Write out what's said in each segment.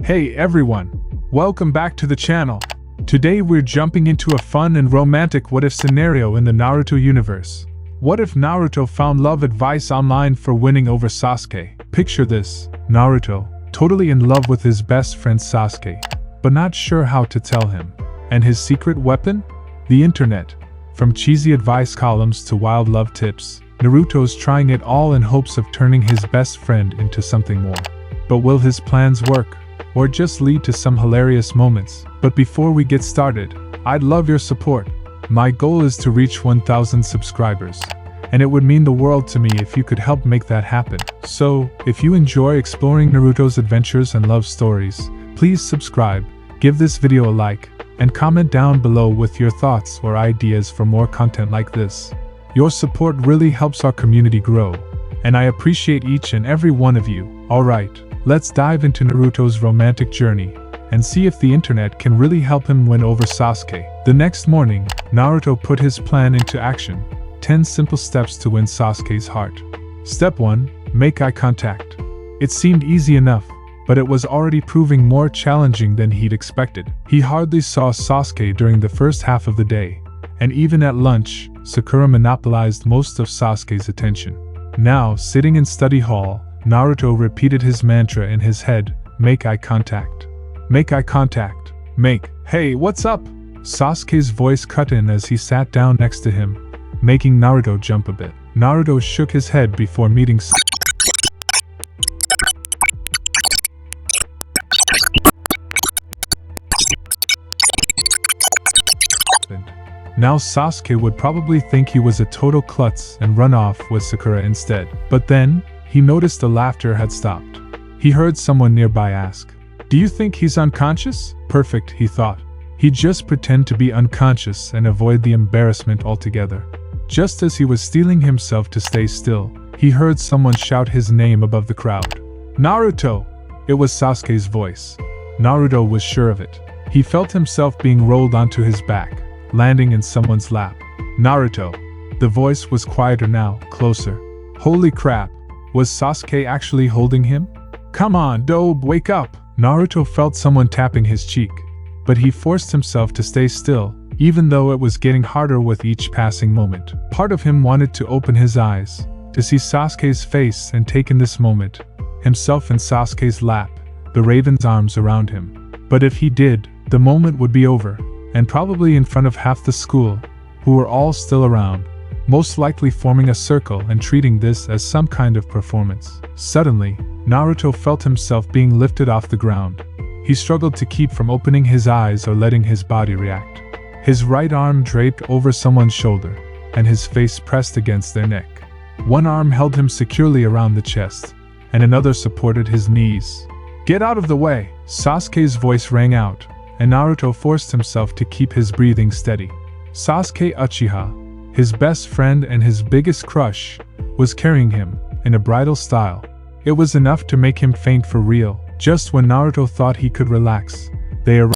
Hey everyone, welcome back to the channel. Today we're jumping into a fun and romantic what-if scenario in the Naruto universe. What if Naruto found love advice online for winning over Sasuke? Picture this, Naruto, totally in love with his best friend Sasuke, but not sure how to tell him. And his secret weapon? The internet. From cheesy advice columns to wild love tips, Naruto's trying it all in hopes of turning his best friend into something more. But will his plans work? Or just lead to some hilarious moments? But before we get started, I'd love your support. My goal is to reach 1,000 subscribers, and it would mean the world to me if you could help make that happen. So, if you enjoy exploring Naruto's adventures and love stories, please subscribe, give this video a like, and comment down below with your thoughts or ideas for more content like this. Your support really helps our community grow, and I appreciate each and every one of you. Alright, let's dive into Naruto's romantic journey and see if the internet can really help him win over Sasuke. The next morning, Naruto put his plan into action. 10 simple steps to win Sasuke's heart. Step 1. Make eye contact. It seemed easy enough, but it was already proving more challenging than he'd expected. He hardly saw Sasuke during the first half of the day, and even at lunch, Sakura monopolized most of Sasuke's attention. Now, sitting in study hall, Naruto repeated his mantra in his head, make eye contact. Make eye contact. Make. Hey, what's up? Sasuke's voice cut in as he sat down next to him, making Naruto jump a bit. Naruto shook his head before meeting Now Sasuke would probably think he was a total klutz and run off with Sakura instead. But then, he noticed the laughter had stopped. He heard someone nearby ask, "Do you think he's unconscious?" Perfect, he thought. He'd just pretend to be unconscious and avoid the embarrassment altogether. Just as he was steeling himself to stay still, he heard someone shout his name above the crowd. "Naruto!" It was Sasuke's voice. Naruto was sure of it. He felt himself being rolled onto his back, landing in someone's lap. "Naruto!" The voice was quieter now, closer. Holy crap! Was Sasuke actually holding him? "Come on, Dobe, wake up!" Naruto felt someone tapping his cheek, but he forced himself to stay still, even though it was getting harder with each passing moment. Part of him wanted to open his eyes, to see Sasuke's face and take in this moment, himself in Sasuke's lap, the Raven's arms around him. But if he did, the moment would be over, and probably in front of half the school, who were all still around, most likely forming a circle and treating this as some kind of performance. Suddenly, Naruto felt himself being lifted off the ground. He struggled to keep from opening his eyes or letting his body react. His right arm draped over someone's shoulder, and his face pressed against their neck. One arm held him securely around the chest, and another supported his knees. "Get out of the way!" Sasuke's voice rang out, and Naruto forced himself to keep his breathing steady. Sasuke Uchiha, his best friend and his biggest crush, was carrying him, in a bridal style. It was enough to make him faint for real. Just when Naruto thought he could relax, they arrived.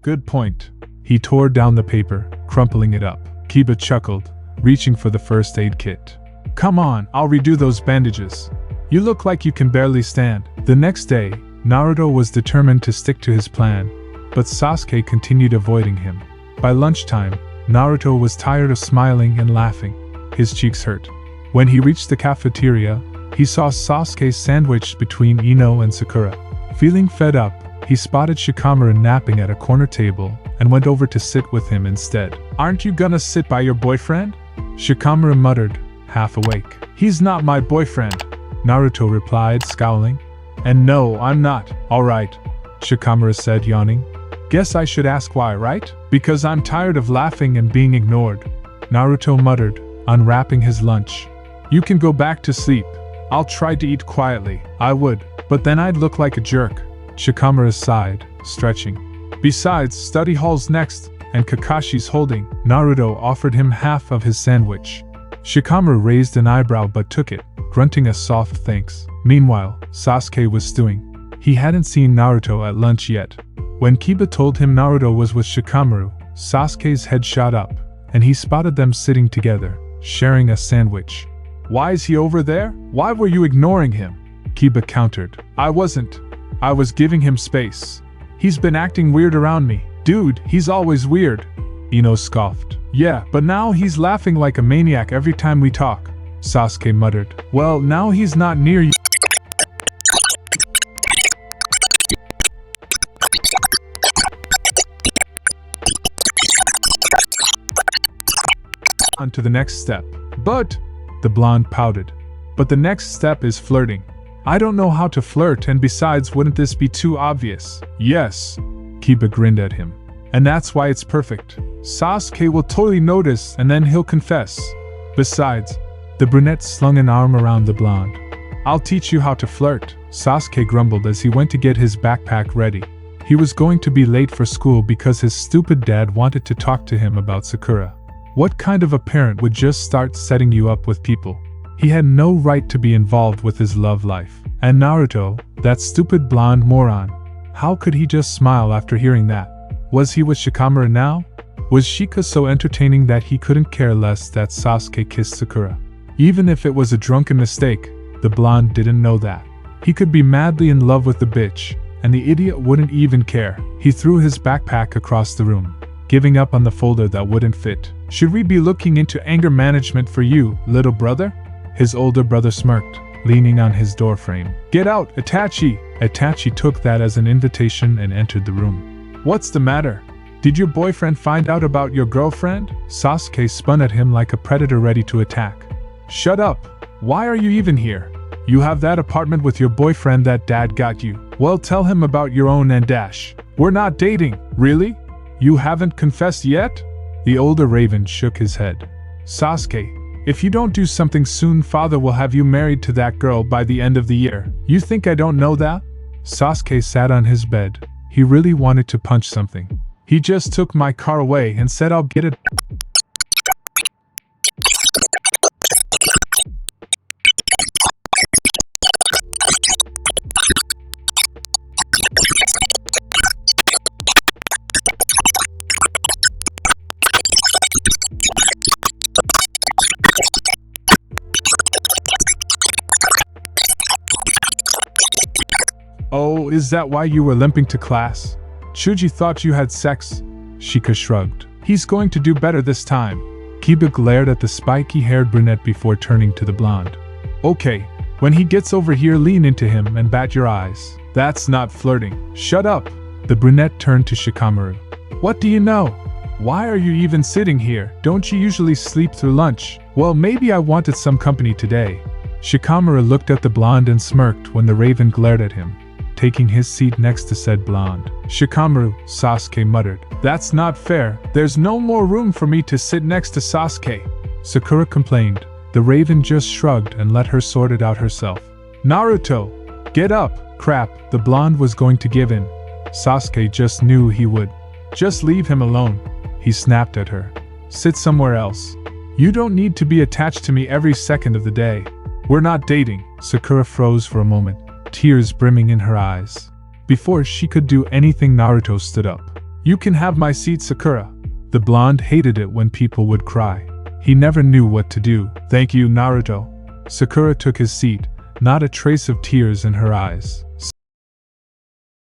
Good point. He tore down the paper, crumpling it up. Kiba chuckled, reaching for the first aid kit. "Come on, I'll redo those bandages. You look like you can barely stand." The next day, Naruto was determined to stick to his plan, but Sasuke continued avoiding him. By lunchtime, Naruto was tired of smiling and laughing. His cheeks hurt. When he reached the cafeteria, he saw Sasuke sandwiched between Ino and Sakura. Feeling fed up, he spotted Shikamaru napping at a corner table and went over to sit with him instead. "Aren't you gonna sit by your boyfriend?" Shikamaru muttered, half awake. "He's not my boyfriend," Naruto replied, scowling. "And no, I'm not." "Alright," Shikamaru said, yawning. "Guess I should ask why, right?" "Because I'm tired of laughing and being ignored," Naruto muttered, unwrapping his lunch. "You can go back to sleep. I'll try to eat quietly." "I would, but then I'd look like a jerk." Shikamaru sighed, stretching. Besides, study hall's next, and Kakashi's holding. Naruto offered him half of his sandwich. Shikamaru raised an eyebrow but took it, grunting a soft thanks. Meanwhile, Sasuke was stewing. He hadn't seen Naruto at lunch yet. When Kiba told him Naruto was with Shikamaru, Sasuke's head shot up, and he spotted them sitting together, sharing a sandwich. "Why is he over there? Why were you ignoring him?" Kiba countered. "I wasn't. I was giving him space. He's been acting weird around me." "Dude, he's always weird," Ino scoffed. "Yeah, but now he's laughing like a maniac every time we talk," Sasuke muttered. "Well, now he's not near you." On to the next step. "But," the blonde pouted. "But the next step is flirting." "I don't know how to flirt, and besides, wouldn't this be too obvious?" "Yes," Kiba grinned at him. "And that's why it's perfect. Sasuke will totally notice and then he'll confess. Besides," the brunette slung an arm around the blonde. "I'll teach you how to flirt," Sasuke grumbled as he went to get his backpack ready. He was going to be late for school because his stupid dad wanted to talk to him about Sakura. What kind of a parent would just start setting you up with people? He had no right to be involved with his love life. And Naruto, that stupid blonde moron. How could he just smile after hearing that? Was he with Shikamaru now? Was Shika so entertaining that he couldn't care less that Sasuke kissed Sakura? Even if it was a drunken mistake, the blonde didn't know that. He could be madly in love with the bitch, and the idiot wouldn't even care. He threw his backpack across the room, giving up on the folder that wouldn't fit. "Should we be looking into anger management for you, little brother?" His older brother smirked, leaning on his doorframe. "Get out, Itachi!" Itachi took that as an invitation and entered the room. "What's the matter? Did your boyfriend find out about your girlfriend?" Sasuke spun at him like a predator ready to attack. "Shut up! Why are you even here? You have that apartment with your boyfriend that dad got you. Well, tell him about your own and dash. We're not dating, really? You haven't confessed yet?" The older Raven shook his head. "Sasuke, if you don't do something soon, father will have you married to that girl by the end of the year. You think I don't know that?" Sasuke sat on his bed. He really wanted to punch something. "He just took my car away and said I'll get it." "Oh, is that why you were limping to class? Chuji thought you had sex." Shika shrugged. "He's going to do better this time." Kiba glared at the spiky-haired brunette before turning to the blonde. "Okay, when he gets over here, lean into him and bat your eyes. That's not flirting." "Shut up!" The brunette turned to Shikamaru. "What do you know? Why are you even sitting here? Don't you usually sleep through lunch?" "Well, maybe I wanted some company today." Shikamaru looked at the blonde and smirked when the raven glared at him, taking his seat next to said blonde. "Shikamaru," Sasuke muttered. "That's not fair. There's no more room for me to sit next to Sasuke." Sakura complained. The raven just shrugged and let her sort it out herself. "Naruto, get up!" Crap, the blonde was going to give in. Sasuke just knew he would. "Just leave him alone," he snapped at her. "Sit somewhere else. You don't need to be attached to me every second of the day. We're not dating." Sakura froze for a moment, tears brimming in her eyes. Before she could do anything, Naruto stood up. "You can have my seat, Sakura." The blonde hated it when people would cry. He never knew what to do. "Thank you, Naruto." Sakura took his seat, not a trace of tears in her eyes.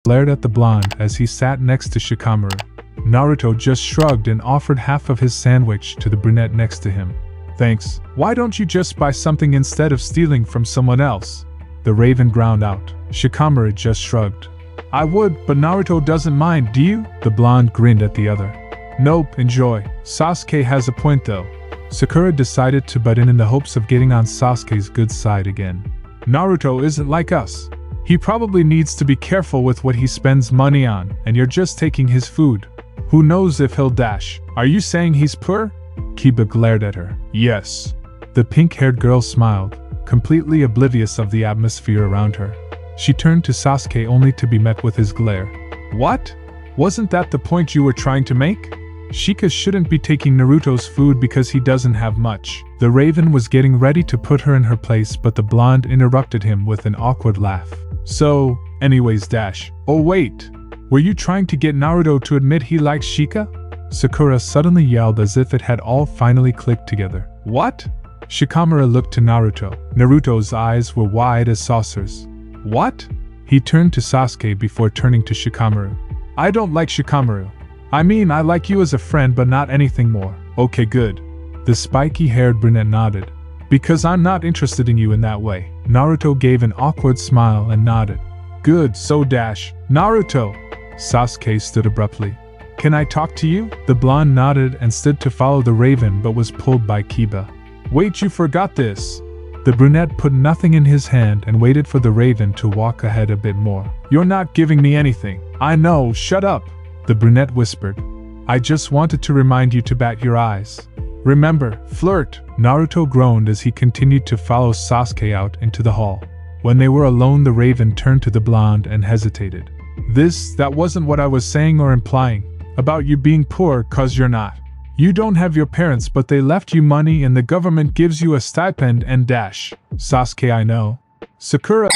Glared at the blonde as he sat next to Shikamaru. Naruto just shrugged and offered half of his sandwich to the brunette next to him. "Thanks. Why don't you just buy something instead of stealing from someone else?" The raven ground out. Shikamaru just shrugged. "I would, but Naruto doesn't mind, do you?" The blonde grinned at the other. "Nope, enjoy. Sasuke has a point though." Sakura decided to butt in the hopes of getting on Sasuke's good side again. "Naruto isn't like us. He probably needs to be careful with what he spends money on, and you're just taking his food. Who knows if he'll dash. Are you saying he's poor?" Kiba glared at her. "Yes." The pink-haired girl smiled, completely oblivious of the atmosphere around her. She turned to Sasuke only to be met with his glare. "What? Wasn't that the point you were trying to make? Shika shouldn't be taking Naruto's food because he doesn't have much. The Raven was getting ready to put her in her place, but the blonde interrupted him with an awkward laugh. So, anyways, Dash. Oh wait, were you trying to get Naruto to admit he likes Shika? Sakura suddenly yelled as if it had all finally clicked together. What? Shikamaru looked to Naruto. Naruto's eyes were wide as saucers. What? He turned to Sasuke before turning to Shikamaru. I don't like Shikamaru. I mean, I like you as a friend, but not anything more. Okay, good. The spiky-haired brunette nodded. Because I'm not interested in you in that way. Naruto gave an awkward smile and nodded. Good, so Dash. Naruto! Sasuke stood abruptly. Can I talk to you? The blonde nodded and stood to follow the Raven, but was pulled by Kiba. Wait, you forgot this! The brunette put nothing in his hand and waited for the Raven to walk ahead a bit more. You're not giving me anything. I know, shut up! The brunette whispered. I just wanted to remind you to bat your eyes. Remember, flirt! Naruto groaned as he continued to follow Sasuke out into the hall. When they were alone, the Raven turned to the blonde and hesitated. That wasn't what I was saying or implying. About you being poor, 'cause you're not. You don't have your parents, but they left you money and the government gives you a stipend and Dash. Sasuke, I know. Sakura.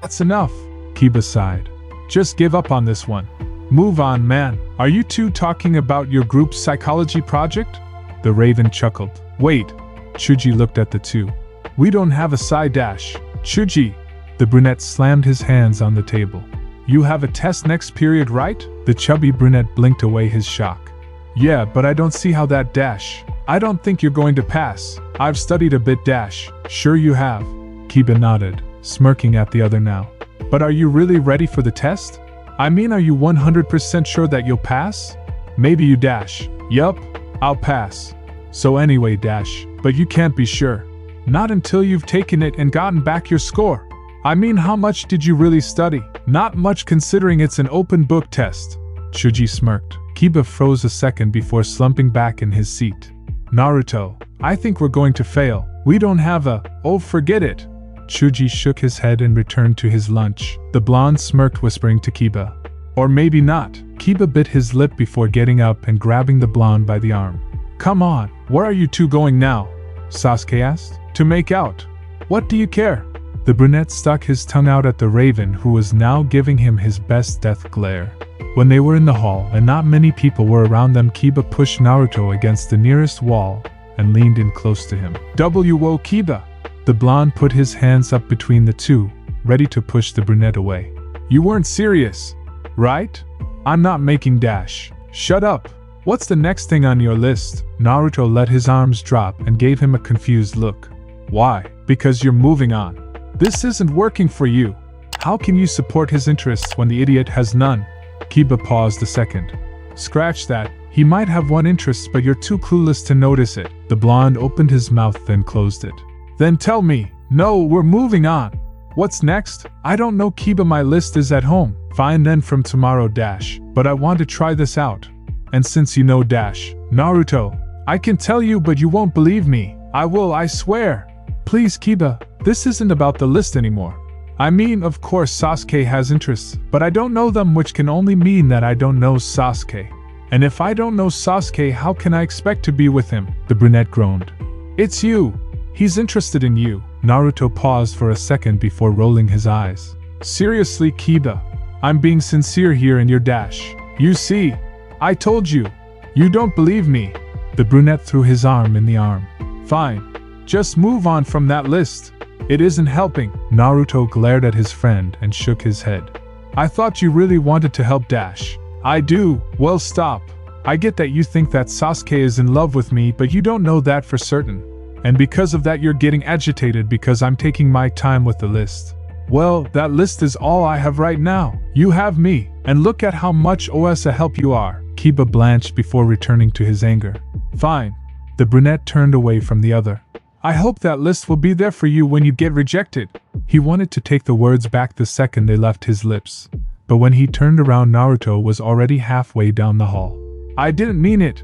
That's enough, Kiba sighed. Just give up on this one. Move on, man. Are you two talking about your group psychology project? The Raven chuckled. Wait. Chuji looked at the two. We don't have a side dash. Chuji. The brunette slammed his hands on the table. You have a test next period, right? The chubby brunette blinked away his shock. Yeah, but I don't see how that dash. I don't think you're going to pass. I've studied a bit, Dash. Sure you have. Kiba nodded, smirking at the other now. But are you really ready for the test? I mean, are you 100% sure that you'll pass? Maybe you, Dash. Yup, I'll pass. So anyway, Dash, but you can't be sure. Not until you've taken it and gotten back your score. I mean, how much did you really study? Not much, considering it's an open book test. Chuji smirked. Kiba froze a second before slumping back in his seat. Naruto, I think we're going to fail. We don't have oh, forget it. Chuji shook his head and returned to his lunch. The blonde smirked, whispering to Kiba. Or maybe not. Kiba bit his lip before getting up and grabbing the blonde by the arm. Come on, where are you two going now? Sasuke asked. To make out. What do you care? The brunette stuck his tongue out at the Raven, who was now giving him his best death glare. When they were in the hall and not many people were around them, Kiba pushed Naruto against the nearest wall and leaned in close to him. Whoa, Kiba! The blonde put his hands up between the two, ready to push the brunette away. You weren't serious, right? I'm not making dash. Shut up. What's the next thing on your list? Naruto let his arms drop and gave him a confused look. Why? Because you're moving on. This isn't working for you. How can you support his interests when the idiot has none? Kiba paused a second. Scratch that. He might have one interest, but you're too clueless to notice it. The blonde opened his mouth, then closed it. Then tell me. No, we're moving on. What's next? I don't know, Kiba, my list is at home. Fine then, from tomorrow, Dash. But I want to try this out. And since you know Dash, Naruto, I can tell you, but you won't believe me. I will, I swear. Please, Kiba, this isn't about the list anymore. I mean, of course Sasuke has interests, but I don't know them, which can only mean that I don't know Sasuke. And if I don't know Sasuke, how can I expect to be with him? The brunette groaned. It's you. He's interested in you. Naruto paused for a second before rolling his eyes. Seriously, Kiba, I'm being sincere here in your dash. You see, I told you. You don't believe me. The brunette threw his arm in the arm. Fine. Just move on from that list. It isn't helping. Naruto glared at his friend and shook his head. I thought you really wanted to help Dash. I do. Well, stop. I get that you think that Sasuke is in love with me, but you don't know that for certain. And because of that, you're getting agitated because I'm taking my time with the list. Well, that list is all I have right now. You have me, and look at how much OS a help you are. Kiba blanched before returning to his anger. Fine. The brunette turned away from the other. I hope that list will be there for you when you get rejected. He wanted to take the words back the second they left his lips, but when he turned around, Naruto was already halfway down the hall. I didn't mean it.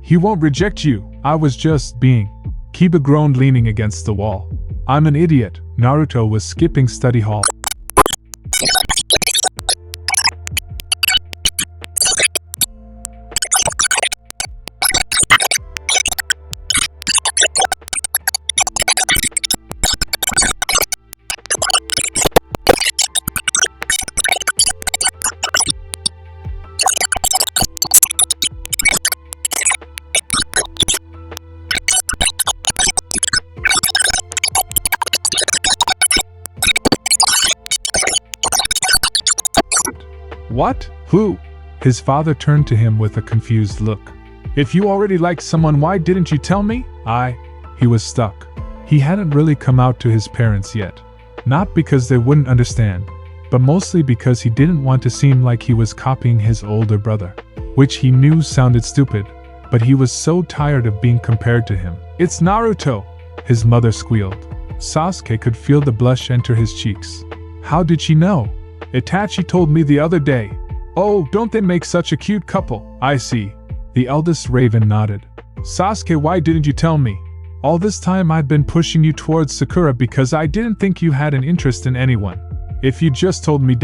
He won't reject you. I was just being. Kiba groaned, leaning against the wall. I'm an idiot. Naruto was skipping study hall. What? Who? His father turned to him with a confused look. If you already liked someone, why didn't you tell me? He was stuck. He hadn't really come out to his parents yet. Not because they wouldn't understand, but mostly because he didn't want to seem like he was copying his older brother. Which he knew sounded stupid, but he was so tired of being compared to him. It's Naruto! His mother squealed. Sasuke could feel the blush enter his cheeks. How did she know? Itachi told me the other day. Oh, don't they make such a cute couple? I see. The eldest Raven nodded. Sasuke, why didn't you tell me? All this time I'd been pushing you towards Sakura because I didn't think you had an interest in anyone. If you just told me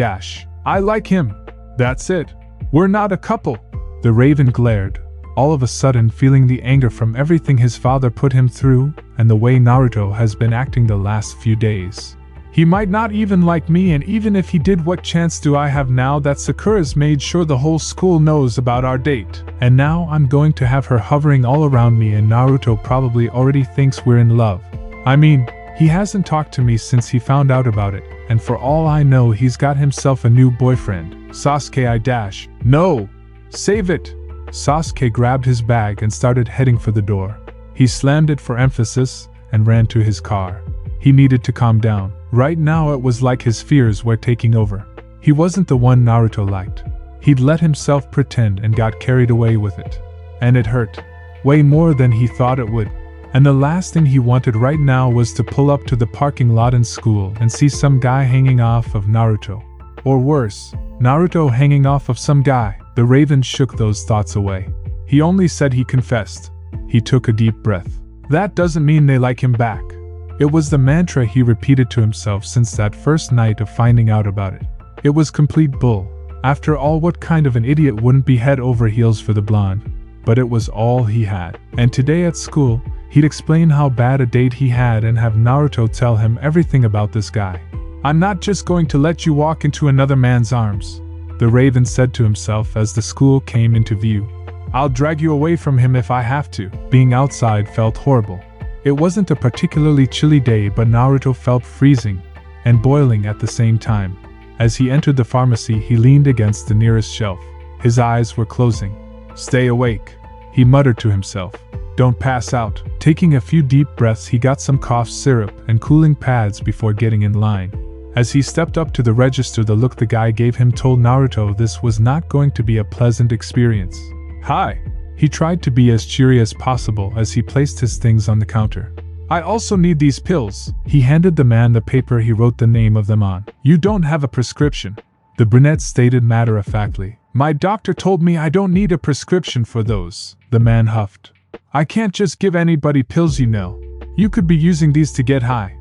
I like him. That's it. We're not a couple. The Raven glared, all of a sudden feeling the anger from everything his father put him through and the way Naruto has been acting the last few days. He might not even like me, and even if he did, what chance do I have now that Sakura's made sure the whole school knows about our date? And now I'm going to have her hovering all around me, and Naruto probably already thinks we're in love. I mean, he hasn't talked to me since he found out about it, and for all I know he's got himself a new boyfriend. Sasuke, No! Save it! Sasuke grabbed his bag and started heading for the door. He slammed it for emphasis and ran to his car. He needed to calm down. Right now it was like his fears were taking over. He wasn't the one Naruto liked. He'd let himself pretend and got carried away with it. And it hurt. Way more than he thought it would. And the last thing he wanted right now was to pull up to the parking lot in school and see some guy hanging off of Naruto. Or worse, Naruto hanging off of some guy. The Raven shook those thoughts away. He only said he confessed. He took a deep breath. That doesn't mean they like him back. It was the mantra he repeated to himself since that first night of finding out about it. It was complete bull. After all, what kind of an idiot wouldn't be head over heels for the blonde? But it was all he had. And today at school, he'd explain how bad a date he had and have Naruto tell him everything about this guy. I'm not just going to let you walk into another man's arms, the Raven said to himself as the school came into view. I'll drag you away from him if I have to. Being outside felt horrible. It wasn't a particularly chilly day, but Naruto felt freezing and boiling at the same time. As he entered the pharmacy, he leaned against the nearest shelf. His eyes were closing. Stay awake, he muttered to himself. Don't pass out. Taking a few deep breaths, he got some cough syrup and cooling pads before getting in line. As he stepped up to the register, the look the guy gave him told Naruto this was not going to be a pleasant experience. Hi. He tried to be as cheery as possible as he placed his things on the counter. I also need these pills. He handed the man the paper he wrote the name of them on. You don't have a prescription, the brunette stated matter-of-factly. My doctor told me I don't need a prescription for those, the man huffed. I can't just give anybody pills, you know. You could be using these to get high.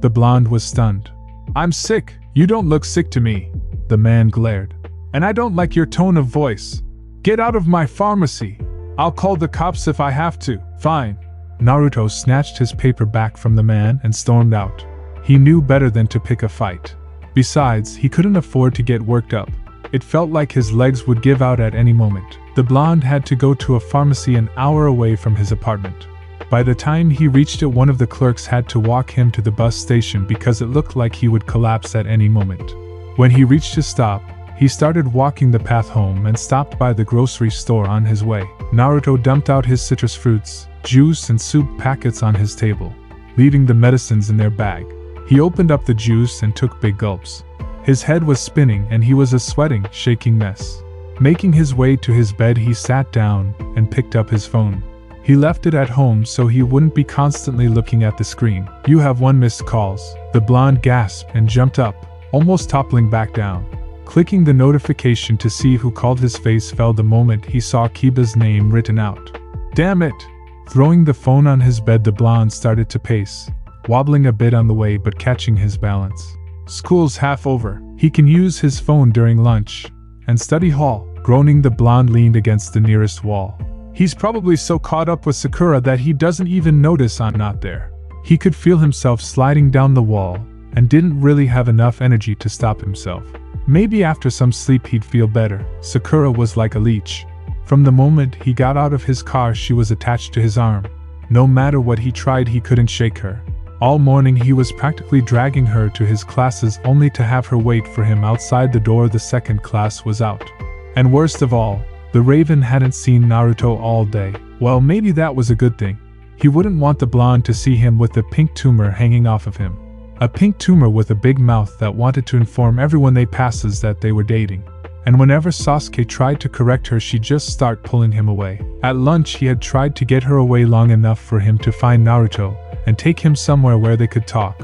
The blonde was stunned. I'm sick. You don't look sick to me, the man glared. And I don't like your tone of voice. Get out of my pharmacy. I'll call the cops if I have to. Fine. Naruto snatched his paper back from the man and stormed out. He knew better than to pick a fight. Besides, he couldn't afford to get worked up. It felt like his legs would give out at any moment. The blonde had to go to a pharmacy an hour away from his apartment. By the time he reached it, one of the clerks had to walk him to the bus station because it looked like he would collapse at any moment. When he reached his stop, he started walking the path home and stopped by the grocery store on his way. Naruto dumped out his citrus fruits, juice and soup packets on his table, leaving the medicines in their bag. He opened up the juice and took big gulps. His head was spinning and he was a sweating, shaking mess. Making his way to his bed, he sat down and picked up his phone. He left it at home so he wouldn't be constantly looking at the screen. "You have 1 missed calls." The blonde gasped and jumped up, almost toppling back down. Clicking the notification to see who called, his face fell the moment he saw Kiba's name written out. "Damn it!" Throwing the phone on his bed, the blonde started to pace, wobbling a bit on the way but catching his balance. "School's half over. He can use his phone during lunch and study hall." Groaning, the blonde leaned against the nearest wall. He's probably so caught up with Sakura that he doesn't even notice I'm not there. He could feel himself sliding down the wall and didn't really have enough energy to stop himself. Maybe after some sleep he'd feel better. Sakura was like a leech. From the moment he got out of his car, she was attached to his arm. No matter what he tried, he couldn't shake her. All morning he was practically dragging her to his classes, only to have her wait for him outside the door the second class was out. And worst of all, the Raven hadn't seen Naruto all day. Well, maybe that was a good thing. He wouldn't want the blonde to see him with a pink tumor hanging off of him. A pink tumor with a big mouth that wanted to inform everyone they passes that they were dating. And whenever Sasuke tried to correct her, she'd just start pulling him away. At lunch, he had tried to get her away long enough for him to find Naruto and take him somewhere where they could talk.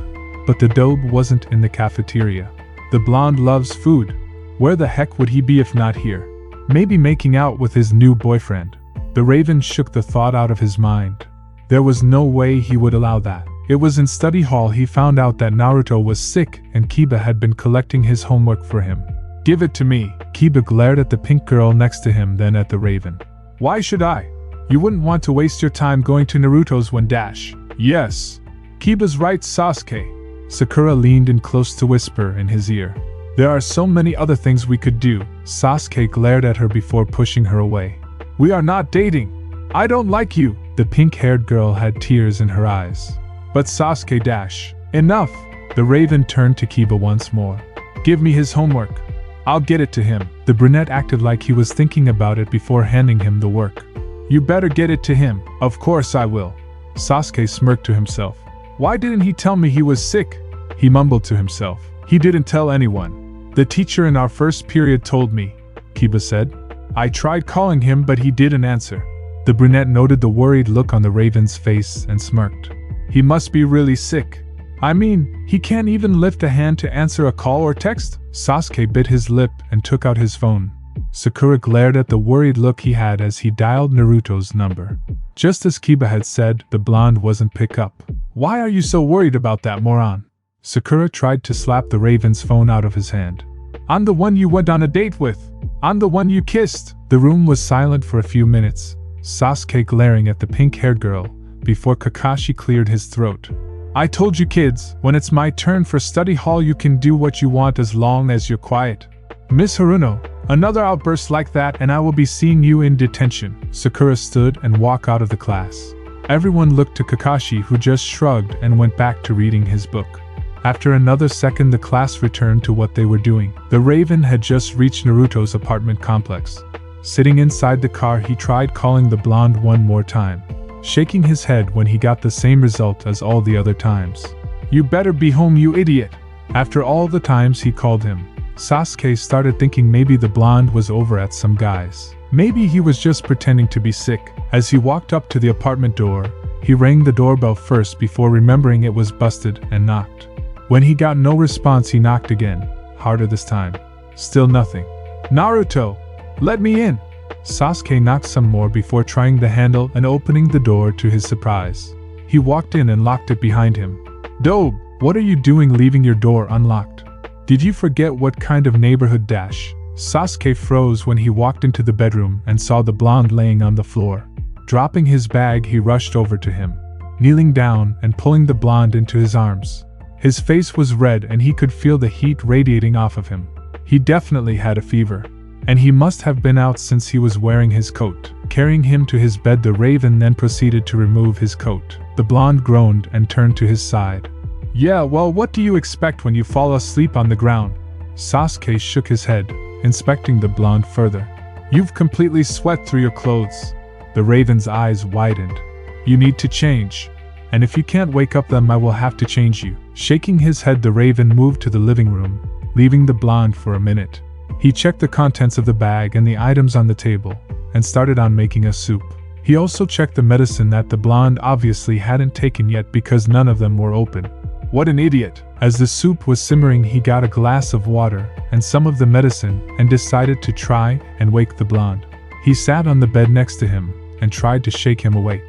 But the dobe wasn't in the cafeteria. The blonde loves food. Where the heck would he be if not here? Maybe making out with his new boyfriend. The Raven shook the thought out of his mind. There was no way he would allow that. It was in study hall he found out that Naruto was sick and Kiba had been collecting his homework for him. "Give it to me." Kiba glared at the pink girl next to him, then at the Raven. "Why should I? You wouldn't want to waste your time going to Naruto's when dash." "Yes. Kiba's right, Sasuke." Sakura leaned in close to whisper in his ear. "There are so many other things we could do." Sasuke glared at her before pushing her away. "We are not dating. I don't like you." The pink-haired girl had tears in her eyes. "But Sasuke dash. Enough." The Raven turned to Kiba once more. "Give me his homework. I'll get it to him." The brunette acted like he was thinking about it before handing him the work. "You better get it to him." "Of course I will." Sasuke smirked to himself. "Why didn't he tell me he was sick?" He mumbled to himself. "He didn't tell anyone. The teacher in our first period told me," Kiba said. "I tried calling him but he didn't answer." The brunette noted the worried look on the Raven's face and smirked. "He must be really sick. I mean, he can't even lift a hand to answer a call or text?" Sasuke bit his lip and took out his phone. Sakura glared at the worried look he had as he dialed Naruto's number. Just as Kiba had said, the blonde wasn't pick up. "Why are you so worried about that moron?" Sakura tried to slap the Raven's phone out of his hand. "I'm the one you went on a date with. I'm the one you kissed." The room was silent for a few minutes, Sasuke glaring at the pink-haired girl, before Kakashi cleared his throat. "I told you kids, when it's my turn for study hall you can do what you want as long as you're quiet. Miss Haruno, another outburst like that and I will be seeing you in detention." Sakura stood and walked out of the class. Everyone looked to Kakashi, who just shrugged and went back to reading his book. After another second the class returned to what they were doing. The Raven had just reached Naruto's apartment complex. Sitting inside the car he tried calling the blonde one more time, shaking his head when he got the same result as all the other times. "You better be home, you idiot." After all the times he called him, Sasuke started thinking maybe the blonde was over at some guys. Maybe he was just pretending to be sick. As he walked up to the apartment door, he rang the doorbell first before remembering it was busted and knocked. When he got no response he knocked again, harder this time. Still nothing. "Naruto, let me in." Sasuke knocked some more before trying the handle and opening the door. To his surprise, he walked in and locked it behind him. "Dobe, what are you doing leaving your door unlocked? Did you forget what kind of neighborhood dash?" Sasuke froze when he walked into the bedroom and saw the blonde laying on the floor. Dropping his bag he rushed over to him, kneeling down and pulling the blonde into his arms. His face was red and he could feel the heat radiating off of him. He definitely had a fever. And he must have been out since he was wearing his coat. Carrying him to his bed, the Raven then proceeded to remove his coat. The blonde groaned and turned to his side. "Yeah, well, what do you expect when you fall asleep on the ground?" Sasuke shook his head, inspecting the blonde further. "You've completely sweat through your clothes." The Raven's eyes widened. "You need to change." and if you can't wake up them I will have to change you. Shaking his head, the raven moved to the living room, leaving the blonde for a minute. He checked the contents of the bag and the items on the table, and started on making a soup. He also checked the medicine that the blonde obviously hadn't taken yet because none of them were open. What an idiot! As the soup was simmering, he got a glass of water and some of the medicine and decided to try and wake the blonde. He sat on the bed next to him and tried to shake him awake.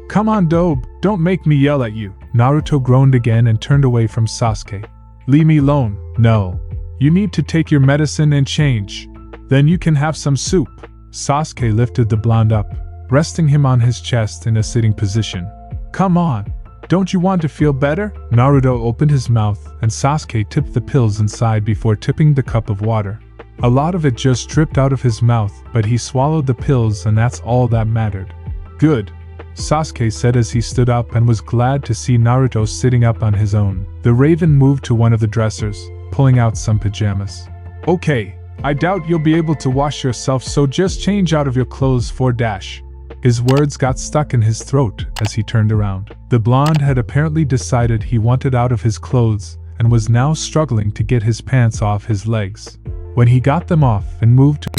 Come on, Dobe, don't make me yell at you. Naruto groaned again and turned away from Sasuke. Leave me alone. No. You need to take your medicine and change. Then you can have some soup. Sasuke lifted the blonde up, resting him on his chest in a sitting position. Come on. Don't you want to feel better? Naruto opened his mouth and Sasuke tipped the pills inside before tipping the cup of water. A lot of it just dripped out of his mouth, but he swallowed the pills and that's all that mattered. Good, Sasuke said as he stood up and was glad to see Naruto sitting up on his own. The raven moved to one of the dressers, pulling out some pajamas. Okay, I doubt you'll be able to wash yourself, so just change out of your clothes for dash. His words got stuck in his throat as he turned around. The blonde had apparently decided he wanted out of his clothes and was now struggling to get his pants off his legs. When he got them off and moved to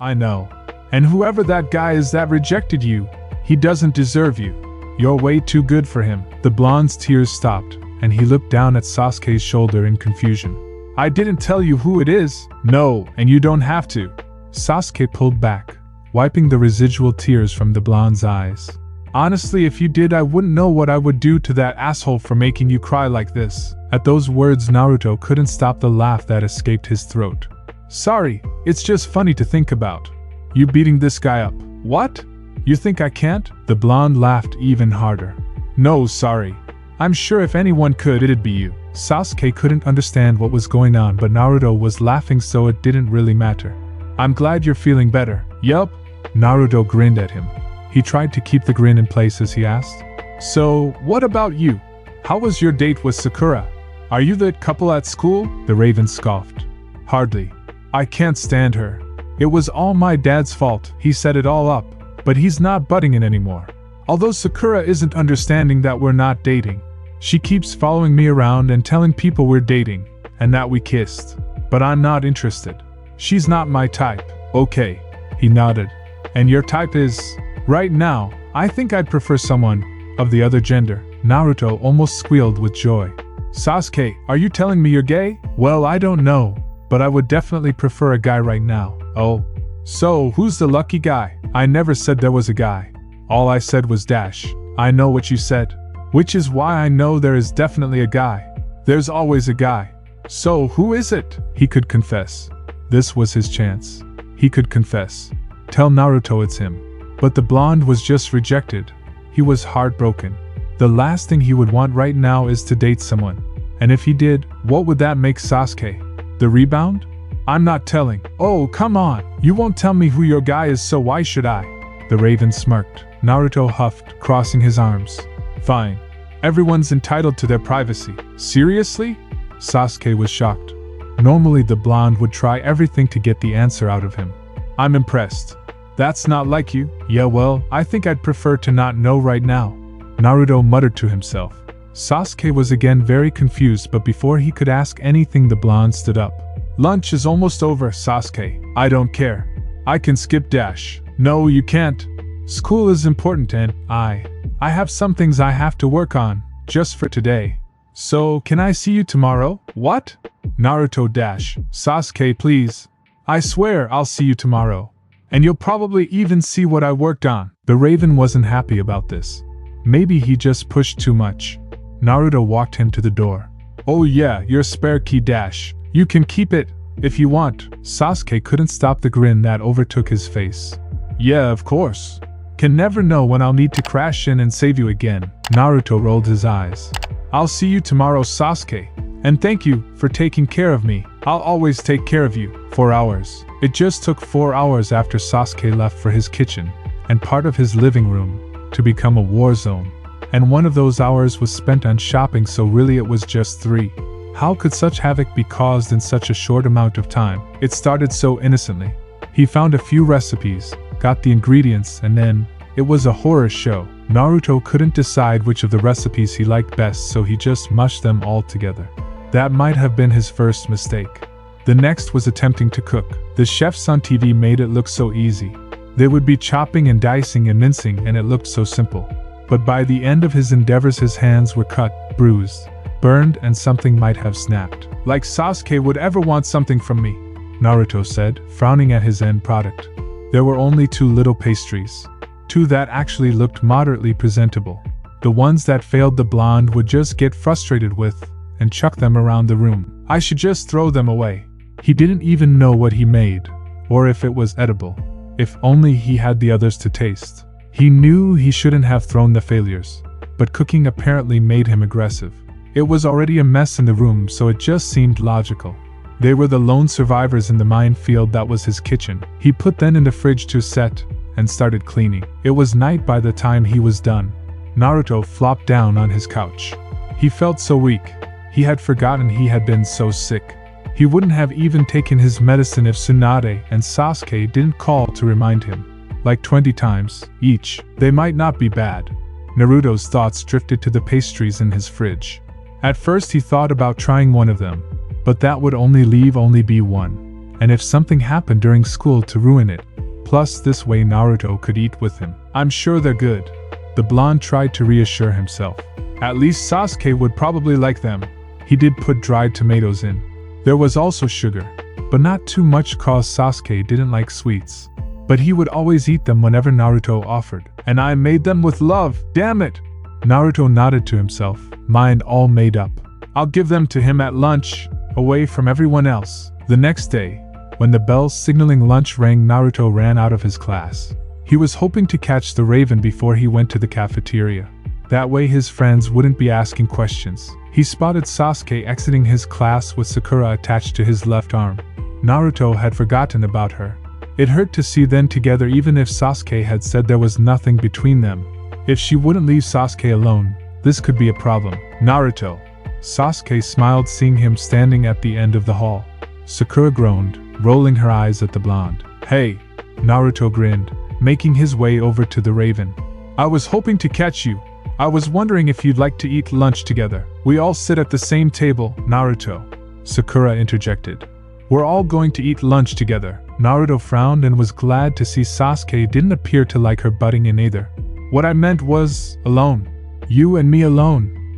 I know. And whoever that guy is that rejected you, he doesn't deserve you. You're way too good for him. The blonde's tears stopped, and he looked down at Sasuke's shoulder in confusion. I didn't tell you who it is. No, and you don't have to. Sasuke pulled back, wiping the residual tears from the blonde's eyes. Honestly, if you did, I wouldn't know what I would do to that asshole for making you cry like this. At those words, Naruto couldn't stop the laugh that escaped his throat. Sorry, it's just funny to think about. You beating this guy up. What? You think I can't? The blonde laughed even harder. No, sorry. I'm sure if anyone could, it'd be you. Sasuke couldn't understand what was going on, but Naruto was laughing, so it didn't really matter. I'm glad you're feeling better. Yup. Naruto grinned at him. He tried to keep the grin in place as he asked. So, what about you? How was your date with Sakura? Are you that couple at school? The raven scoffed. Hardly. I can't stand her. It was all my dad's fault. He set it all up, but he's not butting in anymore. Although Sakura isn't understanding that we're not dating. She keeps following me around and telling people we're dating, and that we kissed. But I'm not interested. She's not my type. Okay. He nodded. And your type is? Right now, I think I'd prefer someone of the other gender. Naruto almost squealed with joy. Sasuke, are you telling me you're gay? Well, I don't know, but I would definitely prefer a guy right now. Oh. So, who's the lucky guy? I never said there was a guy. All I said was dash. I know what you said. Which is why I know there is definitely a guy. There's always a guy. So, who is it? He could confess. This was his chance. He could confess. Tell Naruto it's him. But the blonde was just rejected. He was heartbroken. The last thing he would want right now is to date someone. And if he did, what would that make Sasuke? The rebound? I'm not telling. Oh, come on. You won't tell me who your guy is, so why should I? The raven smirked. Naruto huffed, crossing his arms. Fine. Everyone's entitled to their privacy. Seriously? Sasuke was shocked. Normally the blonde would try everything to get the answer out of him. I'm impressed. That's not like you. Yeah, well, I think I'd prefer to not know right now. Naruto muttered to himself. Sasuke was again very confused, but before he could ask anything, the blonde stood up. Lunch is almost over, Sasuke. I don't care. I can skip dash. No, you can't. School is important and I have some things I have to work on, just for today. So, can I see you tomorrow? What? Naruto dash. Sasuke, please. I swear I'll see you tomorrow. And you'll probably even see what I worked on. The Raven wasn't happy about this. Maybe he just pushed too much. Naruto walked him to the door. Oh yeah, your spare key dash. You can keep it, if you want. Sasuke couldn't stop the grin that overtook his face. Yeah, of course. Can never know when I'll need to crash in and save you again. Naruto rolled his eyes. I'll see you tomorrow, Sasuke. And thank you for taking care of me. I'll always take care of you. 4 hours. It just took 4 hours after Sasuke left for his kitchen and part of his living room to become a war zone. And one of those hours was spent on shopping, so really it was just 3. How could such havoc be caused in such a short amount of time? It started so innocently. He found a few recipes, got the ingredients, and then it was a horror show. Naruto couldn't decide which of the recipes he liked best, so he just mushed them all together. That might have been his first mistake. The next was attempting to cook. The chefs on TV made it look so easy. They would be chopping and dicing and mincing, and it looked so simple. But by the end of his endeavors, his hands were cut, bruised, burned, and something might have snapped. Like Sasuke would ever want something from me, Naruto said, frowning at his end product. There were only 2 little pastries. 2 that actually looked moderately presentable. The ones that failed the blonde would just get frustrated with and chuck them around the room. I should just throw them away. He didn't even know what he made, or if it was edible. If only he had the others to taste. He knew he shouldn't have thrown the failures, but cooking apparently made him aggressive. It was already a mess in the room, so it just seemed logical. They were the lone survivors in the minefield that was his kitchen. He put them in the fridge to set and started cleaning. It was night by the time he was done. Naruto flopped down on his couch. He felt so weak. He had forgotten he had been so sick. He wouldn't have even taken his medicine if Tsunade and Sasuke didn't call to remind him. Like 20 times, each. They might not be bad. Naruto's thoughts drifted to the pastries in his fridge. At first he thought about trying one of them, but that would only be one. And if something happened during school to ruin it. Plus this way Naruto could eat with him. I'm sure they're good. The blonde tried to reassure himself. At least Sasuke would probably like them. He did put dried tomatoes in. There was also sugar, but not too much cause Sasuke didn't like sweets. But he would always eat them whenever Naruto offered. And I made them with love, damn it! Naruto nodded to himself, mind all made up. I'll give them to him at lunch, away from everyone else. The next day, when the bell signaling lunch rang, Naruto ran out of his class. He was hoping to catch the Raven before he went to the cafeteria. That way his friends wouldn't be asking questions. He spotted Sasuke exiting his class with Sakura attached to his left arm. Naruto had forgotten about her. It hurt to see them together, even if Sasuke had said there was nothing between them. If she wouldn't leave Sasuke alone, this could be a problem. Naruto. Sasuke smiled seeing him standing at the end of the hall. Sakura groaned, rolling her eyes at the blonde. Hey! Naruto grinned, making his way over to the Raven. I was hoping to catch you. I was wondering if you'd like to eat lunch together. We all sit at the same table, Naruto. Sakura interjected. We're all going to eat lunch together. Naruto frowned and was glad to see Sasuke didn't appear to like her butting in either. What I meant was, alone. You and me alone.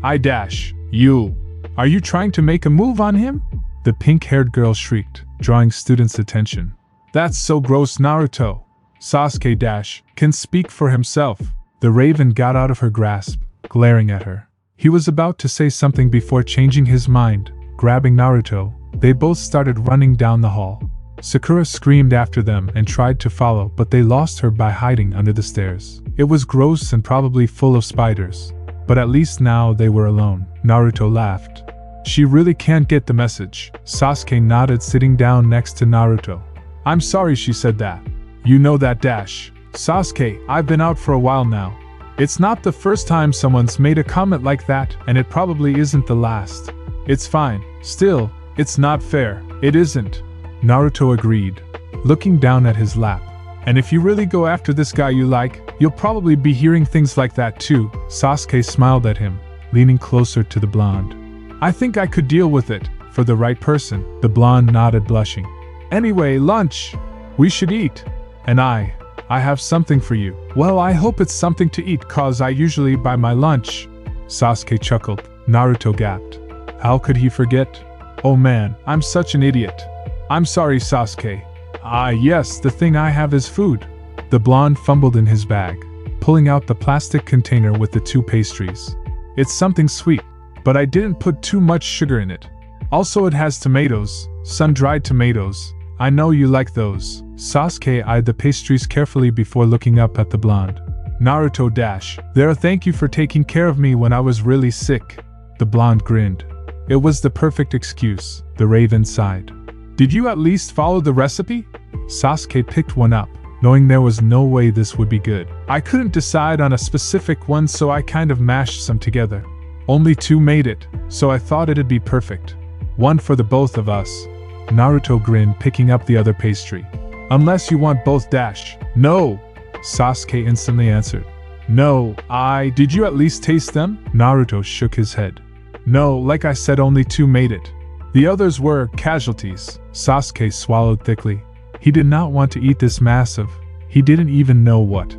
You. Are you trying to make a move on him? The pink-haired girl shrieked, drawing students' attention. That's so gross, Naruto. Sasuke can speak for himself. The Raven got out of her grasp, glaring at her. He was about to say something before changing his mind. Grabbing Naruto, they both started running down the hall. Sakura screamed after them and tried to follow, but they lost her by hiding under the stairs. It was gross and probably full of spiders, but at least now they were alone. Naruto laughed. She really can't get the message. Sasuke nodded, sitting down next to Naruto. I'm sorry she said that. You know that Sasuke, I've been out for a while now. It's not the first time someone's made a comment like that, and it probably isn't the last. It's fine. Still, it's not fair. It isn't. Naruto agreed, looking down at his lap. And if you really go after this guy you like, you'll probably be hearing things like that too. Sasuke smiled at him, leaning closer to the blonde. I think I could deal with it, for the right person. The blonde nodded, blushing. Anyway, lunch. We should eat. And I have something for you. Well, I hope it's something to eat, cause I usually buy my lunch. Sasuke chuckled. Naruto gasped. How could he forget? Oh man, I'm such an idiot. I'm sorry, Sasuke. Ah, yes, the thing I have is food. The blonde fumbled in his bag, pulling out the plastic container with the 2 pastries. It's something sweet, but I didn't put too much sugar in it. Also, it has tomatoes, sun-dried tomatoes. I know you like those. Sasuke eyed the pastries carefully before looking up at the blonde. Naruto dash. There, thank you for taking care of me when I was really sick. The blonde grinned. It was the perfect excuse, the raven sighed. Did you at least follow the recipe? Sasuke picked one up, knowing there was no way this would be good. I couldn't decide on a specific one, so I kind of mashed some together. Only 2 made it, so I thought it'd be perfect. One for the both of us. Naruto grinned, picking up the other pastry. Unless you want both dash. No! Sasuke instantly answered. No, did you at least taste them? Naruto shook his head. No, like I said, only 2 made it. The others were casualties. Sasuke swallowed thickly. He did not want to eat this massive. He didn't even know what.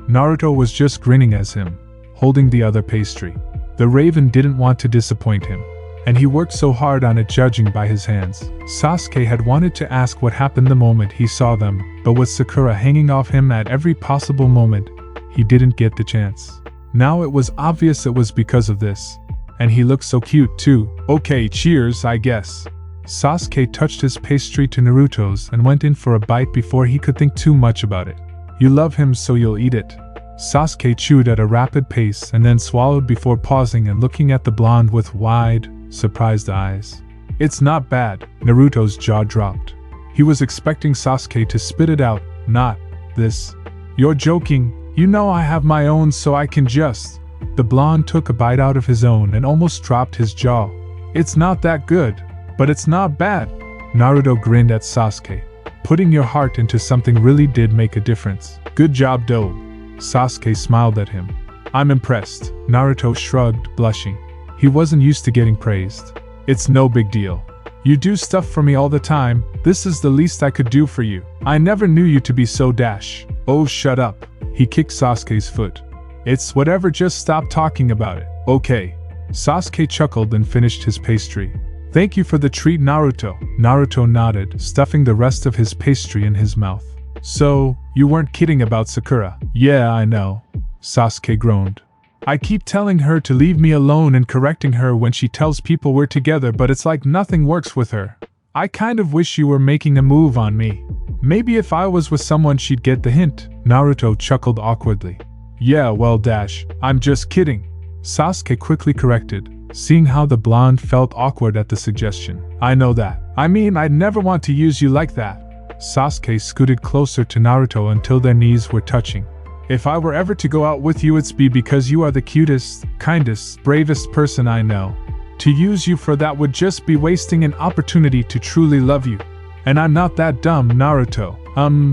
Naruto was just grinning as him, holding the other pastry. The raven didn't want to disappoint him, and he worked so hard on it, judging by his hands. Sasuke had wanted to ask what happened the moment he saw them, but with Sakura hanging off him at every possible moment, he didn't get the chance. Now it was obvious it was because of this. And he looked so cute too. Okay, cheers, I guess. Sasuke touched his pastry to Naruto's and went in for a bite before he could think too much about it. You love him, so you'll eat it. Sasuke chewed at a rapid pace and then swallowed before pausing and looking at the blonde with wide, surprised eyes. It's not bad. Naruto's jaw dropped. He was expecting Sasuke to spit it out, not this. You're joking. You know I have my own, so I can just. The blonde took a bite out of his own and almost dropped his jaw. It's not that good, but it's not bad. Naruto grinned at Sasuke. Putting your heart into something really did make a difference. Good job, dope. Sasuke smiled at him. I'm impressed. Naruto shrugged, blushing. He wasn't used to getting praised. It's no big deal. You do stuff for me all the time. This is the least I could do for you. I never knew you to be so dash. Oh, shut up. He kicked Sasuke's foot. It's whatever, just stop talking about it. Okay. Sasuke chuckled and finished his pastry. Thank you for the treat, Naruto. Naruto nodded, stuffing the rest of his pastry in his mouth. So, you weren't kidding about Sakura? Yeah, I know. Sasuke groaned. I keep telling her to leave me alone and correcting her when she tells people we're together, but it's like nothing works with her. I kind of wish you were making a move on me. Maybe if I was with someone she'd get the hint. Naruto chuckled awkwardly. Yeah, well, dash, I'm just kidding. Sasuke quickly corrected, seeing how the blonde felt awkward at the suggestion. I know that. I mean, I'd never want to use you like that. Sasuke scooted closer to Naruto until their knees were touching. If I were ever to go out with you, it's be because you are the cutest, kindest, bravest person I know. To use you for that would just be wasting an opportunity to truly love you. And I'm not that dumb, Naruto.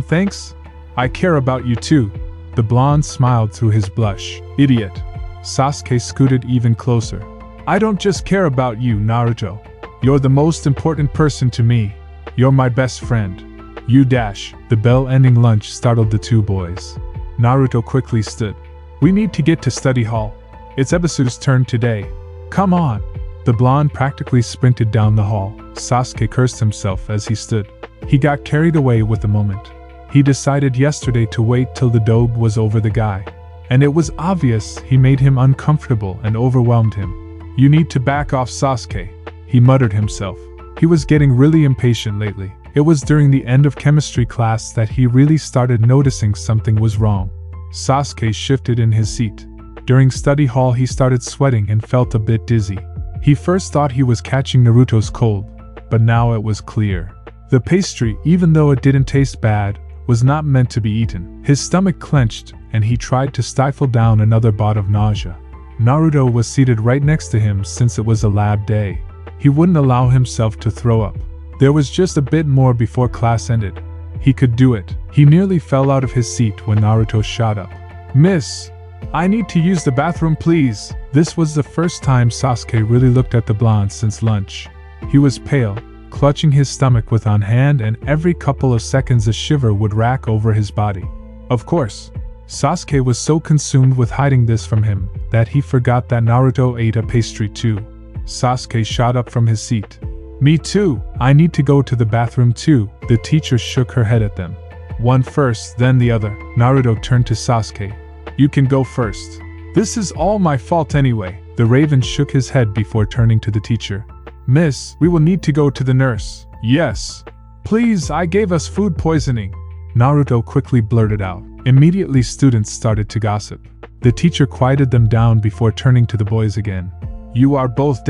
Thanks? I care about you too. The blonde smiled through his blush. Idiot. Sasuke scooted even closer. I don't just care about you, Naruto. You're the most important person to me. You're my best friend. You dash. The bell-ending lunch startled the 2 boys. Naruto quickly stood. We need to get to study hall. It's Ebisu's turn today. Come on. The blonde practically sprinted down the hall. Sasuke cursed himself as he stood. He got carried away with the moment. He decided yesterday to wait till the dobe was over the guy. And it was obvious he made him uncomfortable and overwhelmed him. You need to back off, Sasuke, he muttered himself. He was getting really impatient lately. It was during the end of chemistry class that he really started noticing something was wrong. Sasuke shifted in his seat. During study hall he started sweating and felt a bit dizzy. He first thought he was catching Naruto's cold, but now it was clear. The pastry, even though it didn't taste bad, was not meant to be eaten. His stomach clenched, and he tried to stifle down another bout of nausea. Naruto was seated right next to him since it was a lab day. He wouldn't allow himself to throw up. There was just a bit more before class ended. He could do it. He nearly fell out of his seat when Naruto shot up. Miss, I need to use the bathroom, please. This was the first time Sasuke really looked at the blonde since lunch. He was pale, clutching his stomach with one hand, and every couple of seconds a shiver would rack over his body. Of course, Sasuke was so consumed with hiding this from him that he forgot that Naruto ate a pastry too. Sasuke shot up from his seat. Me too, I need to go to the bathroom too. The teacher shook her head at them. One first, then the other. Naruto turned to Sasuke. You can go first. This is all my fault anyway. The Raven shook his head before turning to the teacher. Miss, we will need to go to the nurse. Yes. Please, I gave us food poisoning. Naruto quickly blurted out. Immediately students started to gossip. The teacher quieted them down before turning to the boys again. You are both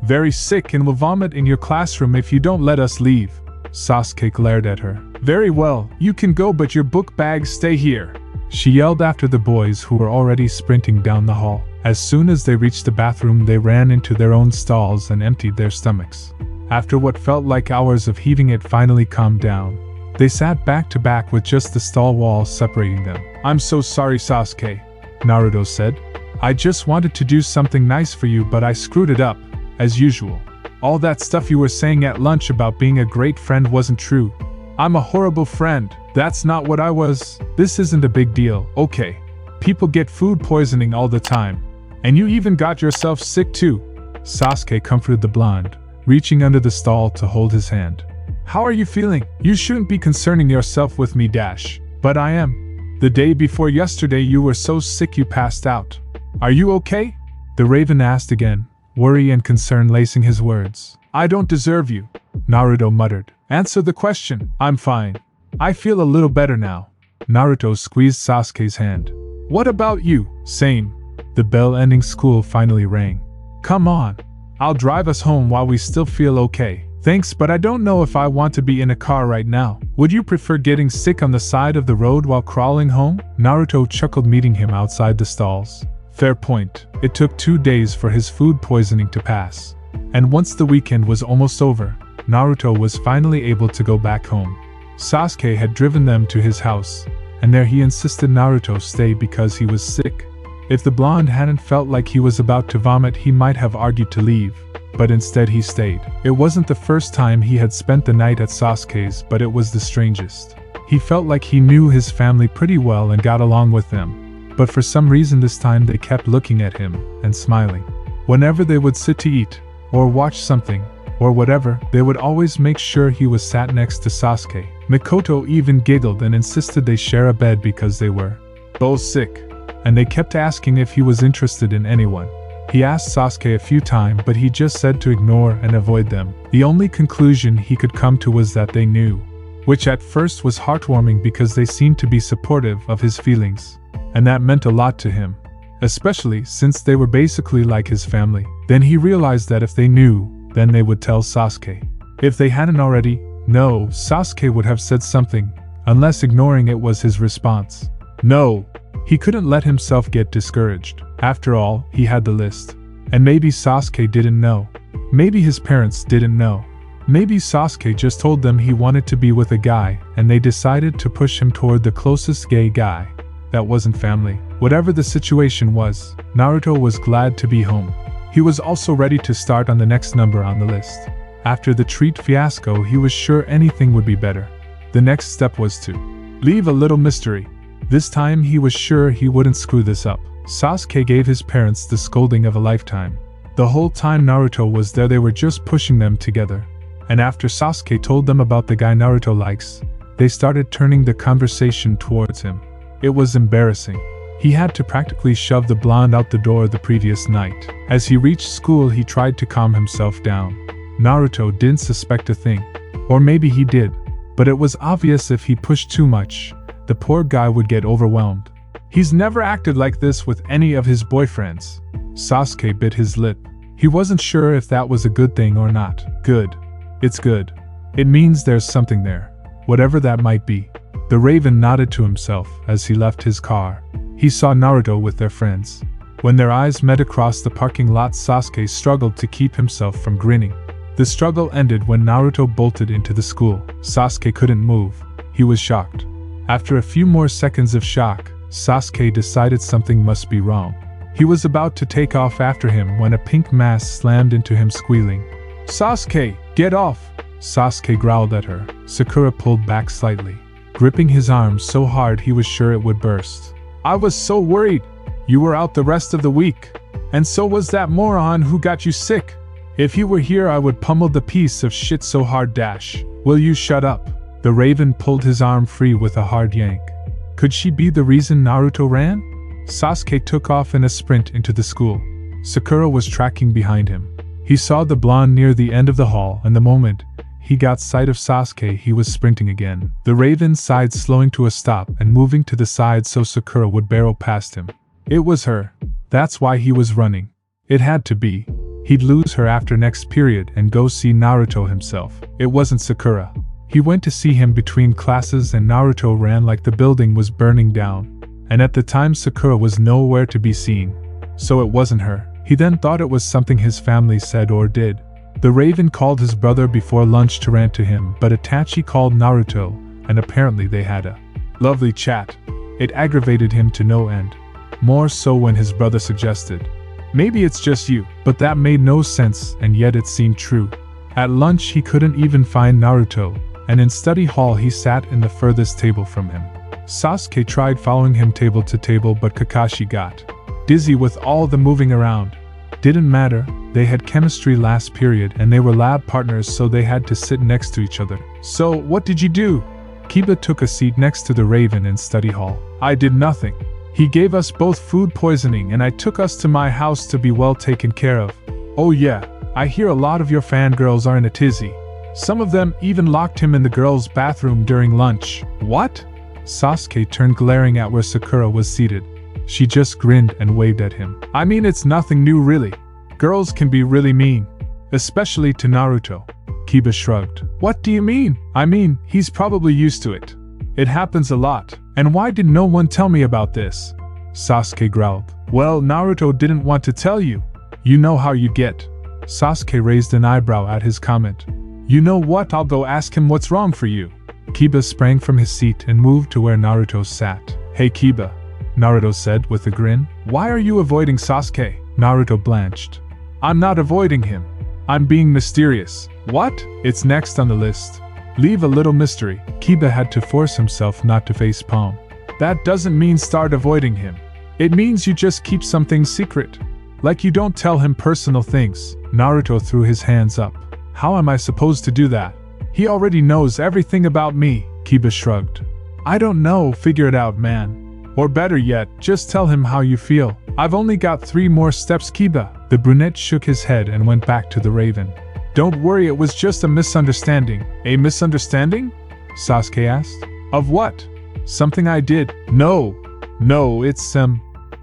very sick and will vomit in your classroom if you don't let us leave. Sasuke glared at her. Very well, you can go, but your book bags stay here. She yelled after the boys who were already sprinting down the hall. As soon as they reached the bathroom, they ran into their own stalls and emptied their stomachs. After what felt like hours of heaving, it finally calmed down. They sat back to back with just the stall walls separating them. I'm so sorry, Sasuke, Naruto said. I just wanted to do something nice for you, but I screwed it up, as usual. All that stuff you were saying at lunch about being a great friend wasn't true. I'm a horrible friend. That's not what I was. This isn't a big deal, okay? People get food poisoning all the time. And you even got yourself sick too. Sasuke comforted the blonde, reaching under the stall to hold his hand. How are you feeling? You shouldn't be concerning yourself with me, but I am. The day before yesterday you were so sick you passed out. Are you okay? The Raven asked again, worry and concern lacing his words. I don't deserve you, Naruto muttered. Answer the question. I'm fine. I feel a little better now. Naruto squeezed Sasuke's hand. What about you? Same. The bell ending school finally rang. Come on. I'll drive us home while we still feel okay. Thanks, but I don't know if I want to be in a car right now. Would you prefer getting sick on the side of the road while crawling home? Naruto chuckled, meeting him outside the stalls. Fair point. It took 2 days for his food poisoning to pass. And once the weekend was almost over, Naruto was finally able to go back home. Sasuke had driven them to his house, and there he insisted Naruto stay because he was sick. If the blonde hadn't felt like he was about to vomit, he might have argued to leave, but instead he stayed. It wasn't the first time he had spent the night at Sasuke's, but it was the strangest. He felt like he knew his family pretty well and got along with them, but for some reason this time they kept looking at him and smiling. Whenever they would sit to eat, or watch something, or whatever, they would always make sure he was sat next to Sasuke. Mikoto even giggled and insisted they share a bed because they were both sick, and they kept asking if he was interested in anyone. He asked Sasuke a few times, but he just said to ignore and avoid them. The only conclusion he could come to was that they knew, which at first was heartwarming because they seemed to be supportive of his feelings, and that meant a lot to him, especially since they were basically like his family. Then he realized that if they knew, then they would tell Sasuke. If they hadn't already, no, Sasuke would have said something, unless ignoring it was his response. No, he couldn't let himself get discouraged. After all, he had the list. And maybe Sasuke didn't know. Maybe his parents didn't know. Maybe Sasuke just told them he wanted to be with a guy, and they decided to push him toward the closest gay guy. That wasn't family. Whatever the situation was, Naruto was glad to be home. He was also ready to start on the next number on the list. After the treat fiasco, he was sure anything would be better. The next step was to leave a little mystery. This time he was sure he wouldn't screw this up. Sasuke gave his parents the scolding of a lifetime. The whole time Naruto was there, they were just pushing them together. And after Sasuke told them about the guy Naruto likes, they started turning the conversation towards him. It was embarrassing. He had to practically shove the blonde out the door the previous night. As he reached school, he tried to calm himself down. Naruto didn't suspect a thing. Or maybe he did, but it was obvious if he pushed too much, the poor guy would get overwhelmed. He's never acted like this with any of his boyfriends. Sasuke bit his lip. He wasn't sure if that was a good thing or not. Good. It's good. It means there's something there. Whatever that might be. The Raven nodded to himself as he left his car. He saw Naruto with their friends. When their eyes met across the parking lot, Sasuke struggled to keep himself from grinning. The struggle ended when Naruto bolted into the school. Sasuke couldn't move. He was shocked. After a few more seconds of shock, Sasuke decided something must be wrong. He was about to take off after him when a pink mass slammed into him, squealing. Sasuke, get off! Sasuke growled at her. Sakura pulled back slightly, gripping his arm so hard he was sure it would burst. I was so worried. You were out the rest of the week. And so was that moron who got you sick. If you were here, I would pummel the piece of shit so hard. Will you shut up? The raven pulled his arm free with a hard yank. Could she be the reason Naruto ran? Sasuke took off in a sprint into the school. Sakura was tracking behind him. He saw the blonde near the end of the hall, and the moment he got sight of Sasuke, he was sprinting again. The raven sighed, slowing to a stop and moving to the side so Sakura would barrel past him. It was her. That's why he was running. It had to be. He'd lose her after next period and go see Naruto himself. It wasn't Sakura. He went to see him between classes, and Naruto ran like the building was burning down. And at the time, Sakura was nowhere to be seen. So it wasn't her. He then thought it was something his family said or did. The raven called his brother before lunch to rant to him, but Itachi called Naruto, and apparently they had a lovely chat. It aggravated him to no end. More so when his brother suggested, "Maybe it's just you," but that made no sense, and yet it seemed true. At lunch he couldn't even find Naruto, and in study hall he sat in the furthest table from him. Sasuke tried following him table to table, but Kakashi got dizzy with all the moving around. Didn't matter, they had chemistry last period and they were lab partners, so they had to sit next to each other. "So, what did you do?" Kiba took a seat next to the raven in study hall. "I did nothing. He gave us both food poisoning and I took us to my house to be well taken care of. Oh yeah, I hear a lot of your fangirls are in a tizzy. Some of them even locked him in the girls' bathroom during lunch." "What?" Sasuke turned, glaring at where Sakura was seated. She just grinned and waved at him. "I mean, it's nothing new really. Girls can be really mean. Especially to Naruto." Kiba shrugged. "What do you mean?" "I mean, he's probably used to it. It happens a lot. And why did no one tell me about this?" Sasuke growled. "Well, Naruto didn't want to tell you. You know how you get." Sasuke raised an eyebrow at his comment. "You know what, I'll go ask him what's wrong for you." Kiba sprang from his seat and moved to where Naruto sat. "Hey Kiba," Naruto said with a grin. "Why are you avoiding Sasuke?" Naruto blanched. "I'm not avoiding him. I'm being mysterious." "What?" "It's next on the list. Leave a little mystery." Kiba had to force himself not to face palm. "That doesn't mean start avoiding him. It means you just keep some things secret. Like you don't tell him personal things." Naruto threw his hands up. "How am I supposed to do that? He already knows everything about me." Kiba shrugged. "I don't know, figure it out, man. Or better yet, just tell him how you feel. I've only got 3 more steps." "Kiba." The brunette shook his head and went back to the raven. "Don't worry, it was just a misunderstanding." "A misunderstanding?" Sasuke asked. "Of what?" "Something I did." No, it's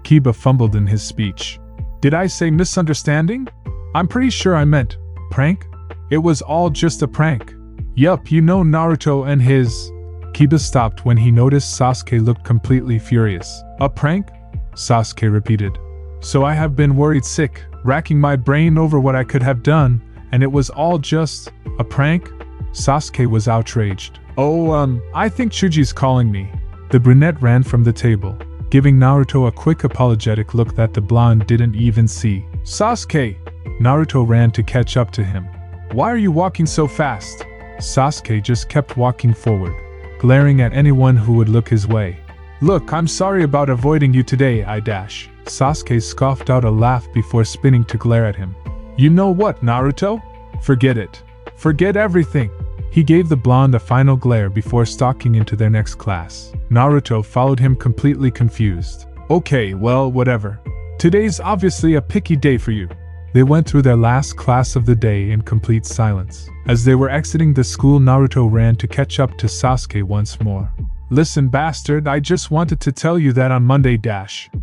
Kiba fumbled in his speech. "Did I say misunderstanding? I'm pretty sure I meant prank. It was all just a prank." "Yup, you know Naruto and his..." Kiba stopped when he noticed Sasuke looked completely furious. "A prank?" Sasuke repeated. "So I have been worried sick, racking my brain over what I could have done, and it was all just a prank?" Sasuke was outraged. "Oh, I think Chuji's calling me." The brunette ran from the table, giving Naruto a quick apologetic look that the blonde didn't even see. "Sasuke!" Naruto ran to catch up to him. "Why are you walking so fast?" Sasuke just kept walking forward, glaring at anyone who would look his way. "Look, I'm sorry about avoiding you today, Sasuke scoffed out a laugh before spinning to glare at him. "You know what, Naruto? Forget it. Forget everything." He gave the blonde a final glare before stalking into their next class. Naruto followed him, completely confused. "Okay, well, whatever. Today's obviously a picky day for you." They went through their last class of the day in complete silence. As they were exiting the school, Naruto ran to catch up to Sasuke once more. "Listen, bastard, I just wanted to tell you that on Monday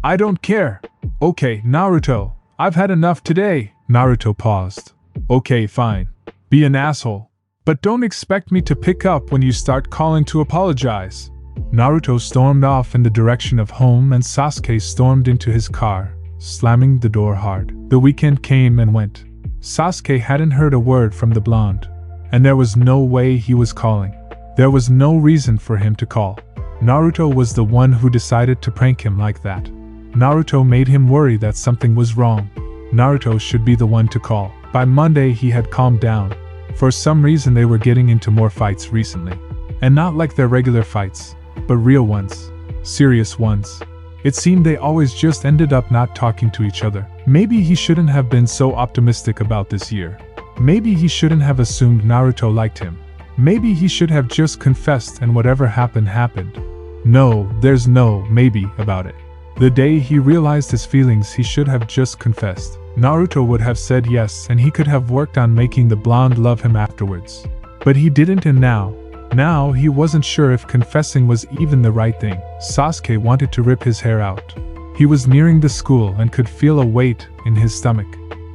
I don't care." "Okay, Naruto, I've had enough today." Naruto paused. "Okay, fine. Be an asshole. But don't expect me to pick up when you start calling to apologize." Naruto stormed off in the direction of home, and Sasuke stormed into his car, slamming the door hard. The weekend came and went. Sasuke hadn't heard a word from the blonde, and there was no way he was calling. There was no reason for him to call. Naruto was the one who decided to prank him like that. Naruto made him worry that something was wrong. Naruto should be the one to call. By Monday he had calmed down. For some reason they were getting into more fights recently. And not like their regular fights, but real ones. Serious ones. It seemed they always just ended up not talking to each other. Maybe he shouldn't have been so optimistic about this year. Maybe he shouldn't have assumed Naruto liked him. Maybe he should have just confessed and whatever happened happened. No, there's no maybe about it. The day he realized his feelings, he should have just confessed. Naruto would have said yes and he could have worked on making the blonde love him afterwards. But he didn't, and now he wasn't sure if confessing was even the right thing. Sasuke wanted to rip his hair out. He was nearing the school and could feel a weight in his stomach.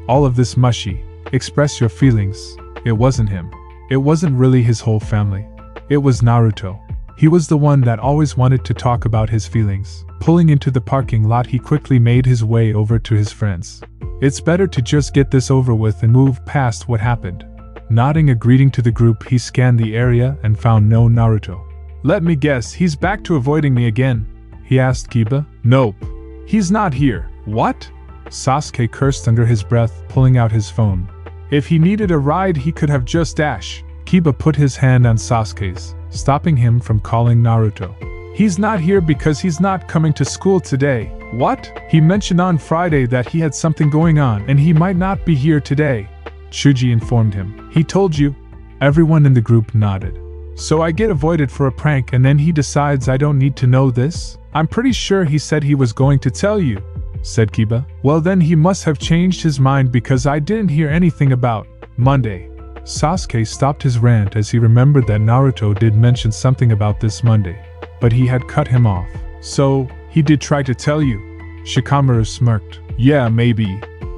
All of this mushy, express your feelings, it wasn't him. It wasn't really his whole family. It was Naruto. He was the one that always wanted to talk about his feelings. Pulling into the parking lot, he quickly made his way over to his friends. It's better to just get this over with and move past what happened. Nodding a greeting to the group, he scanned the area and found no Naruto. Let me guess, he's back to avoiding me again? He asked Kiba. Nope. He's not here. What? Sasuke cursed under his breath, pulling out his phone. If he needed a ride, he could have just dashed. Kiba put his hand on Sasuke's, stopping him from calling Naruto. He's not here because he's not coming to school today. What? He mentioned on Friday that he had something going on and he might not be here today. Shuji informed him. He told you? Everyone in the group nodded. So I get avoided for a prank and then he decides I don't need to know this? I'm pretty sure he said he was going to tell you, said Kiba. Well then he must have changed his mind because I didn't hear anything about Monday. Sasuke stopped his rant as he remembered that Naruto did mention something about this Monday, but he had cut him off. So, he did try to tell you? Shikamaru smirked. Yeah, maybe.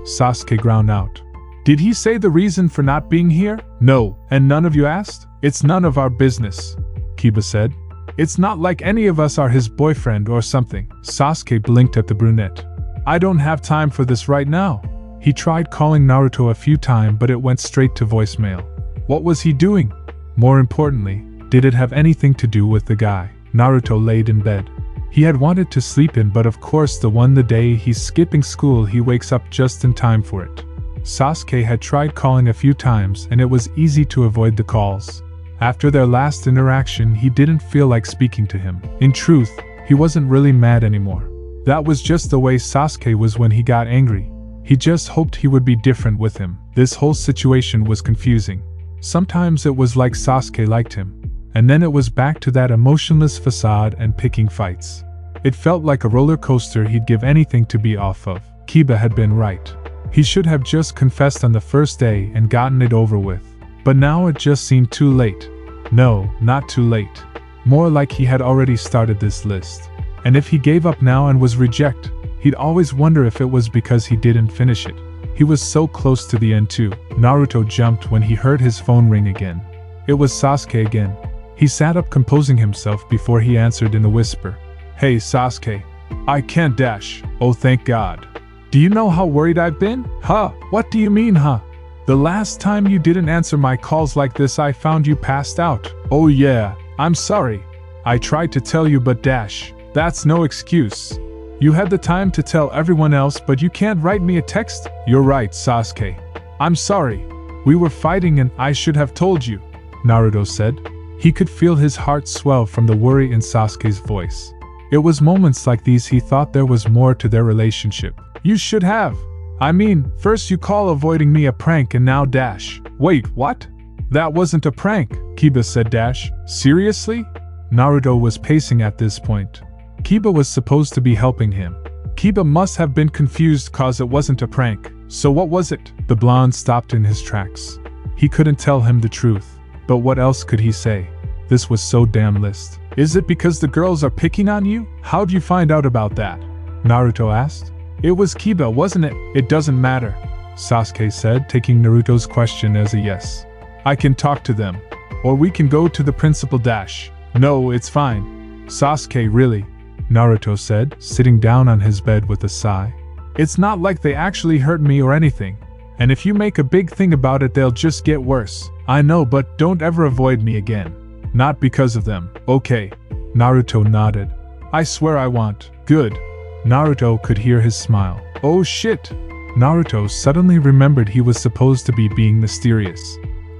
Sasuke ground out. Did he say the reason for not being here? No, and none of you asked? It's none of our business, Kiba said. It's not like any of us are his boyfriend or something. Sasuke blinked at the brunette. I don't have time for this right now. He tried calling Naruto a few times, but it went straight to voicemail. What was he doing? More importantly, did it have anything to do with the guy? Naruto laid in bed. He had wanted to sleep in, but of course the day he's skipping school, he wakes up just in time for it. Sasuke had tried calling a few times and it was easy to avoid the calls. After their last interaction, he didn't feel like speaking to him. In truth, he wasn't really mad anymore. That was just the way Sasuke was when he got angry. He just hoped he would be different with him. This whole situation was confusing. Sometimes it was like Sasuke liked him, and then it was back to that emotionless facade and picking fights. It felt like a roller coaster he'd give anything to be off of. Kiba had been right. He should have just confessed on the first day and gotten it over with. But now it just seemed too late. No, not too late. More like he had already started this list. And if he gave up now and was rejected, he'd always wonder if it was because he didn't finish it. He was so close to the end too. Naruto jumped when he heard his phone ring again. It was Sasuke again. He sat up, composing himself before he answered in a whisper. Hey Sasuke. I can't dash. Oh thank God. Do you know how worried I've been? Huh? What do you mean huh? The last time you didn't answer my calls like this, I found you passed out. Oh yeah, I'm sorry. I tried to tell you but dash. That's no excuse. You had the time to tell everyone else, but you can't write me a text? You're right, Sasuke. I'm sorry. We were fighting and I should have told you, Naruto said. He could feel his heart swell from the worry in Sasuke's voice. It was moments like these he thought there was more to their relationship. You should have. I mean, first you call avoiding me a prank and now dash. Wait, what? That wasn't a prank, Kiba said. Dash? Seriously? Naruto was pacing at this point. Kiba was supposed to be helping him. Kiba must have been confused cause it wasn't a prank. So what was it? The blonde stopped in his tracks. He couldn't tell him the truth. But what else could he say? This was so damn list. Is it because the girls are picking on you? How'd you find out about that? Naruto asked. It was Kiba, wasn't it? It doesn't matter, Sasuke said, taking Naruto's question as a yes. I can talk to them. Or we can go to the principal. Dash. No, it's fine. Sasuke, really? Naruto said, sitting down on his bed with a sigh. It's not like they actually hurt me or anything. And if you make a big thing about it, they'll just get worse. I know, but don't ever avoid me again. Not because of them. Okay. Naruto nodded. I swear I won't. Good. Naruto could hear his smile. Oh shit. Naruto suddenly remembered he was supposed to be being mysterious.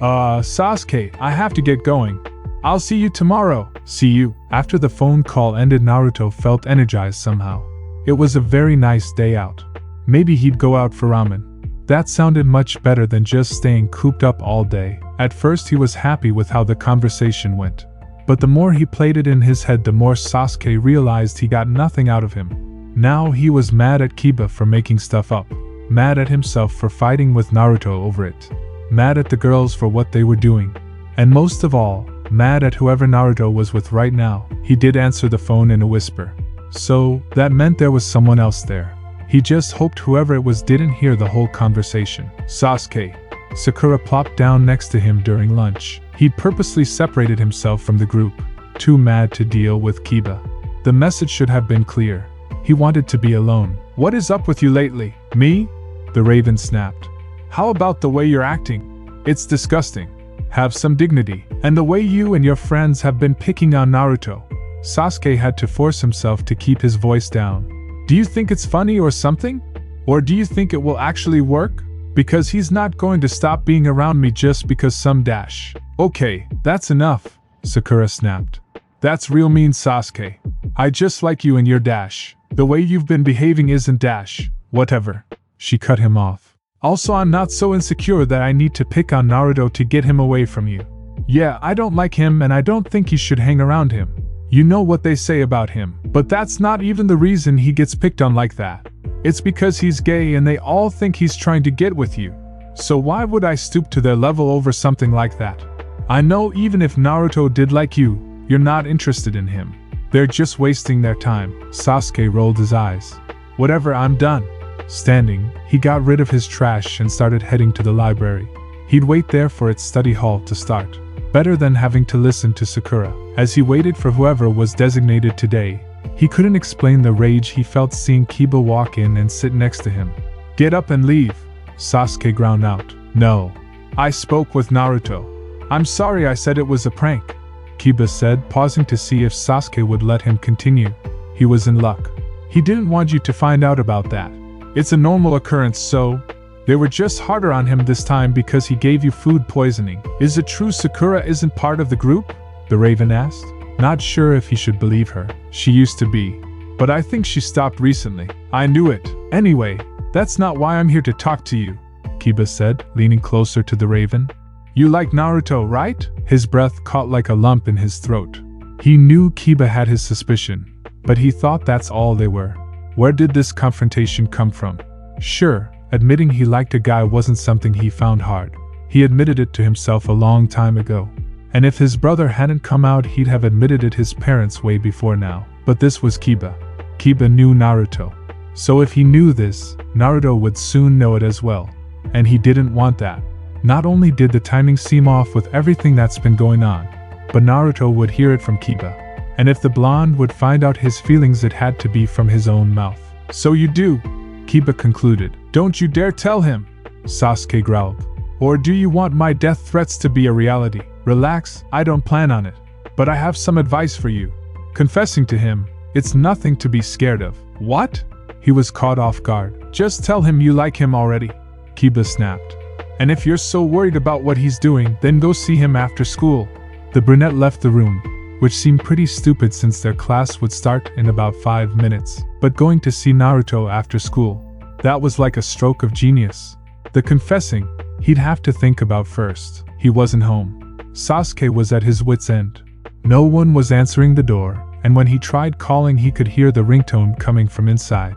Sasuke, I have to get going. I'll see you tomorrow. See you. After the phone call ended, Naruto felt energized somehow. It was a very nice day out. Maybe he'd go out for ramen. That sounded much better than just staying cooped up all day. At first he was happy with how the conversation went. But the more he played it in his head, the more Sasuke realized he got nothing out of him. Now he was mad at Kiba for making stuff up. Mad at himself for fighting with Naruto over it. Mad at the girls for what they were doing. And most of all, mad at whoever Naruto was with right now. He did answer the phone in a whisper. So, that meant there was someone else there. He just hoped whoever it was didn't hear the whole conversation. Sasuke. Sakura plopped down next to him during lunch. He'd purposely separated himself from the group, too mad to deal with Kiba. The message should have been clear. He wanted to be alone. What is up with you lately? Me? The Raven snapped. How about the way you're acting? It's disgusting. Have some dignity. And the way you and your friends have been picking on Naruto. Sasuke had to force himself to keep his voice down. Do you think it's funny or something? Or do you think it will actually work? Because he's not going to stop being around me just because some dash. Okay, that's enough, Sakura snapped. That's real mean, Sasuke. I just like you and your dash. The way you've been behaving isn't dash. Whatever. She cut him off. Also, I'm not so insecure that I need to pick on Naruto to get him away from you. Yeah, I don't like him and I don't think you should hang around him. You know what they say about him, but that's not even the reason he gets picked on like that. It's because he's gay and they all think he's trying to get with you. So why would I stoop to their level over something like that? I know even if Naruto did like you, you're not interested in him. They're just wasting their time. Sasuke rolled his eyes. Whatever, I'm done. Standing, he got rid of his trash and started heading to the library. He'd wait there for its study hall to start. Better than having to listen to Sakura. As he waited for whoever was designated today, he couldn't explain the rage he felt seeing Kiba walk in and sit next to him. Get up and leave, Sasuke ground out. No. I spoke with Naruto. I'm sorry I said it was a prank, Kiba said, pausing to see if Sasuke would let him continue. He was in luck. He didn't want you to find out about that. It's a normal occurrence, so... They were just harder on him this time because he gave you food poisoning. Is it true Sakura isn't part of the group? The Raven asked. Not sure if he should believe her. She used to be. But I think she stopped recently. I knew it. Anyway, that's not why I'm here to talk to you, Kiba said, leaning closer to the Raven. You like Naruto, right? His breath caught like a lump in his throat. He knew Kiba had his suspicion, but he thought that's all they were. Where did this confrontation come from? Sure, admitting he liked a guy wasn't something he found hard. He admitted it to himself a long time ago. And if his brother hadn't come out, he'd have admitted it his parents way before now. But this was Kiba. Kiba knew Naruto. So if he knew this, Naruto would soon know it as well. And he didn't want that. Not only did the timing seem off with everything that's been going on, but Naruto would hear it from Kiba. And if the blonde would find out his feelings, it had to be from his own mouth. So you do, Kiba concluded. Don't you dare tell him, Sasuke growled. Or do you want my death threats to be a reality? Relax, I don't plan on it. But I have some advice for you. Confessing to him, it's nothing to be scared of. What? He was caught off guard. Just tell him you like him already, Kiba snapped. And if you're so worried about what he's doing, then go see him after school. The brunette left the room, which seemed pretty stupid since their class would start in about 5 minutes. But going to see Naruto after school, that was like a stroke of genius. The confessing, he'd have to think about first. He wasn't home. Sasuke was at his wit's end. No one was answering the door, and when he tried calling he could hear the ringtone coming from inside.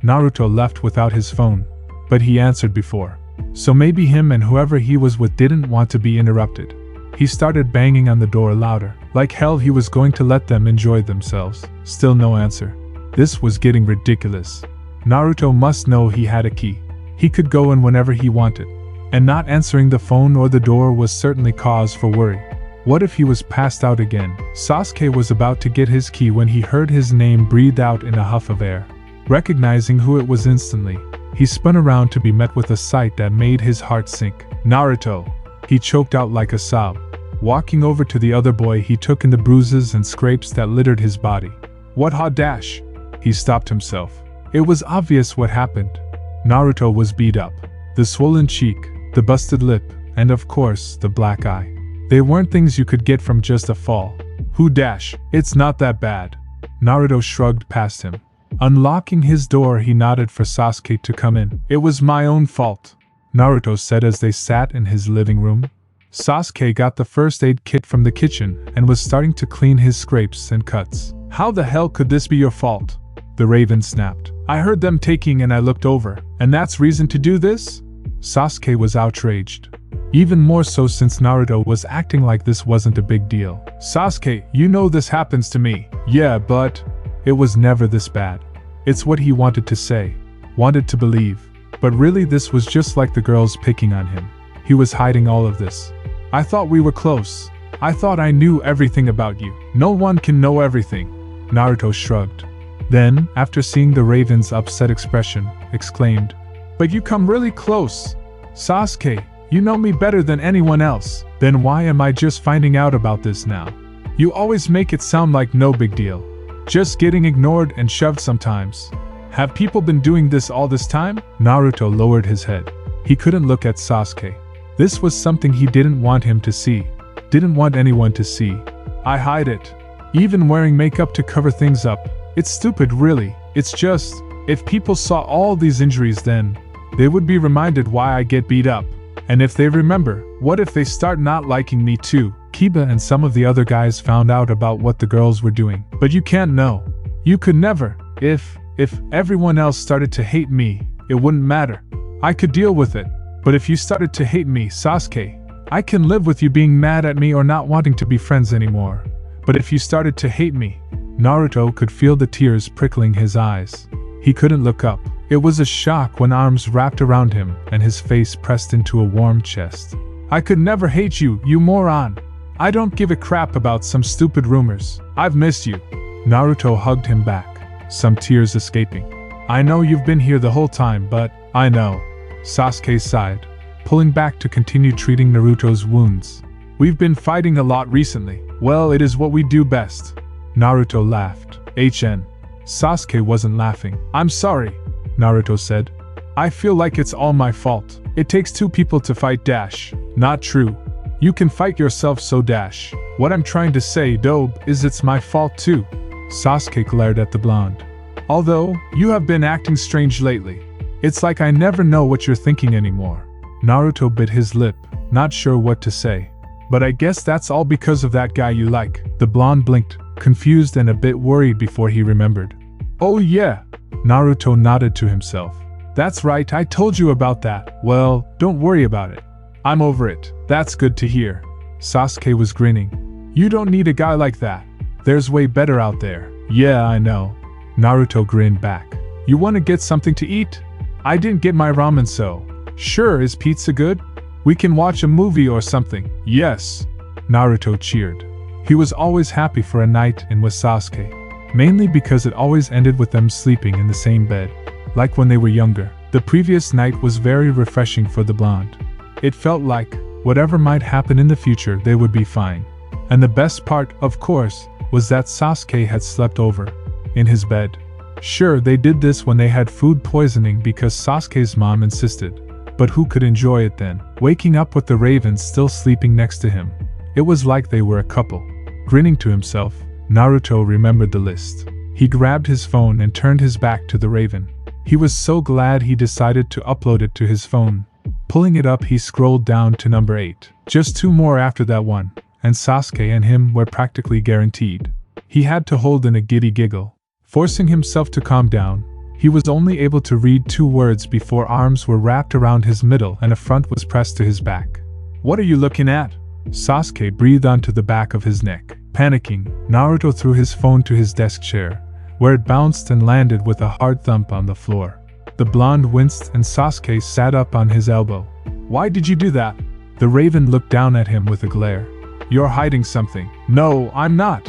Naruto left without his phone, but he answered before. So maybe him and whoever he was with didn't want to be interrupted. He started banging on the door louder. Like hell he was going to let them enjoy themselves. Still no answer. This was getting ridiculous. Naruto must know he had a key. He could go in whenever he wanted. And not answering the phone or the door was certainly cause for worry. What if he was passed out again? Sasuke was about to get his key when he heard his name breathed out in a huff of air. Recognizing who it was instantly, he spun around to be met with a sight that made his heart sink. Naruto! He choked out like a sob. Walking over to the other boy, he took in the bruises and scrapes that littered his body. What hot dash? He stopped himself. It was obvious what happened. Naruto was beat up. The swollen cheek, the busted lip, and of course, the black eye. They weren't things you could get from just a fall. Who dash? It's not that bad. Naruto shrugged past him. Unlocking his door, he nodded for Sasuke to come in. It was my own fault, Naruto said as they sat in his living room. Sasuke got the first aid kit from the kitchen and was starting to clean his scrapes and cuts. How the hell could this be your fault? The Raven snapped. I heard them taking and I looked over, and that's reason to do this? Sasuke was outraged. Even more so since Naruto was acting like this wasn't a big deal. Sasuke, you know this happens to me. Yeah, but it was never this bad. It's what he wanted to say, wanted to believe. But really this was just like the girls picking on him. He was hiding all of this. I thought we were close. I thought I knew everything about you. No one can know everything. Naruto shrugged. Then, after seeing the Raven's upset expression, exclaimed, But you come really close. Sasuke, you know me better than anyone else. Then why am I just finding out about this now? You always make it sound like no big deal. Just getting ignored and shoved sometimes. Have people been doing this all this time? Naruto lowered his head. He couldn't look at Sasuke. This was something he didn't want him to see. Didn't want anyone to see. I hide it. Even wearing makeup to cover things up. It's stupid, really. It's just, if people saw all these injuries then, they would be reminded why I get beat up. And if they remember, what if they start not liking me too? Kiba and some of the other guys found out about what the girls were doing. But you can't know. You could never. If everyone else started to hate me, it wouldn't matter. I could deal with it. But if you started to hate me, Sasuke, I can live with you being mad at me or not wanting to be friends anymore. But if you started to hate me, Naruto could feel the tears prickling his eyes. He couldn't look up. It was a shock when arms wrapped around him and his face pressed into a warm chest. I could never hate you, you moron. I don't give a crap about some stupid rumors. I've missed you. Naruto hugged him back, some tears escaping. I know you've been here the whole time, but I know. Sasuke sighed, pulling back to continue treating Naruto's wounds. We've been fighting a lot recently. Well, it is what we do best. Naruto laughed. Sasuke wasn't laughing. I'm sorry, Naruto said. I feel like it's all my fault. It takes two people to fight dash. Not true. You can fight yourself so dash. What I'm trying to say, Dobe, is it's my fault too. Sasuke glared at the blonde. Although, you have been acting strange lately. It's like I never know what you're thinking anymore. Naruto bit his lip, not sure what to say. But I guess that's all because of that guy you like. The blonde blinked, confused and a bit worried before he remembered. Oh yeah, Naruto nodded to himself. That's right, I told you about that. Well, don't worry about it. I'm over it. That's good to hear. Sasuke was grinning. You don't need a guy like that. There's way better out there. Yeah, I know. Naruto grinned back. You want to get something to eat? I didn't get my ramen so. Sure, is pizza good? We can watch a movie or something. Yes. Naruto cheered. He was always happy for a night in with Sasuke, mainly because it always ended with them sleeping in the same bed, like when they were younger. The previous night was very refreshing for the blonde. It felt like, whatever might happen in the future, they would be fine. And the best part, of course, was that Sasuke had slept over, in his bed. Sure, they did this when they had food poisoning because Sasuke's mom insisted. But who could enjoy it then? Waking up with the Ravens still sleeping next to him. It was like they were a couple. Grinning to himself, Naruto remembered the list. He grabbed his phone and turned his back to the Raven. He was so glad he decided to upload it to his phone. Pulling it up, he scrolled down to number 8. Just 2 more after that one, and Sasuke and him were practically guaranteed. He had to hold in a giddy giggle. Forcing himself to calm down, he was only able to read 2 words before arms were wrapped around his middle and a front was pressed to his back. What are you looking at? Sasuke breathed onto the back of his neck. Panicking, Naruto threw his phone to his desk chair, where it bounced and landed with a hard thump on the floor. The blonde winced and Sasuke sat up on his elbow. Why did you do that? The Raven looked down at him with a glare. You're hiding something. No, I'm not.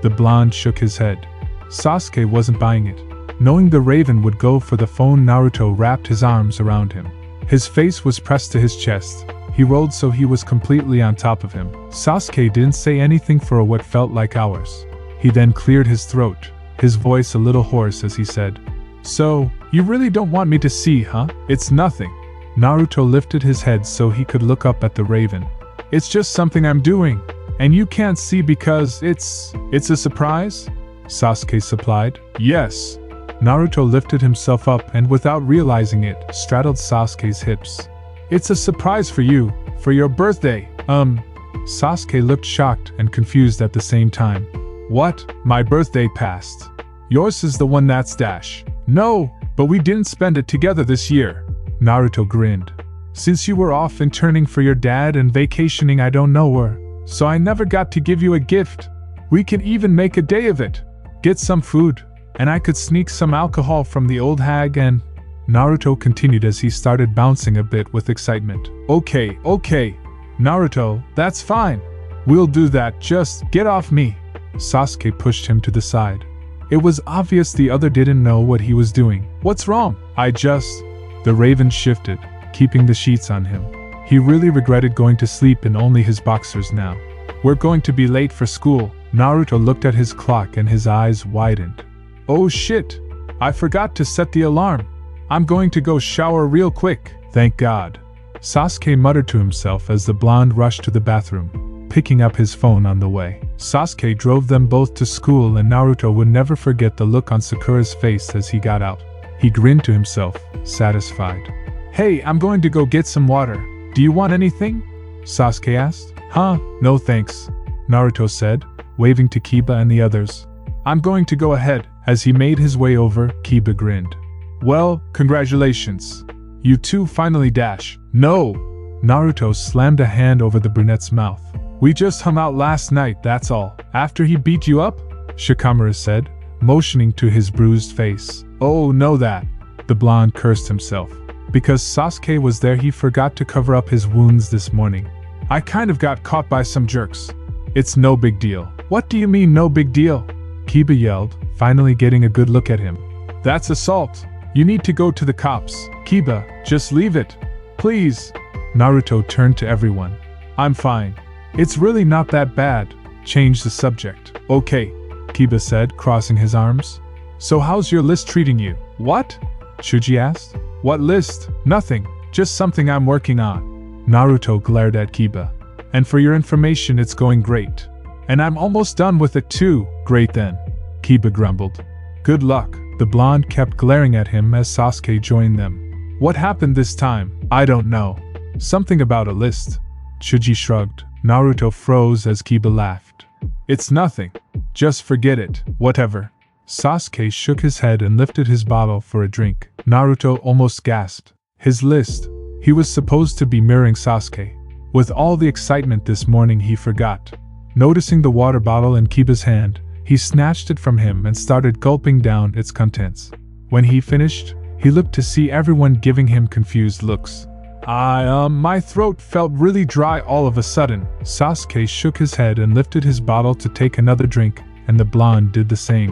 The blonde shook his head. Sasuke wasn't buying it. Knowing the Raven would go for the phone, Naruto wrapped his arms around him. His face was pressed to his chest. He rolled so he was completely on top of him. Sasuke didn't say anything for what felt like hours. He then cleared his throat, his voice a little hoarse as he said, So, you really don't want me to see, huh? It's nothing. Naruto lifted his head so he could look up at the Raven. It's just something I'm doing, and you can't see because it's a surprise? Sasuke supplied. Yes. Naruto lifted himself up and without realizing it, straddled Sasuke's hips. It's a surprise for you, for your birthday. Sasuke looked shocked and confused at the same time. What? My birthday passed. Yours is the one that's dash. No, but we didn't spend it together this year. Naruto grinned. Since you were off interning for your dad and vacationing I don't know where, so I never got to give you a gift. We can even make a day of it. Get some food, and I could sneak some alcohol from the old hag and… Naruto continued as he started bouncing a bit with excitement. Okay, Naruto, that's fine. We'll do that, just get off me. Sasuke pushed him to the side. It was obvious the other didn't know what he was doing. What's wrong? The raven shifted, keeping the sheets on him. He really regretted going to sleep in only his boxers now. We're going to be late for school. Naruto looked at his clock and his eyes widened. Oh shit! I forgot to set the alarm. I'm going to go shower real quick. Thank God. Sasuke muttered to himself as the blonde rushed to the bathroom, picking up his phone on the way. Sasuke drove them both to school and Naruto would never forget the look on Sakura's face as he got out. He grinned to himself, satisfied. Hey, I'm going to go get some water. Do you want anything? Sasuke asked. Huh, no thanks, Naruto said, waving to Kiba and the others. I'm going to go ahead. As he made his way over, Kiba grinned. Well, congratulations. You two finally dash. No! Naruto slammed a hand over the brunette's mouth. We just hung out last night, that's all. After he beat you up? Shikamaru said, motioning to his bruised face. Oh, no that. The blonde cursed himself. Because Sasuke was there he forgot to cover up his wounds this morning. I kind of got caught by some jerks. It's no big deal. What do you mean no big deal? Kiba yelled, finally getting a good look at him. That's assault. You need to go to the cops. Kiba, just leave it. Please. Naruto turned to everyone. I'm fine. It's really not that bad. Change the subject. Okay, Kiba said, crossing his arms. So how's your list treating you? What? Shuji asked. What list? Nothing. Just something I'm working on. Naruto glared at Kiba. And for your information, it's going great. And I'm almost done with it too. Great then. Kiba grumbled. Good luck. The blonde kept glaring at him as Sasuke joined them. What happened this time? I don't know. Something about a list. Shuji shrugged. Naruto froze as Kiba laughed. It's nothing. Just forget it. Whatever. Sasuke shook his head and lifted his bottle for a drink. Naruto almost gasped. His list. He was supposed to be mirroring Sasuke. With all the excitement this morning he forgot. Noticing the water bottle in Kiba's hand, he snatched it from him and started gulping down its contents. When he finished, he looked to see everyone giving him confused looks. My throat felt really dry all of a sudden. Sasuke shook his head and lifted his bottle to take another drink, and the blonde did the same.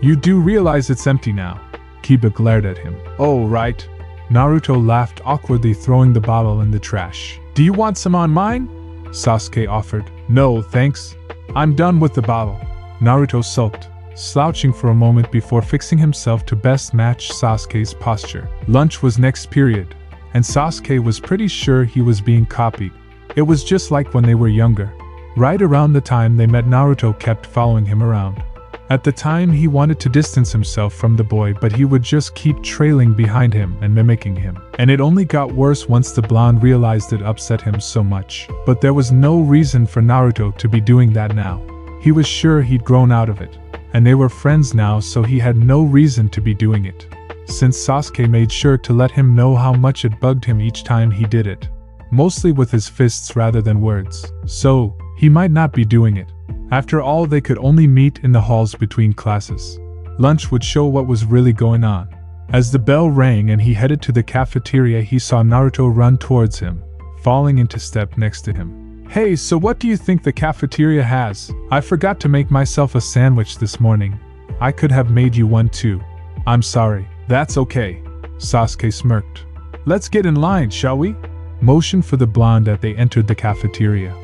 You do realize it's empty now? Kiba glared at him. Oh, right. Naruto laughed awkwardly, throwing the bottle in the trash. Do you want some on mine? Sasuke offered. No, thanks. I'm done with the bottle. Naruto sulked, slouching for a moment before fixing himself to best match Sasuke's posture. Lunch was next period, and Sasuke was pretty sure he was being copied. It was just like when they were younger. Right around the time they met, Naruto kept following him around. At the time he wanted to distance himself from the boy, but he would just keep trailing behind him and mimicking him. And it only got worse once the blonde realized it upset him so much. But there was no reason for Naruto to be doing that now. He was sure he'd grown out of it, and they were friends now, so he had no reason to be doing it. Since Sasuke made sure to let him know how much it bugged him each time he did it, mostly with his fists rather than words, so he might not be doing it. After all, they could only meet in the halls between classes. Lunch would show what was really going on. As the bell rang and he headed to the cafeteria, he saw Naruto run towards him, falling into step next to him. Hey, so what do you think the cafeteria has? I forgot to make myself a sandwich this morning. I could have made you one too. I'm sorry. That's okay. Sasuke smirked. Let's get in line, shall we? Motioned for the blonde as they entered the cafeteria.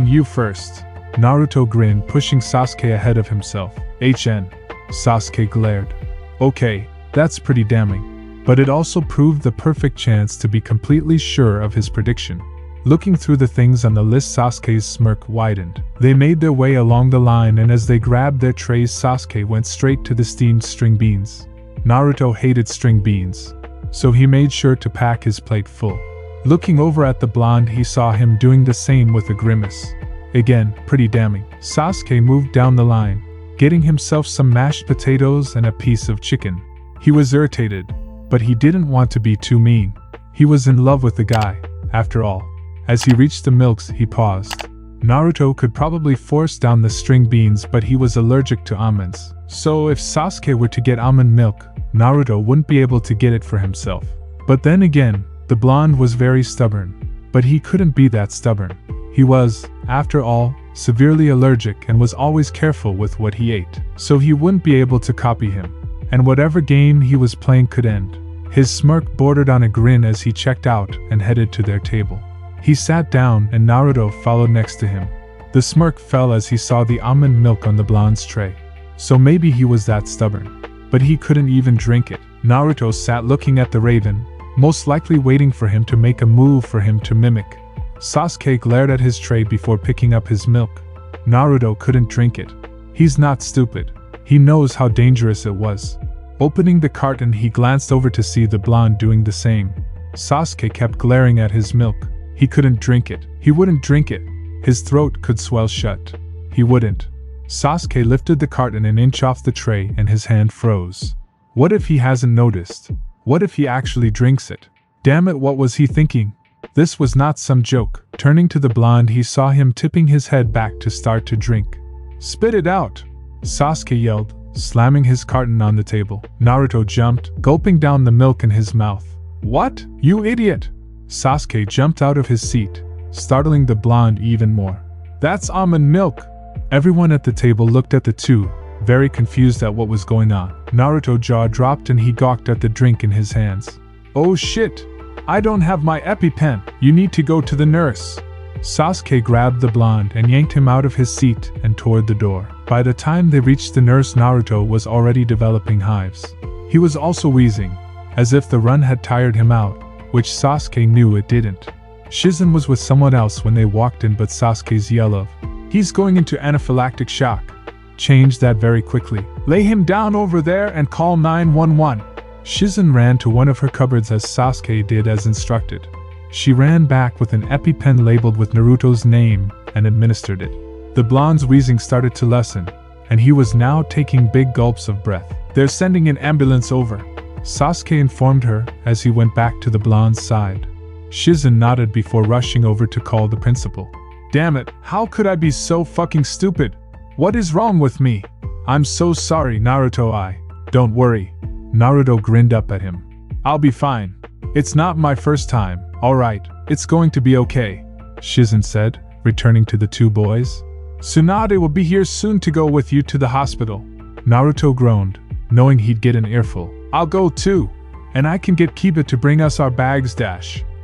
You first. Naruto grinned, pushing Sasuke ahead of himself. HN. Sasuke glared. Okay, that's pretty damning. But it also proved the perfect chance to be completely sure of his prediction. Looking through the things on the list, Sasuke's smirk widened. They made their way along the line, and as they grabbed their trays, Sasuke went straight to the steamed string beans. Naruto hated string beans, so he made sure to pack his plate full. Looking over at the blonde, he saw him doing the same with a grimace. Again, pretty damning. Sasuke moved down the line, getting himself some mashed potatoes and a piece of chicken. He was irritated, but he didn't want to be too mean. He was in love with the guy, after all. As he reached the milks, he paused. Naruto could probably force down the string beans, but he was allergic to almonds. So if Sasuke were to get almond milk, Naruto wouldn't be able to get it for himself. But then again, the blonde was very stubborn. But he couldn't be that stubborn. He was, after all, severely allergic and was always careful with what he ate. So he wouldn't be able to copy him. And whatever game he was playing could end. His smirk bordered on a grin as he checked out and headed to their table. He sat down and Naruto followed next to him. The smirk fell as he saw the almond milk on the blonde's tray. So maybe he was that stubborn. But he couldn't even drink it. Naruto sat looking at the raven, most likely waiting for him to make a move for him to mimic. Sasuke glared at his tray before picking up his milk. Naruto couldn't drink it. He's not stupid. He knows how dangerous it was. Opening the carton, he glanced over to see the blonde doing the same. Sasuke kept glaring at his milk. He couldn't drink it. He wouldn't drink it. His throat could swell shut. He wouldn't. Sasuke lifted the carton an inch off the tray and his hand froze. What if he hasn't noticed? What if he actually drinks it? Damn it, what was he thinking? This was not some joke. Turning to the blonde, he saw him tipping his head back to start to drink. Spit it out! Sasuke yelled, slamming his carton on the table. Naruto jumped, gulping down the milk in his mouth. What? You idiot! Sasuke jumped out of his seat, startling the blonde even more. That's almond milk! Everyone at the table looked at the two, very confused at what was going on. Naruto's jaw dropped and he gawked at the drink in his hands. Oh shit! I don't have my EpiPen. You need to go to the nurse. Sasuke grabbed the blonde and yanked him out of his seat and toward the door. By the time they reached the nurse, Naruto was already developing hives. He was also wheezing, as if the run had tired him out, which Sasuke knew it didn't. Shizen was with someone else when they walked in, but Sasuke's yell of, "He's going into anaphylactic shock," changed that very quickly. Lay him down over there and call 911. Shizen ran to one of her cupboards as Sasuke did as instructed. She ran back with an EpiPen labeled with Naruto's name and administered it. The blonde's wheezing started to lessen, and he was now taking big gulps of breath. They're sending an ambulance over, Sasuke informed her as he went back to the blonde's side. Shizen nodded before rushing over to call the principal. Damn it, how could I be so fucking stupid? What is wrong with me? I'm so sorry, Naruto. Don't worry. Naruto grinned up at him. I'll be fine. It's not my first time. Alright, it's going to be okay, Shizen said, returning to the two boys. Tsunade will be here soon to go with you to the hospital. Naruto groaned, knowing he'd get an earful. I'll go too. And I can get Kiba to bring us our bags.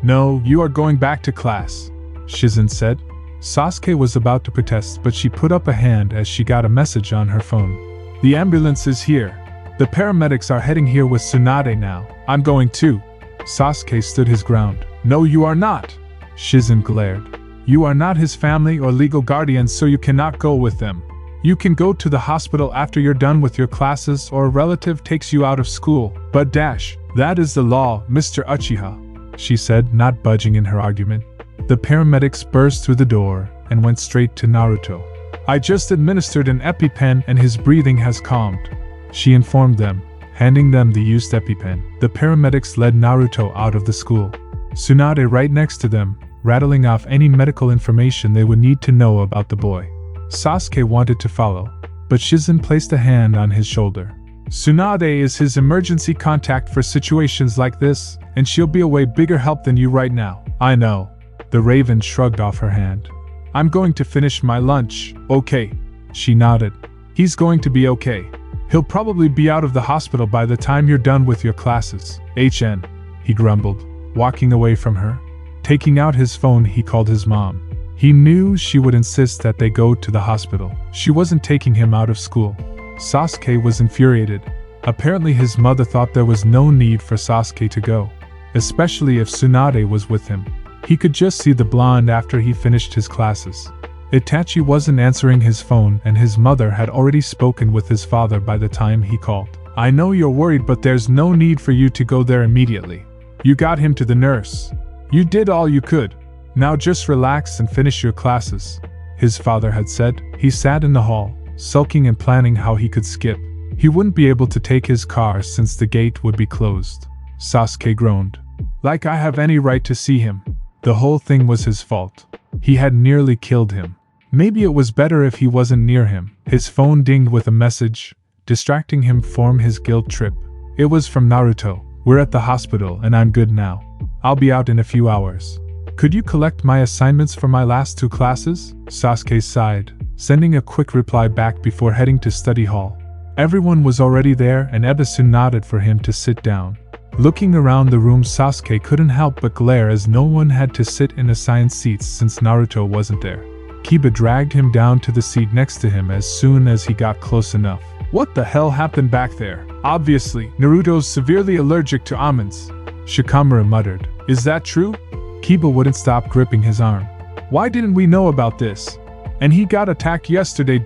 No, you are going back to class, Shizen said. Sasuke was about to protest, but she put up a hand as she got a message on her phone. The ambulance is here. The paramedics are heading here with Tsunade now. I'm going too. Sasuke stood his ground. No, you are not, Shizen glared. You are not his family or legal guardian, so you cannot go with them. You can go to the hospital after you're done with your classes or a relative takes you out of school. But that is the law, Mr. Uchiha, she said, not budging in her argument. The paramedics burst through the door and went straight to Naruto. I just administered an EpiPen and his breathing has calmed, she informed them, handing them the used EpiPen. The paramedics led Naruto out of the school. Tsunade right next to them, rattling off any medical information they would need to know about the boy. Sasuke wanted to follow, but Shizen placed a hand on his shoulder. Tsunade is his emergency contact for situations like this, and she'll be a way bigger help than you right now. I know. The raven shrugged off her hand. I'm going to finish my lunch. Okay. She nodded. He's going to be okay. He'll probably be out of the hospital by the time you're done with your classes. HN, he grumbled, walking away from her. Taking out his phone, he called his mom. He knew she would insist that they go to the hospital. She wasn't taking him out of school. Sasuke was infuriated. Apparently his mother thought there was no need for Sasuke to go, especially if Tsunade was with him. He could just see the blonde after he finished his classes. Itachi wasn't answering his phone and his mother had already spoken with his father by the time he called. I know you're worried, but there's no need for you to go there immediately. You got him to the nurse. You did all you could. Now just relax and finish your classes, his father had said. He sat in the hall, sulking and planning how he could skip. He wouldn't be able to take his car since the gate would be closed. Sasuke groaned. Like I have any right to see him. The whole thing was his fault. He had nearly killed him. Maybe it was better if he wasn't near him. His phone dinged with a message, distracting him from his guilt trip. It was from Naruto. We're at the hospital and I'm good now. I'll be out in a few hours. Could you collect my assignments for my last 2 classes? Sasuke sighed, sending a quick reply back before heading to study hall. Everyone was already there and Ebisu nodded for him to sit down. Looking around the room, Sasuke couldn't help but glare as no one had to sit in assigned seats since Naruto wasn't there. Kiba dragged him down to the seat next to him as soon as he got close enough. What the hell happened back there? Obviously, Naruto's severely allergic to almonds, Shikamaru muttered. Is that true? Kiba wouldn't stop gripping his arm. Why didn't we know about this? And he got attacked yesterday.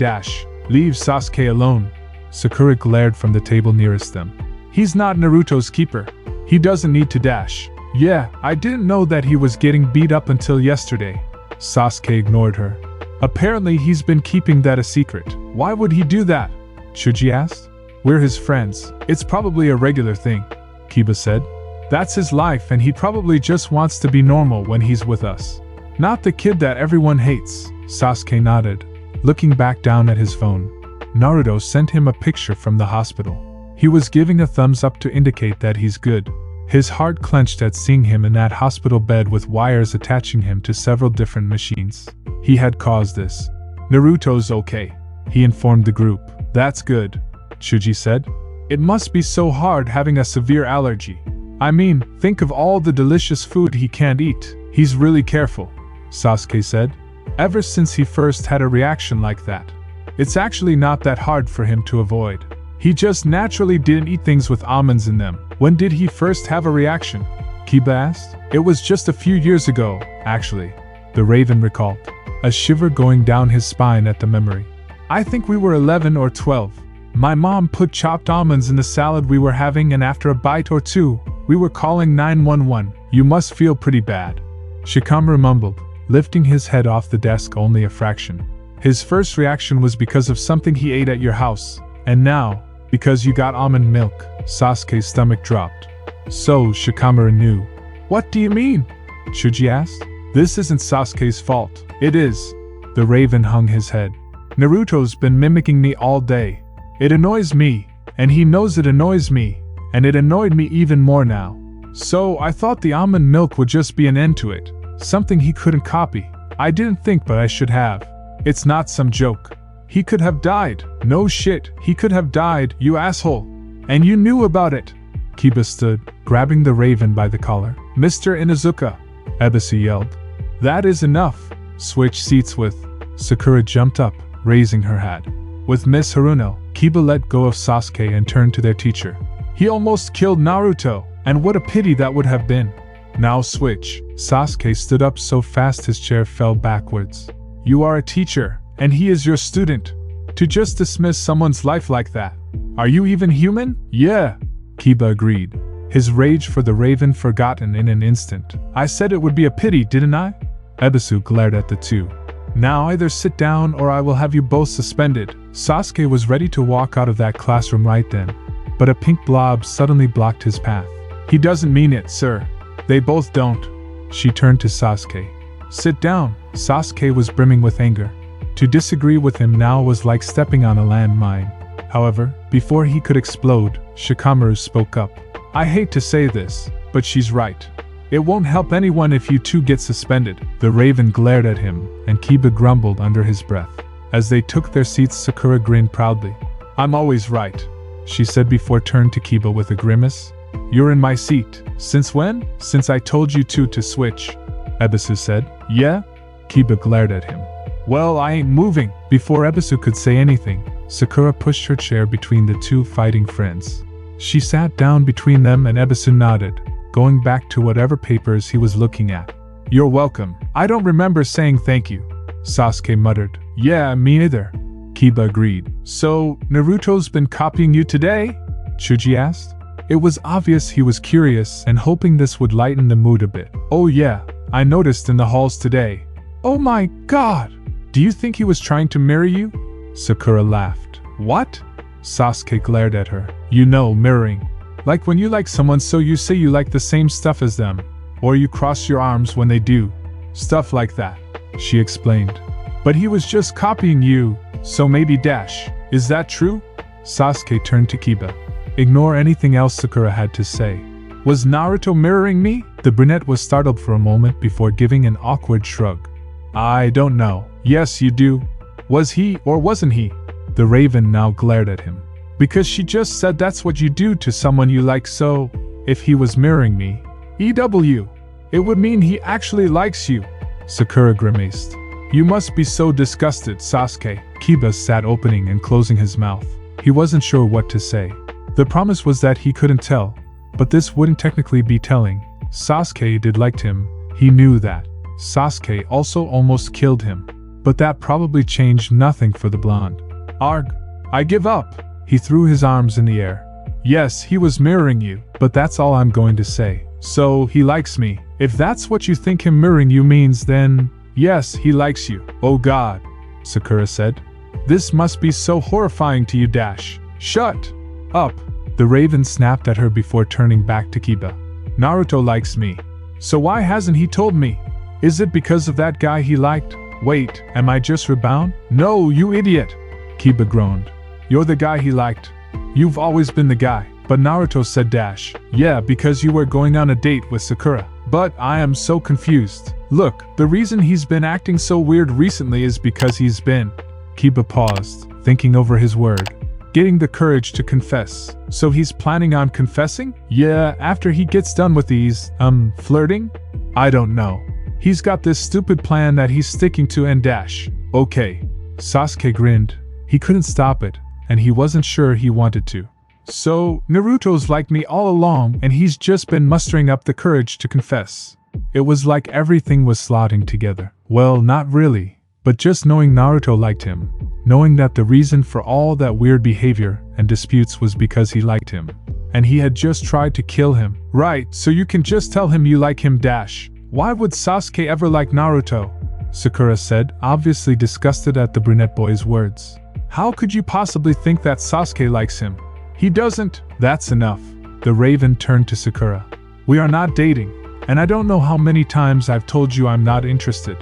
Leave Sasuke alone. Sakura glared from the table nearest them. He's not Naruto's keeper. He doesn't need to dash. Yeah, I didn't know that he was getting beat up until yesterday. Sasuke ignored her. Apparently he's been keeping that a secret. Why would he do that? Shuji asked. We're his friends. It's probably a regular thing, Kiba said. That's his life and he probably just wants to be normal when he's with us. Not the kid that everyone hates, Sasuke nodded, looking back down at his phone. Naruto sent him a picture from the hospital. He was giving a thumbs up to indicate that he's good. His heart clenched at seeing him in that hospital bed with wires attaching him to several different machines. He had caused this. Naruto's okay, he informed the group. That's good, Shuji said. It must be so hard having a severe allergy. I mean, think of all the delicious food he can't eat. He's really careful, Sasuke said. Ever since he first had a reaction like that. It's actually not that hard for him to avoid. He just naturally didn't eat things with almonds in them. When did he first have a reaction? Kiba asked. It was just a few years ago, actually, the Raven recalled, a shiver going down his spine at the memory. I think we were 11 or 12. My mom put chopped almonds in the salad we were having, and after a bite or two, we were calling 911. You must feel pretty bad, Shikamaru mumbled, lifting his head off the desk only a fraction. His first reaction was because of something he ate at your house, and now, because you got almond milk. Sasuke's stomach dropped. So Shikamaru knew. What do you mean? Shuji asked. This isn't Sasuke's fault. It is. The Raven hung his head. Naruto's been mimicking me all day. It annoys me, and he knows it annoys me, and it annoyed me even more now. So I thought the almond milk would just be an end to it. Something he couldn't copy. I didn't think, but I should have. It's not some joke. He could have died. No shit, he could have died, you asshole. And you knew about it. Kiba stood, grabbing the Raven by the collar. Mr. Inuzuka, Ebisu yelled. That is enough. Switch seats with. Sakura jumped up, raising her hat. With Miss Haruno, Kiba let go of Sasuke and turned to their teacher. He almost killed Naruto, and what a pity that would have been. Now switch. Sasuke stood up so fast his chair fell backwards. You are a teacher, and he is your student. To just dismiss someone's life like that. Are you even human? Yeah, Kiba agreed, his rage for the Raven forgotten in an instant. I said it would be a pity, didn't I? Ebisu glared at the two. Now either sit down or I will have you both suspended. Sasuke was ready to walk out of that classroom right then, but a pink blob suddenly blocked his path. He doesn't mean it, sir. They both don't. She turned to Sasuke. Sit down. Sasuke was brimming with anger. To disagree with him now was like stepping on a landmine. However, before he could explode, Shikamaru spoke up. I hate to say this, but she's right. It won't help anyone if you two get suspended. The Raven glared at him, and Kiba grumbled under his breath. As they took their seats, Sakura grinned proudly. I'm always right, she said before turned to Kiba with a grimace. You're in my seat. Since when? Since I told you two to switch, Ebisu said. Yeah? Kiba glared at him. Well, I ain't moving. Before Ebisu could say anything, Sakura pushed her chair between the two fighting friends. She sat down between them and Ebisu nodded, going back to whatever papers he was looking at. You're welcome. I don't remember saying thank you, Sasuke muttered. Yeah, me neither, Kiba agreed. So, Naruto's been copying you today? Chuji asked. It was obvious he was curious and hoping this would lighten the mood a bit. Oh yeah, I noticed in the halls today. Oh my god! Do you think he was trying to mirror you? Sakura laughed. What? Sasuke glared at her. You know, mirroring. Like when you like someone so you say you like the same stuff as them. Or you cross your arms when they do. Stuff like that, she explained. But he was just copying you, so maybe dash. Is that true? Sasuke turned to Kiba. Ignore anything else Sakura had to say. Was Naruto mirroring me? The brunette was startled for a moment before giving an awkward shrug. I don't know. Yes, you do. Was he or wasn't he? The raven now glared at him. Because she just said that's what you do to someone you like, so if he was mirroring me, EW, it would mean he actually likes you. Sakura grimaced. You must be so disgusted, Sasuke. Kiba sat opening and closing his mouth. He wasn't sure what to say. The promise was that he couldn't tell, but this wouldn't technically be telling. Sasuke did like him, he knew that. Sasuke also almost killed him, but that probably changed nothing for the blonde. Arg, I give up. He threw his arms in the air. Yes, he was mirroring you, but that's all I'm going to say. So, he likes me. If that's what you think him mirroring you means, then yes, he likes you. Oh god, Sakura said. This must be so horrifying to you, Dash. Shut up. The raven snapped at her before turning back to Kiba. Naruto likes me. So why hasn't he told me? Is it because of that guy he liked? Wait, am I just rebound? No, you idiot! Kiba groaned. You're the guy he liked. You've always been the guy. But Naruto said dash. Yeah, because you were going on a date with Sakura. But I am so confused. Look, the reason he's been acting so weird recently is because he's been... Kiba paused, thinking over his word. Getting the courage to confess. So he's planning on confessing? Yeah, after he gets done with these, flirting? I don't know. He's got this stupid plan that he's sticking to and dash. Okay. Sasuke grinned. He couldn't stop it, and he wasn't sure he wanted to. So, Naruto's liked me all along and he's just been mustering up the courage to confess. It was like everything was slotting together. Well, not really, but just knowing Naruto liked him. Knowing that the reason for all that weird behavior and disputes was because he liked him. And he had just tried to kill him. Right, so you can just tell him you like him dash. Why would Sasuke ever like Naruto? Sakura said, obviously disgusted at the brunette boy's words. How could you possibly think that Sasuke likes him? He doesn't. That's enough. The raven turned to Sakura. We are not dating, and I don't know how many times I've told you I'm not interested.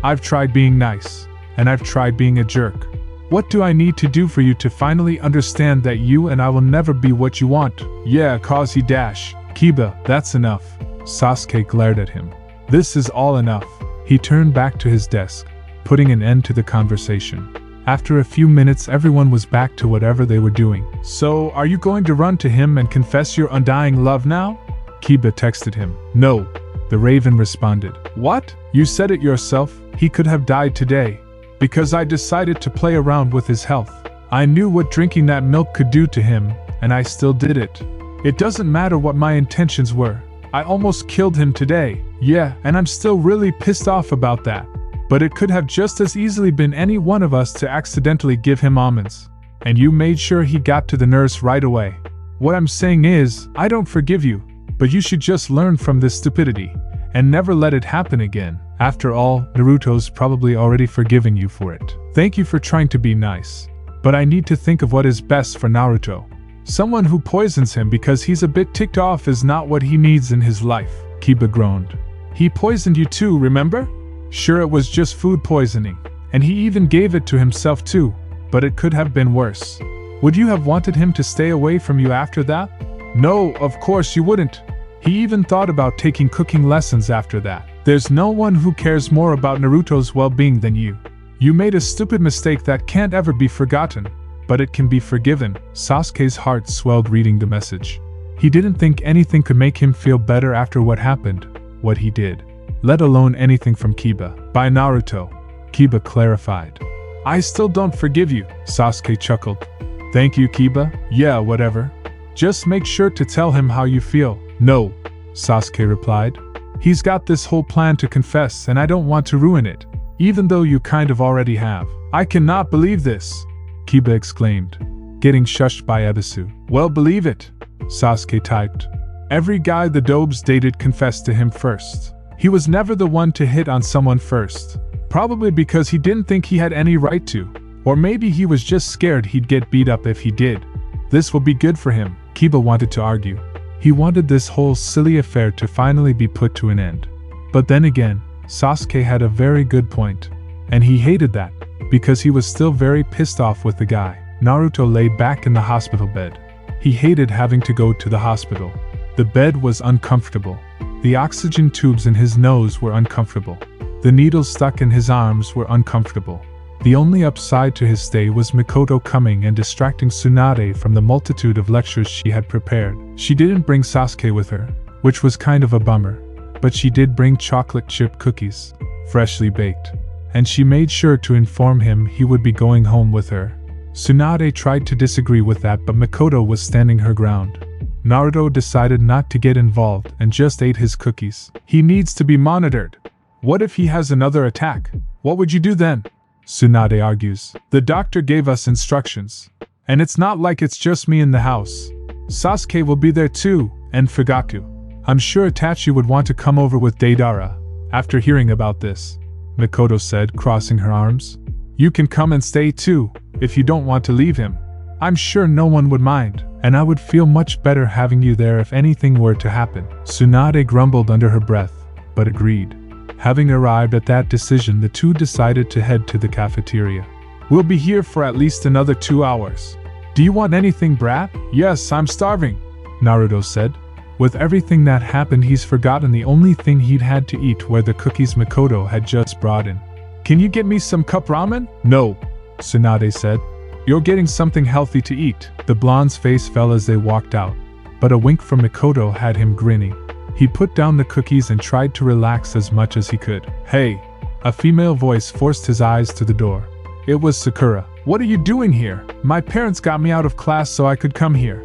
I've tried being nice, and I've tried being a jerk. What do I need to do for you to finally understand that you and I will never be what you want? Yeah, cause he dash. Kiba, that's enough. Sasuke glared at him. This is all enough. He turned back to his desk, putting an end to the conversation. After a few minutes, everyone was back to whatever they were doing. So, are you going to run to him and confess your undying love now? Kiba texted him. No, the raven responded. What? You said it yourself, he could have died today. Because I decided to play around with his health. I knew what drinking that milk could do to him, and I still did it. It doesn't matter what my intentions were. I almost killed him today. Yeah, and I'm still really pissed off about that. But it could have just as easily been any one of us to accidentally give him almonds. And you made sure he got to the nurse right away. What I'm saying is, I don't forgive you, but you should just learn from this stupidity, and never let it happen again. After all, Naruto's probably already forgiven you for it. Thank you for trying to be nice. But I need to think of what is best for Naruto. Someone who poisons him because he's a bit ticked off is not what he needs in his life. Kiba groaned. He poisoned you too, remember? Sure, it was just food poisoning, and he even gave it to himself too, but it could have been worse. Would you have wanted him to stay away from you after that? No, of course you wouldn't. He even thought about taking cooking lessons after that. There's no one who cares more about Naruto's well-being than you. You made a stupid mistake that can't ever be forgotten, but it can be forgiven. Sasuke's heart swelled reading the message. He didn't think anything could make him feel better after what happened, what he did. Let alone anything from Kiba. By Naruto, Kiba clarified. I still don't forgive you, Sasuke chuckled. Thank you, Kiba. Yeah, whatever. Just make sure to tell him how you feel. No, Sasuke replied. He's got this whole plan to confess and I don't want to ruin it, even though you kind of already have. I cannot believe this, Kiba exclaimed. getting shushed by Ebisu. Well, believe it, Sasuke typed. Every guy the Dobes dated confessed to him first. He was never the one to hit on someone first. Probably because he didn't think he had any right to. Or maybe he was just scared he'd get beat up if he did. This will be good for him, Kiba wanted to argue. He wanted this whole silly affair to finally be put to an end. But then again, Sasuke had a very good point. And he hated that, because he was still very pissed off with the guy. Naruto lay back in the hospital bed. He hated having to go to the hospital. The bed was uncomfortable. The oxygen tubes in his nose were uncomfortable. The needles stuck in his arms were uncomfortable. The only upside to his stay was Mikoto coming and distracting Tsunade from the multitude of lectures she had prepared. She didn't bring Sasuke with her, which was kind of a bummer, but she did bring chocolate chip cookies, freshly baked, and she made sure to inform him he would be going home with her. Tsunade tried to disagree with that, but Mikoto was standing her ground. Naruto decided not to get involved and just ate his cookies. He needs to be monitored. What if he has another attack? What would you do then? Tsunade argues. The doctor gave us instructions. And it's not like it's just me in the house. Sasuke will be there too, and Fugaku. I'm sure Itachi would want to come over with Deidara. After hearing about this, Mikoto said, crossing her arms. You can come and stay too, if you don't want to leave him. I'm sure no one would mind, and I would feel much better having you there if anything were to happen. Tsunade grumbled under her breath, but agreed. Having arrived at that decision, the two decided to head to the cafeteria. We'll be here for at least another 2 hours. Do you want anything, brat? Yes, I'm starving, Naruto said. With everything that happened, he's forgotten the only thing he'd had to eat were the cookies Mikoto had just brought in. Can you get me some cup ramen? No, Tsunade said. You're getting something healthy to eat. The blonde's face fell as they walked out, but a wink from Mikoto had him grinning. He put down the cookies and tried to relax as much as he could. Hey! A female voice forced his eyes to the door. It was Sakura. What are you doing here? My parents got me out of class so I could come here.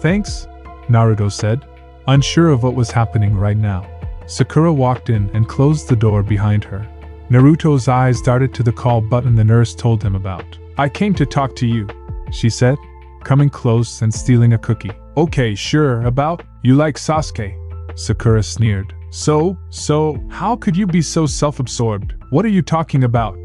Thanks? Naruto said, unsure of what was happening right now. Sakura walked in and closed the door behind her. Naruto's eyes darted to the call button the nurse told him about. I came to talk to you, she said, coming close and stealing a cookie. Okay, sure, about? You like Sasuke? Sakura sneered. So, how could you be so self-absorbed? What are you talking about?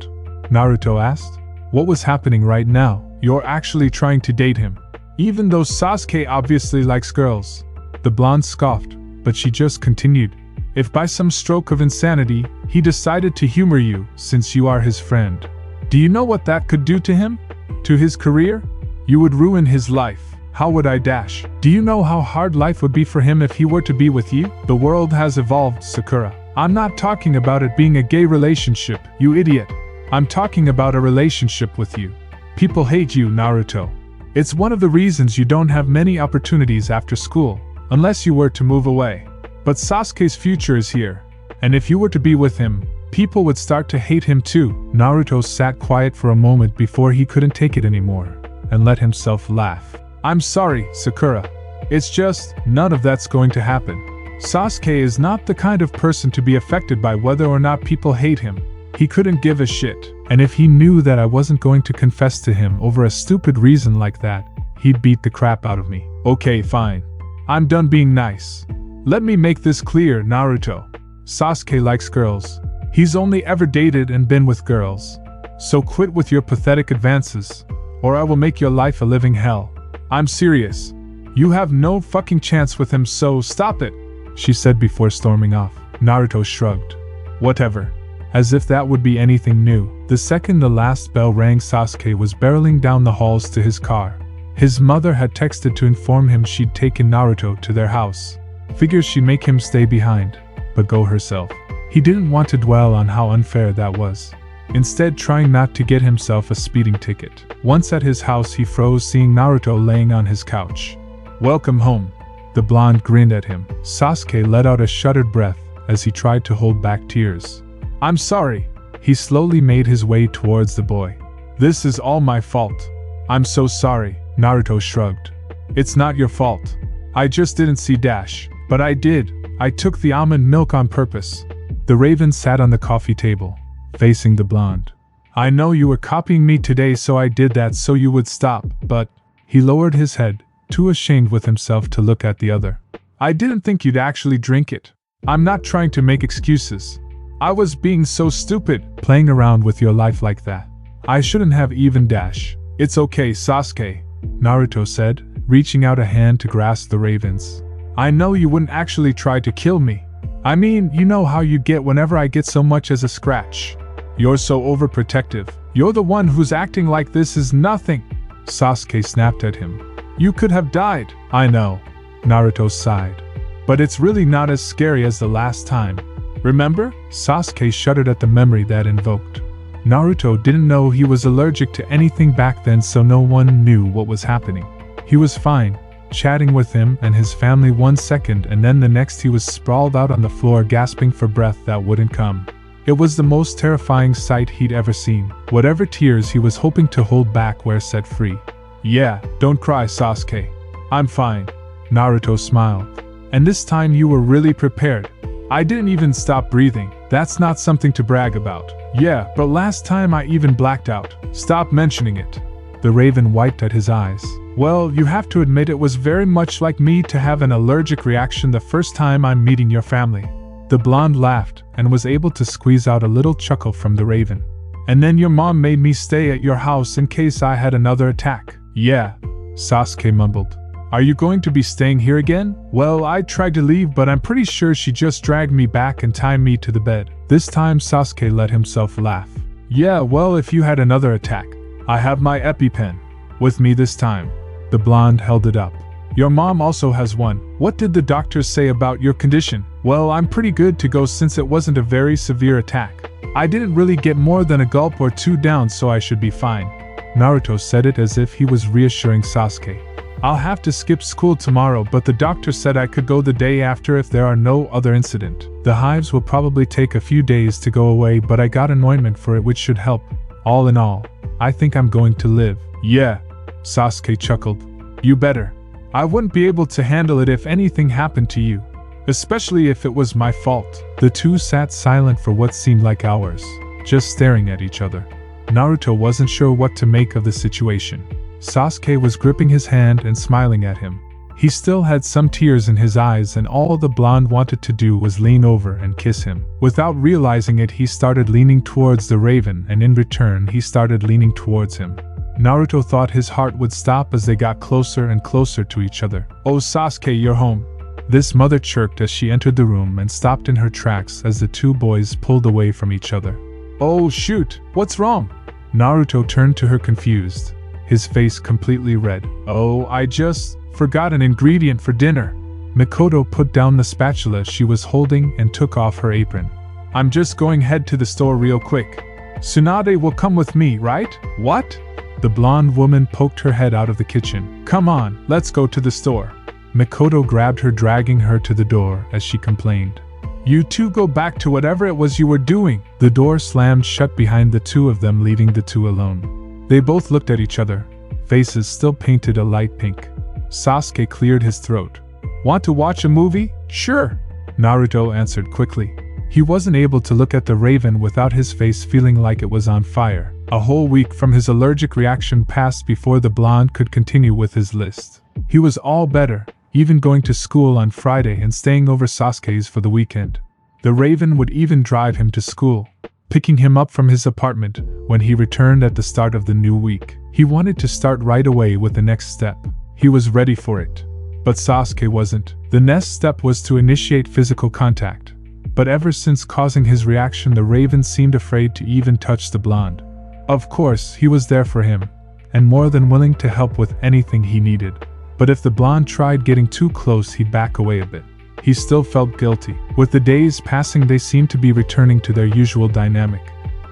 Naruto asked. What was happening right now? You're actually trying to date him. Even though Sasuke obviously likes girls. The blonde scoffed, but she just continued. If by some stroke of insanity, he decided to humor you since you are his friend. Do you know what that could do to him? To his career? You would ruin his life. How would I dash? Do you know how hard life would be for him if he were to be with you? The world has evolved, Sakura. I'm not talking about it being a gay relationship, you idiot. I'm talking about a relationship with you. People hate you, Naruto. It's one of the reasons you don't have many opportunities after school, unless you were to move away. But Sasuke's future is here, and if you were to be with him, people would start to hate him too. Naruto sat quiet for a moment before he couldn't take it anymore, and let himself laugh. I'm sorry, Sakura. It's just, none of that's going to happen. Sasuke is not the kind of person to be affected by whether or not people hate him. He couldn't give a shit. And if he knew that I wasn't going to confess to him over a stupid reason like that, he'd beat the crap out of me. Okay, fine. I'm done being nice. Let me make this clear, Naruto. Sasuke likes girls. He's only ever dated and been with girls. So quit with your pathetic advances, or I will make your life a living hell. I'm serious. You have no fucking chance with him, so stop it, she said before storming off. Naruto shrugged. Whatever. As if that would be anything new. The second the last bell rang, Sasuke was barreling down the halls to his car. His mother had texted to inform him she'd taken Naruto to their house. Figures she'd make him stay behind, but go herself. He didn't want to dwell on how unfair that was. Instead, trying not to get himself a speeding ticket. Once at his house, he froze seeing Naruto laying on his couch. Welcome home. The blonde grinned at him. Sasuke let out a shuddered breath as he tried to hold back tears. I'm sorry. He slowly made his way towards the boy. This is all my fault. I'm so sorry, Naruto shrugged. It's not your fault. I just didn't see Dash. But I did. I took the almond milk on purpose. The raven sat on the coffee table, facing the blonde. I know you were copying me today, so I did that so you would stop, but... He lowered his head, too ashamed with himself to look at the other. I didn't think you'd actually drink it. I'm not trying to make excuses. I was being so stupid, playing around with your life like that. I shouldn't have even dash. It's okay, Sasuke, Naruto said, reaching out a hand to grasp the raven's. I know you wouldn't actually try to kill me. I mean, you know how you get whenever I get so much as a scratch. You're so overprotective. You're the one who's acting like this is nothing. Sasuke snapped at him. You could have died. I know. Naruto sighed. But it's really not as scary as the last time. Remember? Sasuke shuddered at the memory that invoked. Naruto didn't know he was allergic to anything back then, so no one knew what was happening. He was fine, chatting with him and his family 1 second, and then the next he was sprawled out on the floor gasping for breath that wouldn't come. It was the most terrifying sight he'd ever seen. Whatever tears he was hoping to hold back were set free. Yeah, don't cry, Sasuke. I'm fine. Naruto smiled. And this time you were really prepared. I didn't even stop breathing. That's not something to brag about. Yeah, but last time I even blacked out. Stop mentioning it. The raven wiped at his eyes. Well, you have to admit it was very much like me to have an allergic reaction the first time I'm meeting your family. The blonde laughed and was able to squeeze out a little chuckle from the raven. And then your mom made me stay at your house in case I had another attack. Yeah, Sasuke mumbled. Are you going to be staying here again? Well, I tried to leave, but I'm pretty sure she just dragged me back and tied me to the bed. This time Sasuke let himself laugh. Yeah, well, if you had another attack, I have my EpiPen with me this time. The blonde held it up. Your mom also has one. What did the doctors say about your condition? Well, I'm pretty good to go since it wasn't a very severe attack. I didn't really get more than a gulp or two down, so I should be fine. Naruto said it as if he was reassuring Sasuke. I'll have to skip school tomorrow, but the doctor said I could go the day after if there are no other incident. The hives will probably take a few days to go away, but I got an ointment for it which should help. All in all, I think I'm going to live. Yeah, Sasuke chuckled. You better. I wouldn't be able to handle it if anything happened to you. Especially if it was my fault. The two sat silent for what seemed like hours, just staring at each other. Naruto wasn't sure what to make of the situation. Sasuke was gripping his hand and smiling at him. He still had some tears in his eyes, and all the blonde wanted to do was lean over and kiss him. Without realizing it, he started leaning towards the raven, and in return he started leaning towards him. Naruto thought his heart would stop as they got closer and closer to each other. Oh Sasuke, you're home. This mother chirped as she entered the room and stopped in her tracks as the two boys pulled away from each other. Oh shoot, what's wrong? Naruto turned to her confused, his face completely red. Oh, I just forgot an ingredient for dinner. Mikoto put down the spatula she was holding and took off her apron. I'm just going head to the store real quick. Tsunade will come with me, right? What? The blonde woman poked her head out of the kitchen. Come on, let's go to the store. Mikoto grabbed her, dragging her to the door as she complained. You two go back to whatever it was you were doing. The door slammed shut behind the two of them, leaving the two alone. They both looked at each other, faces still painted a light pink. Sasuke cleared his throat. Want to watch a movie? Sure, Naruto answered quickly. He wasn't able to look at the raven without his face feeling like it was on fire. A whole week from his allergic reaction passed before the blonde could continue with his list. He was all better, even going to school on Friday and staying over Sasuke's for the weekend. The raven would even drive him to school, picking him up from his apartment when he returned at the start of the new week. He wanted to start right away with the next step. He was ready for it. But Sasuke wasn't. The next step was to initiate physical contact. But ever since causing his reaction, the raven seemed afraid to even touch the blonde. Of course, he was there for him, and more than willing to help with anything he needed. But if the blonde tried getting too close, he'd back away a bit. He still felt guilty. With the days passing, they seemed to be returning to their usual dynamic.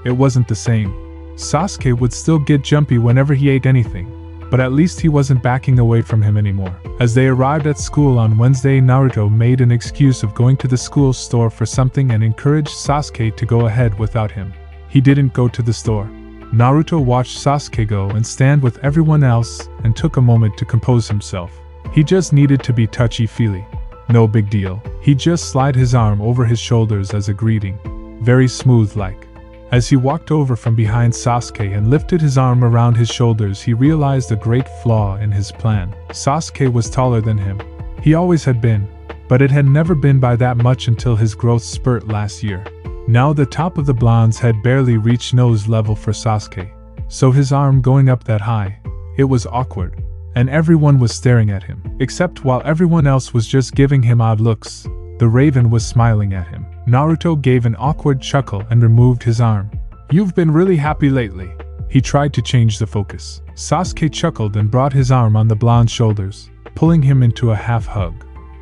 It wasn't the same. Sasuke would still get jumpy whenever he ate anything, but at least he wasn't backing away from him anymore. As they arrived at school on Wednesday, Naruto made an excuse of going to the school store for something and encouraged Sasuke to go ahead without him. He didn't go to the store. Naruto watched Sasuke go and stand with everyone else and took a moment to compose himself. He just needed to be touchy-feely. No big deal. He just slid his arm over his shoulders as a greeting. Very smooth-like. As he walked over from behind Sasuke and lifted his arm around his shoulders, he realized a great flaw in his plan. Sasuke was taller than him. He always had been, but it had never been by that much until his growth spurt last year. Now the top of the blonde's head barely reached nose level for Sasuke, so his arm going up that high, it was awkward, and everyone was staring at him. Except while everyone else was just giving him odd looks, the Raven was smiling at him. Naruto gave an awkward chuckle and removed his arm. "You've been really happy lately." He tried to change the focus. Sasuke chuckled and brought his arm on the blonde's shoulders, pulling him into a half hug.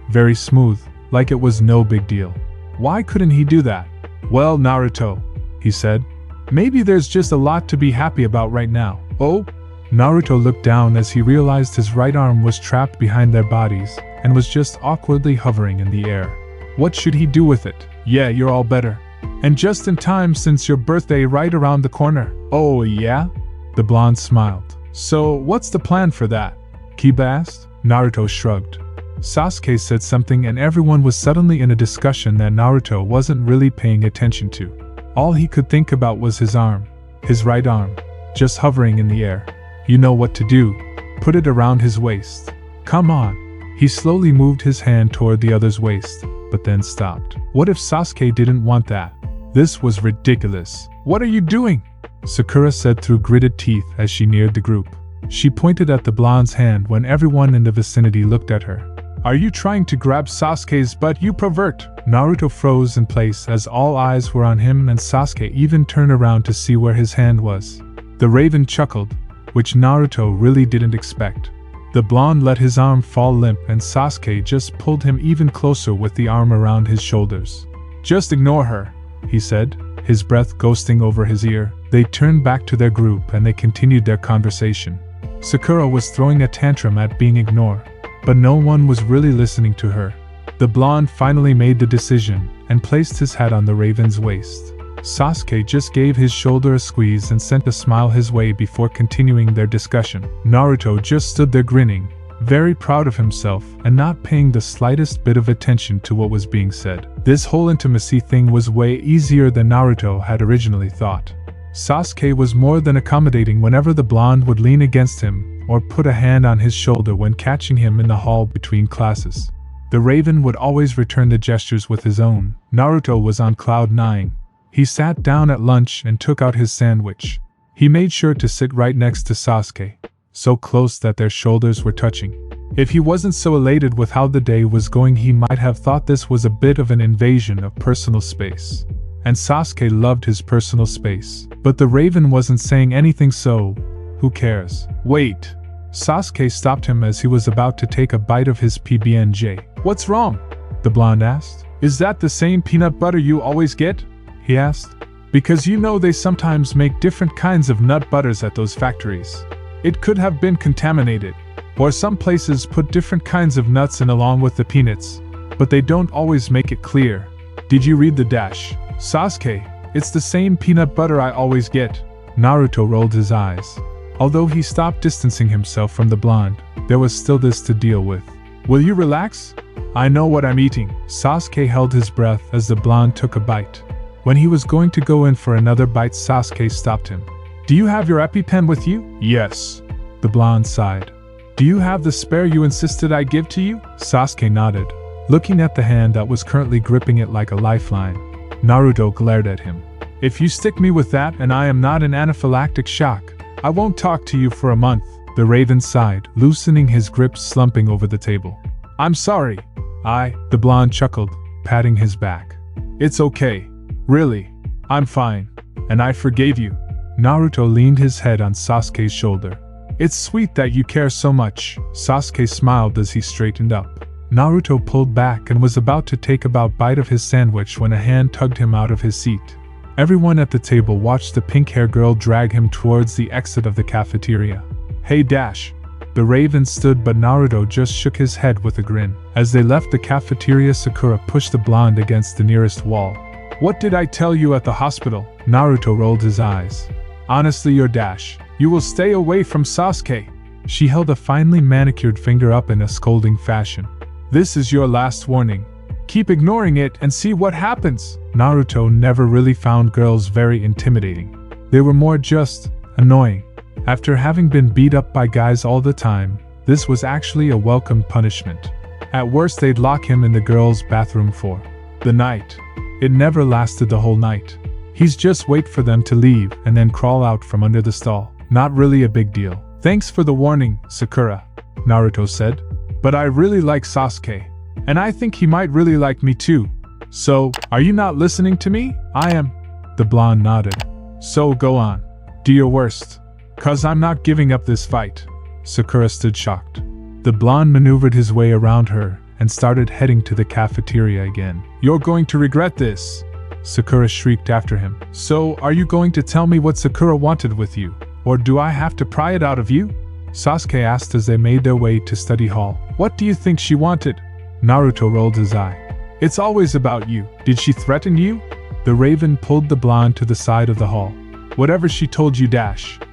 Very smooth, like it was no big deal. Why couldn't he do that? "Well, Naruto," he said, "maybe there's just a lot to be happy about right now." "Oh?" Naruto looked down as he realized his right arm was trapped behind their bodies and was just awkwardly hovering in the air. What should he do with it? "Yeah, you're all better. And just in time since your birthday right around the corner." "Oh yeah?" The blonde smiled. "So, what's the plan for that?" Kiba asked. Naruto shrugged. Sasuke said something and everyone was suddenly in a discussion that Naruto wasn't really paying attention to. All he could think about was his arm. His right arm. Just hovering in the air. "You know what to do. Put it around his waist. Come on." He slowly moved his hand toward the other's waist, but then stopped. What if Sasuke didn't want that? This was ridiculous. "What are you doing?" Sakura said through gritted teeth as she neared the group. She pointed at the blonde's hand when everyone in the vicinity looked at her. "Are you trying to grab Sasuke's butt, you pervert?" Naruto froze in place as all eyes were on him, and Sasuke even turned around to see where his hand was. The Raven chuckled, which Naruto really didn't expect. The blonde let his arm fall limp and Sasuke just pulled him even closer with the arm around his shoulders. "Just ignore her," he said, his breath ghosting over his ear. They turned back to their group and they continued their conversation. Sakura was throwing a tantrum at being ignored, but no one was really listening to her. The blonde finally made the decision and placed his hat on the Raven's waist. Sasuke just gave his shoulder a squeeze and sent a smile his way before continuing their discussion. Naruto just stood there grinning, very proud of himself and not paying the slightest bit of attention to what was being said. This whole intimacy thing was way easier than Naruto had originally thought. Sasuke was more than accommodating whenever the blonde would lean against him or put a hand on his shoulder when catching him in the hall between classes. The Raven would always return the gestures with his own. Naruto was on cloud 9. He sat down at lunch and took out his sandwich. He made sure to sit right next to Sasuke, so close that their shoulders were touching. If he wasn't so elated with how the day was going, he might have thought this was a bit of an invasion of personal space. And Sasuke loved his personal space. But the Raven wasn't saying anything, so who cares? "Wait." Sasuke stopped him as he was about to take a bite of his PB&J. "What's wrong?" the blonde asked. "Is that the same peanut butter you always get?" he asked. "Because you know they sometimes make different kinds of nut butters at those factories. It could have been contaminated. Or some places put different kinds of nuts in along with the peanuts, but they don't always make it clear. Did you read the dash?" "Sasuke, it's the same peanut butter I always get." Naruto rolled his eyes. Although he stopped distancing himself from the blonde, there was still this to deal with. "Will you relax? I know what I'm eating." Sasuke held his breath as the blonde took a bite. When he was going to go in for another bite, Sasuke stopped him. "Do you have your EpiPen with you?" "Yes." The blonde sighed. "Do you have the spare you insisted I give to you?" Sasuke nodded, looking at the hand that was currently gripping it like a lifeline. Naruto glared at him. "If you stick me with that and I am not in anaphylactic shock, I won't talk to you for a month." The Raven sighed, loosening his grip, slumping over the table. "I'm sorry." The blonde chuckled, patting his back. "It's okay. Really. I'm fine. And I forgave you." Naruto leaned his head on Sasuke's shoulder. "It's sweet that you care so much." Sasuke smiled as he straightened up. Naruto pulled back and was about to take a bite of his sandwich when a hand tugged him out of his seat. Everyone at the table watched the pink-haired girl drag him towards the exit of the cafeteria. "Hey Dash." The Raven stood, but Naruto just shook his head with a grin. As they left the cafeteria, Sakura pushed the blonde against the nearest wall. "What did I tell you at the hospital?" Naruto rolled his eyes. "Honestly, your Dash. You will stay away from Sasuke." She held a finely manicured finger up in a scolding fashion. "This is your last warning. Keep ignoring it and see what happens. Naruto never really found girls very intimidating. They were more just annoying. After having been beat up by guys all the time, this was actually a welcome punishment. At worst, they'd lock him in the girls' bathroom for the night. It never lasted the whole night. He's just wait for them to leave and then crawl out from under the stall. Not really a big deal. Thanks for the warning, Sakura, Naruto said. But I really like Sasuke. And I think he might really like me too. So, are you not listening to me? I am. The blonde nodded. So go on. Do your worst. 'Cause I'm not giving up this fight. Sakura stood shocked. The blonde maneuvered his way around her and started heading to the cafeteria again. You're going to regret this, Sakura shrieked after him. So, are you going to tell me what Sakura wanted with you? Or do I have to pry it out of you? Sasuke asked as they made their way to study hall. What do you think she wanted? Naruto rolled his eye. It's always about you. Did she threaten you? The raven pulled the blonde to the side of the hall. Whatever she told you,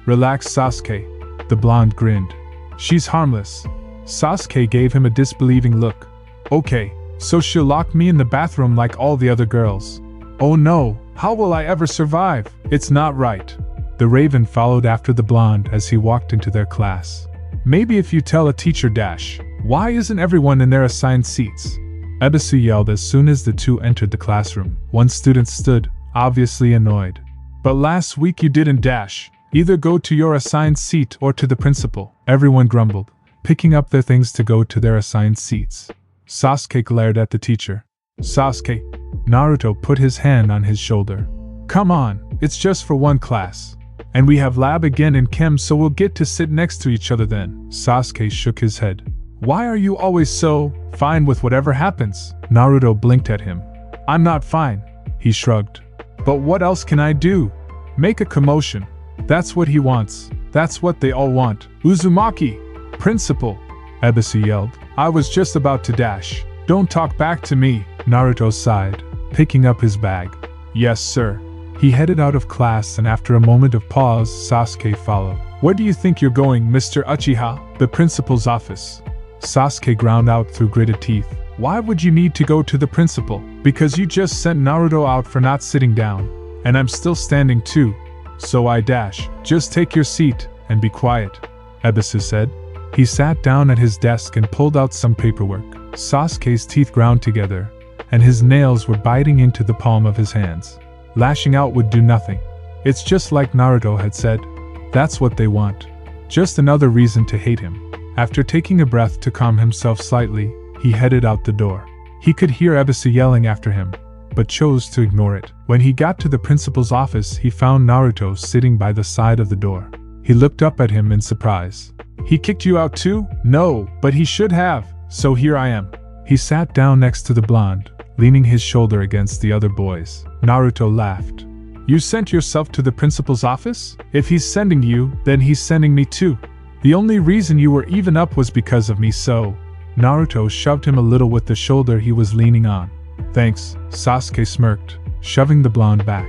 Relax, Sasuke. The blonde grinned. She's harmless. Sasuke gave him a disbelieving look. Okay, so she'll lock me in the bathroom like all the other girls. Oh no, how will I ever survive? It's not right. The raven followed after the blonde as he walked into their class. Maybe if you tell a teacher, why isn't everyone in their assigned seats? Ebisu yelled as soon as the two entered the classroom. One student stood, obviously annoyed. But last week you didn't, Either go to your assigned seat or to the principal. Everyone grumbled, picking up their things to go to their assigned seats. Sasuke glared at the teacher. Sasuke. Naruto put his hand on his shoulder. Come on, it's just for one class. And we have lab again in chem, so we'll get to sit next to each other then. Sasuke shook his head. Why are you always so fine with whatever happens? Naruto blinked at him. I'm not fine, he shrugged. But what else can I do? Make a commotion. That's what he wants. That's what they all want. Uzumaki! Principal! Ebisu yelled. I was just about to dash. Don't talk back to me, Naruto sighed, picking up his bag. Yes, sir. He headed out of class, and after a moment of pause, Sasuke followed. Where do you think you're going, Mr. Uchiha? The principal's office. Sasuke ground out through gritted teeth. Why would you need to go to the principal? Because you just sent Naruto out for not sitting down. And I'm still standing too. So I dash. Just take your seat and be quiet, Ebisu said. He sat down at his desk and pulled out some paperwork. Sasuke's teeth ground together, and his nails were biting into the palm of his hands. Lashing out would do nothing. It's just like Naruto had said. That's what they want. Just another reason to hate him. After taking a breath to calm himself slightly, he headed out the door. He could hear Ebisu yelling after him, but chose to ignore it. When he got to the principal's office, he found Naruto sitting by the side of the door. He looked up at him in surprise. He kicked you out too? No, but he should have, so here I am. He sat down next to the blonde, leaning his shoulder against the other boys. Naruto laughed. You sent yourself to the principal's office? If he's sending you, then he's sending me too. The only reason you were even up was because of me, so... Naruto shoved him a little with the shoulder he was leaning on. Thanks, Sasuke smirked, shoving the blonde back.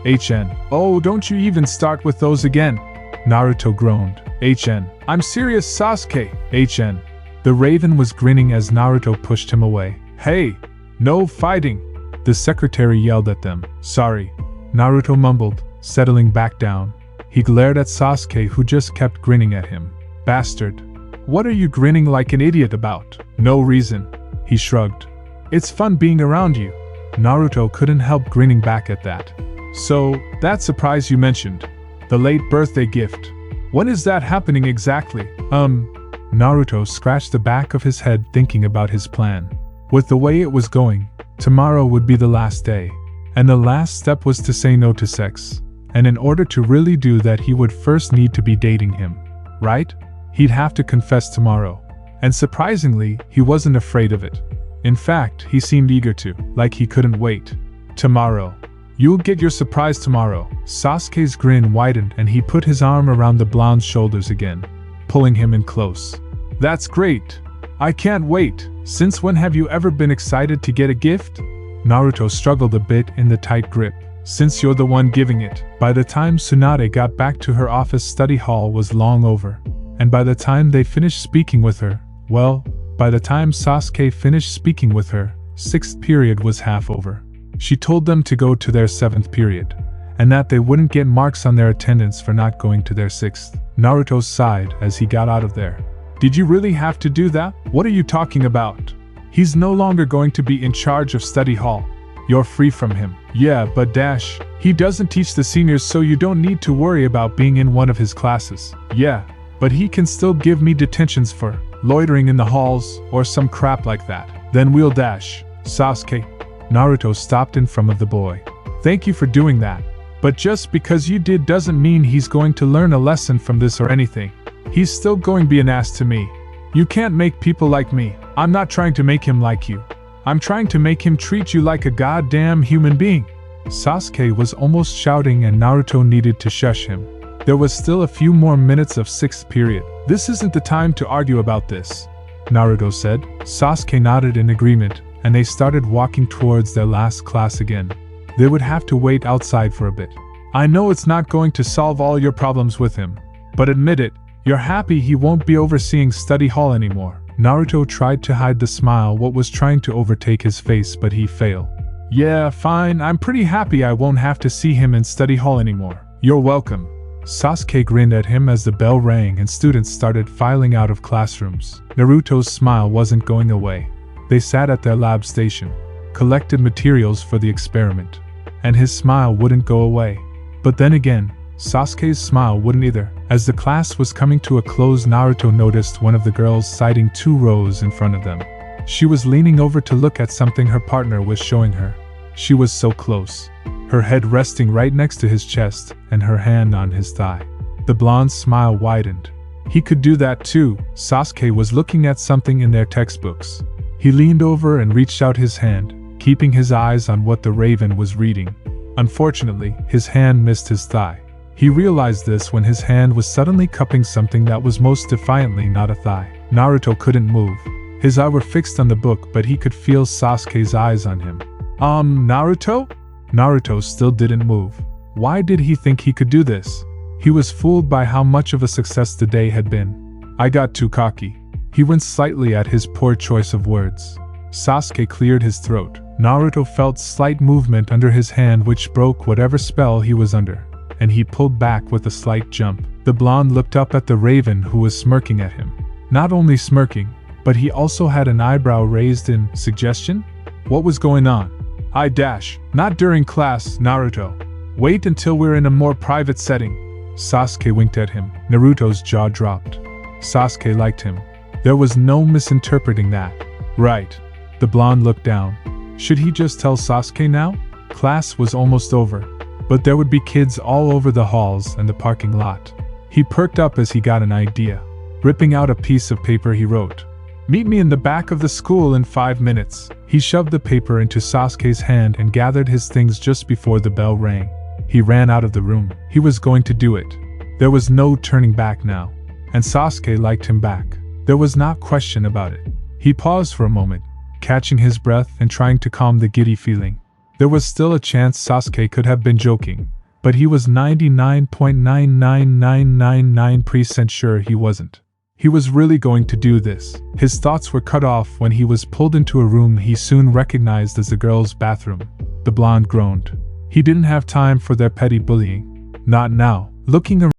HN. Oh, don't you even start with those again. Naruto groaned. HN. I'm serious, Sasuke. HN. The raven was grinning as Naruto pushed him away. Hey! No fighting! The secretary yelled at them. Sorry. Naruto mumbled, settling back down. He glared at Sasuke, who just kept grinning at him. Bastard. What are you grinning like an idiot about? No reason. He shrugged. It's fun being around you. Naruto couldn't help grinning back at that. So, that surprise you mentioned. The late birthday gift. When is that happening exactly? Naruto scratched the back of his head thinking about his plan. With the way it was going, tomorrow would be the last day. And the last step was to say no to sex. And in order to really do that, he would first need to be dating him. Right? He'd have to confess tomorrow. And surprisingly, he wasn't afraid of it. In fact, he seemed eager to, like he couldn't wait. Tomorrow. You'll get your surprise tomorrow. Sasuke's grin widened and he put his arm around the blonde's shoulders again, pulling him in close. That's great. I can't wait. Since when have you ever been excited to get a gift? Naruto struggled a bit in the tight grip. Since you're the one giving it. By the time Tsunade got back to her office, study hall was long over. And by the time they finished speaking with her, well, by the time Sasuke finished speaking with her, 6th period was half over. She told them to go to their 7th period, and that they wouldn't get marks on their attendance for not going to their 6th. Naruto sighed as he got out of there. Did you really have to do that? What are you talking about? He's no longer going to be in charge of study hall. You're free from him. Yeah, but Dash, he doesn't teach the seniors, so you don't need to worry about being in one of his classes. Yeah, but he can still give me detentions for loitering in the halls or some crap like that. Then we'll dash. Sasuke. Naruto stopped in front of the boy. Thank you for doing that. But just because you did doesn't mean he's going to learn a lesson from this or anything. He's still going to be an ass to me. You can't make people like me. I'm not trying to make him like you. I'm trying to make him treat you like a goddamn human being. Sasuke was almost shouting and Naruto needed to shush him. There was still a few more minutes of 6th period. This isn't the time to argue about this, Naruto said. Sasuke nodded in agreement, and they started walking towards their last class again. They would have to wait outside for a bit. I know it's not going to solve all your problems with him, but admit it, you're happy he won't be overseeing study hall anymore. Naruto tried to hide the smile what was trying to overtake his face, but he failed. Yeah, fine, I'm pretty happy I won't have to see him in study hall anymore. You're welcome. Sasuke grinned at him as the bell rang and students started filing out of classrooms. Naruto's smile wasn't going away. They sat at their lab station, collected materials for the experiment, and his smile wouldn't go away. But then again, Sasuke's smile wouldn't either. As the class was coming to a close, Naruto noticed one of the girls sitting 2 rows in front of them. She was leaning over to look at something her partner was showing her. She was so close, her head resting right next to his chest and her hand on his thigh. The blonde's smile widened. He could do that too. Sasuke was looking at something in their textbooks. He leaned over and reached out his hand, keeping his eyes on what the raven was reading. Unfortunately, his hand missed his thigh. He realized this when his hand was suddenly cupping something that was most defiantly not a thigh. Naruto couldn't move. His eyes were fixed on the book, but he could feel Sasuke's eyes on him. Naruto? Naruto still didn't move. Why did he think he could do this? He was fooled by how much of a success the day had been. I got too cocky. He winced slightly at his poor choice of words. Sasuke cleared his throat. Naruto felt slight movement under his hand which broke whatever spell he was under, and he pulled back with a slight jump. The blonde looked up at the raven who was smirking at him. Not only smirking, but he also had an eyebrow raised in suggestion? What was going on? I dash. Not during class, Naruto. Wait until we're in a more private setting. Sasuke winked at him. Naruto's jaw dropped. Sasuke liked him. There was no misinterpreting that. Right. The blonde looked down. Should he just tell Sasuke now? Class was almost over, but there would be kids all over the halls and the parking lot. He perked up as he got an idea. Ripping out a piece of paper, he wrote, "Meet me in the back of the school in 5 minutes." He shoved the paper into Sasuke's hand and gathered his things just before the bell rang. He ran out of the room. He was going to do it. There was no turning back now. And Sasuke liked him back. There was not question about it. He paused for a moment, catching his breath and trying to calm the giddy feeling. There was still a chance Sasuke could have been joking, but he was 99.99999% sure he wasn't. He was really going to do this. His thoughts were cut off when he was pulled into a room he soon recognized as the girls' bathroom. The blonde groaned. He didn't have time for their petty bullying. Not now. Looking around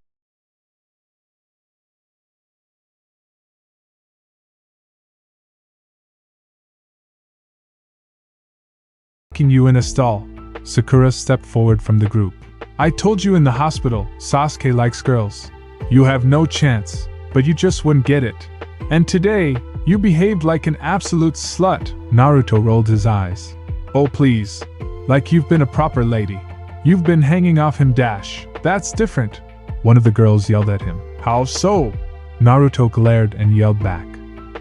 you in a stall. Sakura stepped forward from the group. I told you in the hospital, Sasuke likes girls. You have no chance, but you just wouldn't get it. And today, you behaved like an absolute slut. Naruto rolled his eyes. Oh please. Like you've been a proper lady. You've been hanging off him dash. That's different. One of the girls yelled at him. How so? Naruto glared and yelled back.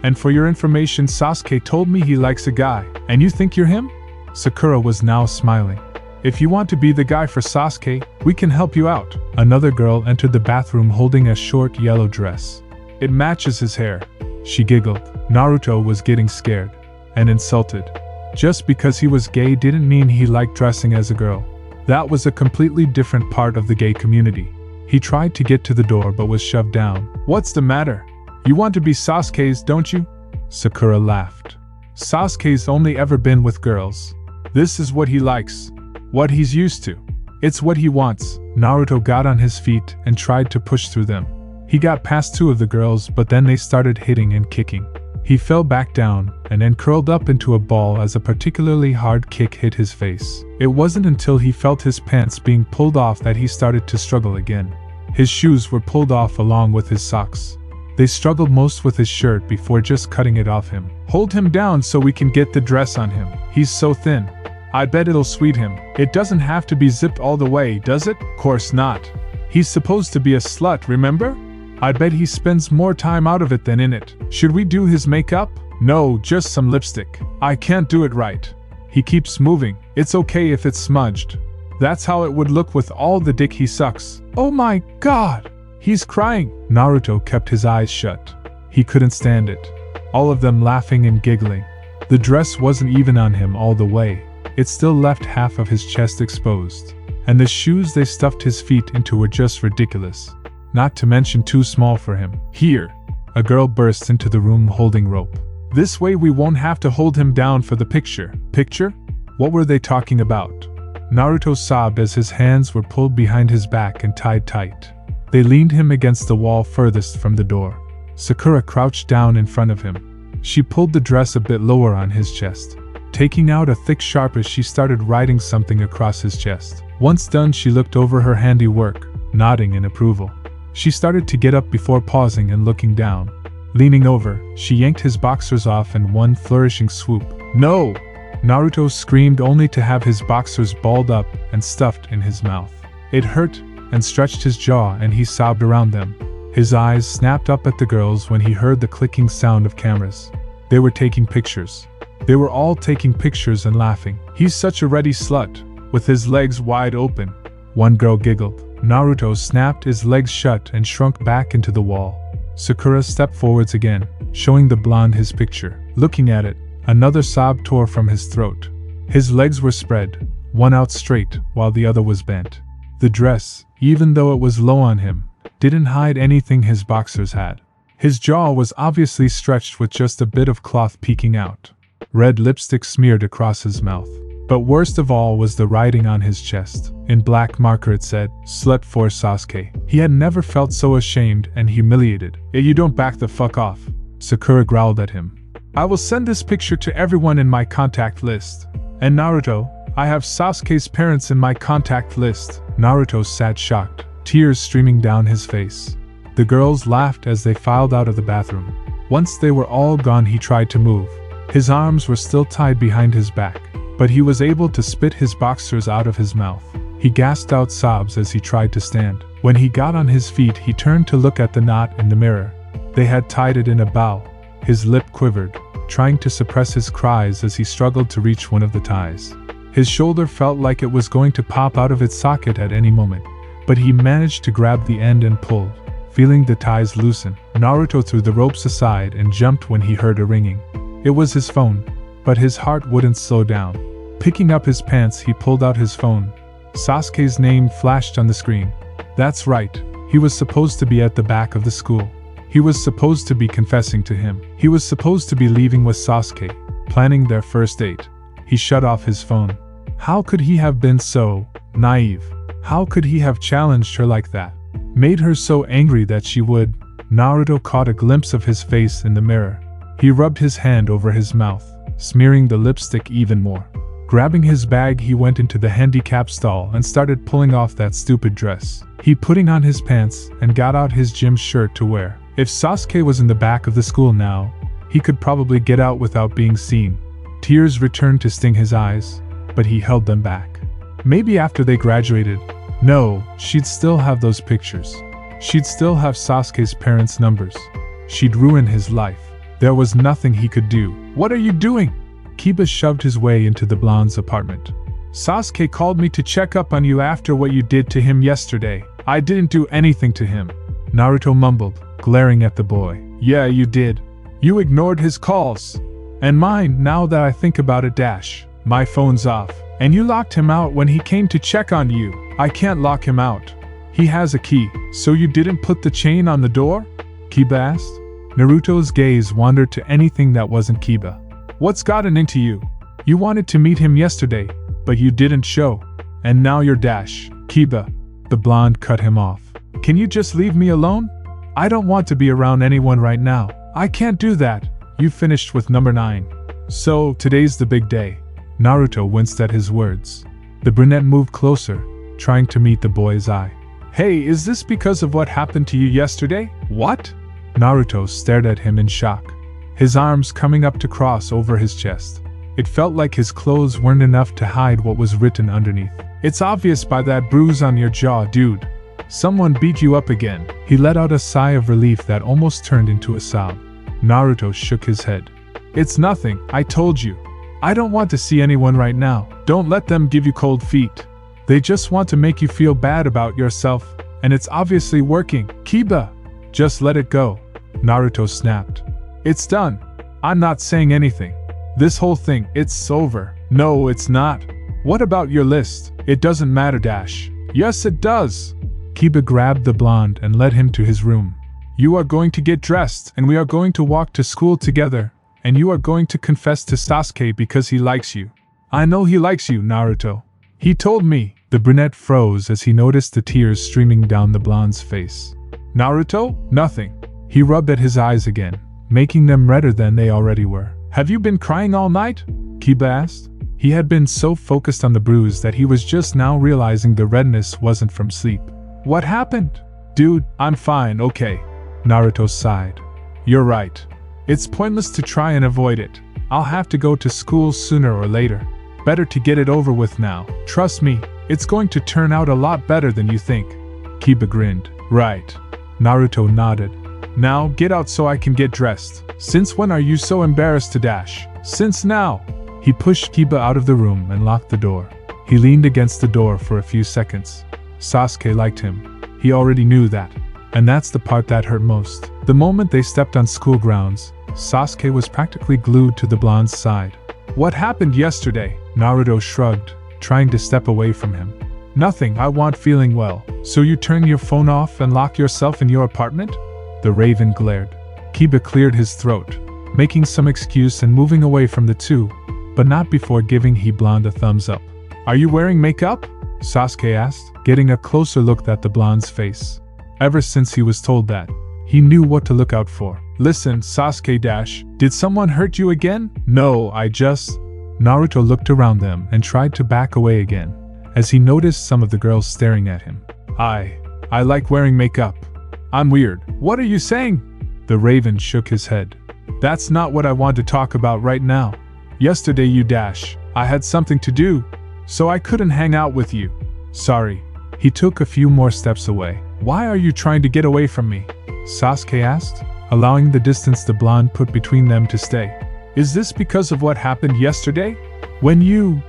And for your information, Sasuke told me he likes a guy. And you think you're him? Sakura was now smiling. If you want to be the guy for Sasuke, we can help you out. Another girl entered the bathroom holding a short yellow dress. It matches his hair. She giggled. Naruto was getting scared and insulted. Just because he was gay didn't mean he liked dressing as a girl. That was a completely different part of the gay community. He tried to get to the door but was shoved down. What's the matter? You want to be Sasuke's, don't you? Sakura laughed. Sasuke's only ever been with girls. This is what he likes. What he's used to. It's what he wants. Naruto got on his feet and tried to push through them. He got past 2 of the girls, but then they started hitting and kicking. He fell back down and then curled up into a ball as a particularly hard kick hit his face. It wasn't until he felt his pants being pulled off that he started to struggle again. His shoes were pulled off along with his socks. They struggled most with his shirt before just cutting it off him. Hold him down so we can get the dress on him. He's so thin. I bet it'll sweet him. It doesn't have to be zipped all the way, does it? Course not. He's supposed to be a slut, remember? I bet he spends more time out of it than in it. Should we do his makeup? No, just some lipstick. I can't do it right. He keeps moving. It's okay if it's smudged. That's how it would look with all the dick he sucks. Oh my god! He's crying. Naruto kept his eyes shut. He couldn't stand it. All of them laughing and giggling. The dress wasn't even on him all the way. It still left half of his chest exposed. And the shoes they stuffed his feet into were just ridiculous. Not to mention too small for him. Here! A girl burst into the room holding rope. This way we won't have to hold him down for the picture. Picture? What were they talking about? Naruto sobbed as his hands were pulled behind his back and tied tight. They leaned him against the wall furthest from the door. Sakura crouched down in front of him. She pulled the dress a bit lower on his chest. Taking out a thick sharpish, she started writing something across his chest. Once done, she looked over her handiwork, nodding in approval. She started to get up before pausing and looking down. Leaning over, she yanked his boxers off in one flourishing swoop. No! Naruto screamed only to have his boxers balled up and stuffed in his mouth. It hurt and stretched his jaw, and he sobbed around them. His eyes snapped up at the girls when he heard the clicking sound of cameras. They were taking pictures. They were all taking pictures and laughing. He's such a ready slut, with his legs wide open. One girl giggled. Naruto snapped his legs shut and shrunk back into the wall. Sakura stepped forwards again, showing the blonde his picture. Looking at it, another sob tore from his throat. His legs were spread, one out straight while the other was bent. The dress, even though it was low on him, didn't hide anything his boxers had. His jaw was obviously stretched with just a bit of cloth peeking out. Red lipstick smeared across his mouth. But worst of all was the writing on his chest. In black marker it said, "Slut for Sasuke." He had never felt so ashamed and humiliated. You don't back the fuck off." Sakura growled at him. "I will send this picture to everyone in my contact list. And Naruto, I have Sasuke's parents in my contact list." Naruto sat shocked, tears streaming down his face. The girls laughed as they filed out of the bathroom. Once they were all gone, he tried to move. His arms were still tied behind his back, but he was able to spit his boxers out of his mouth. He gasped out sobs as he tried to stand. When he got on his feet, he turned to look at the knot in the mirror. They had tied it in a bow. His lip quivered, trying to suppress his cries as he struggled to reach one of the ties. His shoulder felt like it was going to pop out of its socket at any moment, but he managed to grab the end and pulled. Feeling the ties loosen, Naruto threw the ropes aside and jumped when he heard a ringing. It was his phone, but his heart wouldn't slow down. Picking up his pants, he pulled out his phone. Sasuke's name flashed on the screen. That's right, he was supposed to be at the back of the school. He was supposed to be confessing to him. He was supposed to be leaving with Sasuke, planning their first date. He shut off his phone. How could he have been so naive? How could he have challenged her like that? Made her so angry that she would? Naruto caught a glimpse of his face in the mirror. He rubbed his hand over his mouth, smearing the lipstick even more. Grabbing his bag, he went into the handicap stall and started pulling off that stupid dress. He putting on his pants and got out his gym shirt to wear. If Sasuke was in the back of the school now, he could probably get out without being seen. Tears returned to sting his eyes, but he held them back. Maybe after they graduated. No, she'd still have those pictures. She'd still have Sasuke's parents' numbers. She'd ruin his life. There was nothing he could do. What are you doing? Kiba shoved his way into the blonde's apartment. Sasuke called me to check up on you after what you did to him yesterday. I didn't do anything to him. Naruto mumbled, glaring at the boy. Yeah, you did. You ignored his calls. And mine, now that I think about it. My phone's off. And you locked him out when he came to check on you. I can't lock him out. He has a key. So you didn't put the chain on the door? Kiba asked. Naruto's gaze wandered to anything that wasn't Kiba. What's gotten into you? You wanted to meet him yesterday, but you didn't show. And now you're dash. Kiba. The blonde cut him off. Can you just leave me alone? I don't want to be around anyone right now. I can't do that. You finished with number 9. So, today's the big day. Naruto winced at his words. The brunette moved closer, trying to meet the boy's eye. Hey, is this because of what happened to you yesterday? What? Naruto stared at him in shock, his arms coming up to cross over his chest. It felt like his clothes weren't enough to hide what was written underneath. It's obvious by that bruise on your jaw, dude. Someone beat you up again. He let out a sigh of relief that almost turned into a sob. Naruto shook his head. It's nothing, I told you. I don't want to see anyone right now. Don't let them give you cold feet. They just want to make you feel bad about yourself, and it's obviously working. Kiba, just let it go. Naruto snapped. It's done. I'm not saying anything. This whole thing, it's over. No, it's not. What about your list? It doesn't matter, Dash. Yes, it does. Kiba grabbed the blonde and led him to his room. You are going to get dressed, and we are going to walk to school together, and you are going to confess to Sasuke because he likes you. I know he likes you, Naruto. He told me. The brunette froze as he noticed the tears streaming down the blonde's face. Naruto? Nothing. He rubbed at his eyes again, making them redder than they already were. Have you been crying all night? Kiba asked. He had been so focused on the bruise that he was just now realizing the redness wasn't from sleep. What happened? Dude, I'm fine, okay. Naruto sighed. You're right. It's pointless to try and avoid it. I'll have to go to school sooner or later. Better to get it over with now. Trust me, it's going to turn out a lot better than you think. Kiba grinned. Right. Naruto nodded. Now, get out so I can get dressed. Since when are you so embarrassed to dash? Since now. He pushed Kiba out of the room and locked the door. He leaned against the door for a few seconds. Sasuke liked him. He already knew that. And that's the part that hurt most. The moment they stepped on school grounds, Sasuke was practically glued to the blonde's side. What happened yesterday? Naruto shrugged, trying to step away from him. Nothing, I want feeling well. So you turn your phone off and lock yourself in your apartment? The raven glared. Kiba cleared his throat, making some excuse and moving away from the two, but not before giving blonde a thumbs up. Are you wearing makeup? Sasuke asked, getting a closer look at the blonde's face. Ever since he was told that, he knew what to look out for. Listen, Sasuke Dash, did someone hurt you again? No, I just... Naruto looked around them and tried to back away again, as he noticed some of the girls staring at him. I like wearing makeup. I'm weird. What are you saying? The raven shook his head. That's not what I want to talk about right now. Yesterday you dash. I had something to do, so I couldn't hang out with you. Sorry. He took a few more steps away. Why are you trying to get away from me? Sasuke asked, allowing the distance the blonde put between them to stay. Is this because of what happened yesterday? When you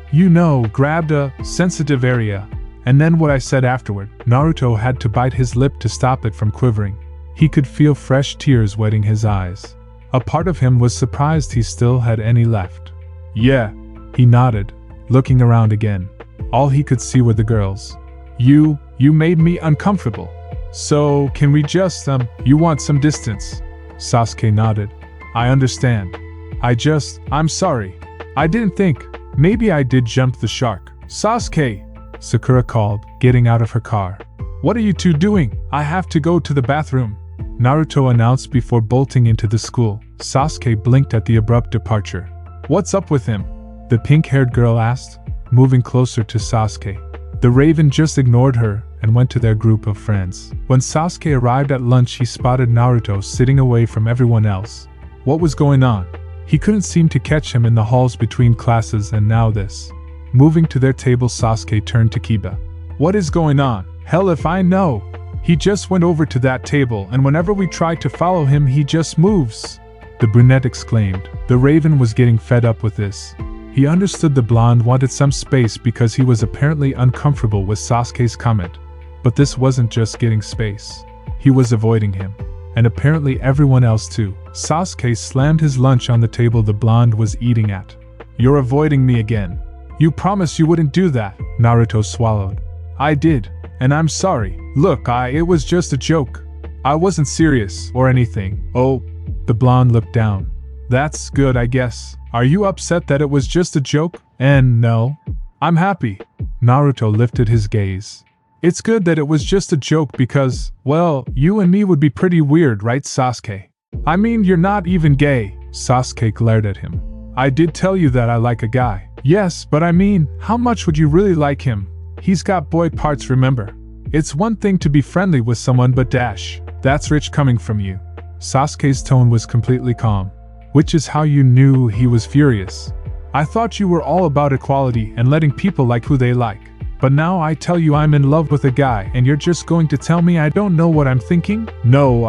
grabbed a sensitive area, and then what I said afterward. Naruto had to bite his lip to stop it from quivering. He could feel fresh tears wetting his eyes. A part of him was surprised he still had any left. Yeah, he nodded, looking around again. All he could see were the girls. You made me uncomfortable. So, can we just, you want some distance? Sasuke nodded. I understand. I'm sorry. I didn't think. Maybe I did jump the shark. Sasuke! Sakura called, getting out of her car. What are you two doing? I have to go to the bathroom. Naruto announced before bolting into the school. Sasuke blinked at the abrupt departure. What's up with him? The pink-haired girl asked, moving closer to Sasuke. The raven just ignored her and went to their group of friends. When Sasuke arrived at lunch, he spotted Naruto sitting away from everyone else. What was going on? He couldn't seem to catch him in the halls between classes, and now this. Moving to their table, Sasuke turned to Kiba. What is going on? Hell if I know. He just went over to that table, and whenever we try to follow him, he just moves. The brunette exclaimed. The raven was getting fed up with this. He understood the blonde wanted some space because he was apparently uncomfortable with Sasuke's comment. But this wasn't just getting space. He was avoiding him. And apparently everyone else too. Sasuke slammed his lunch on the table the blonde was eating at. You're avoiding me again. You promised you wouldn't do that. Naruto swallowed. I did, and I'm sorry. Look, it was just a joke. I wasn't serious or anything. Oh, the blonde looked down. That's good, I guess. Are you upset that it was just a joke? And no. I'm happy. Naruto lifted his gaze. It's good that it was just a joke because, well, you and me would be pretty weird, right, Sasuke? I mean, you're not even gay. Sasuke glared at him. I did tell you that I like a guy. Yes, but I mean, how much would you really like him? He's got boy parts, remember? It's one thing to be friendly with someone, but that's rich coming from you. Sasuke's tone was completely calm, which is how you knew he was furious. I thought you were all about equality and letting people like who they like. But now I tell you I'm in love with a guy and you're just going to tell me I don't know what I'm thinking? No,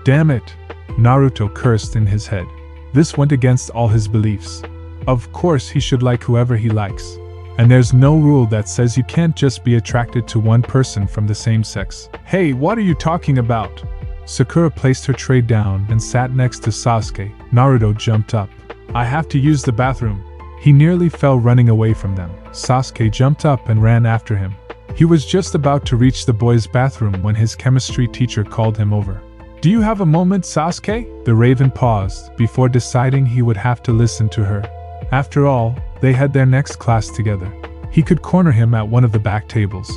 Damn it. Naruto cursed in his head. This went against all his beliefs. Of course he should like whoever he likes. And there's no rule that says you can't just be attracted to one person from the same sex. Hey, what are you talking about? Sakura placed her tray down and sat next to Sasuke. Naruto jumped up. I have to use the bathroom. He nearly fell running away from them. Sasuke jumped up and ran after him. He was just about to reach the boys' bathroom when his chemistry teacher called him over. Do you have a moment, Sasuke? The Raven paused before deciding he would have to listen to her. After all, they had their next class together. He could corner him at one of the back tables.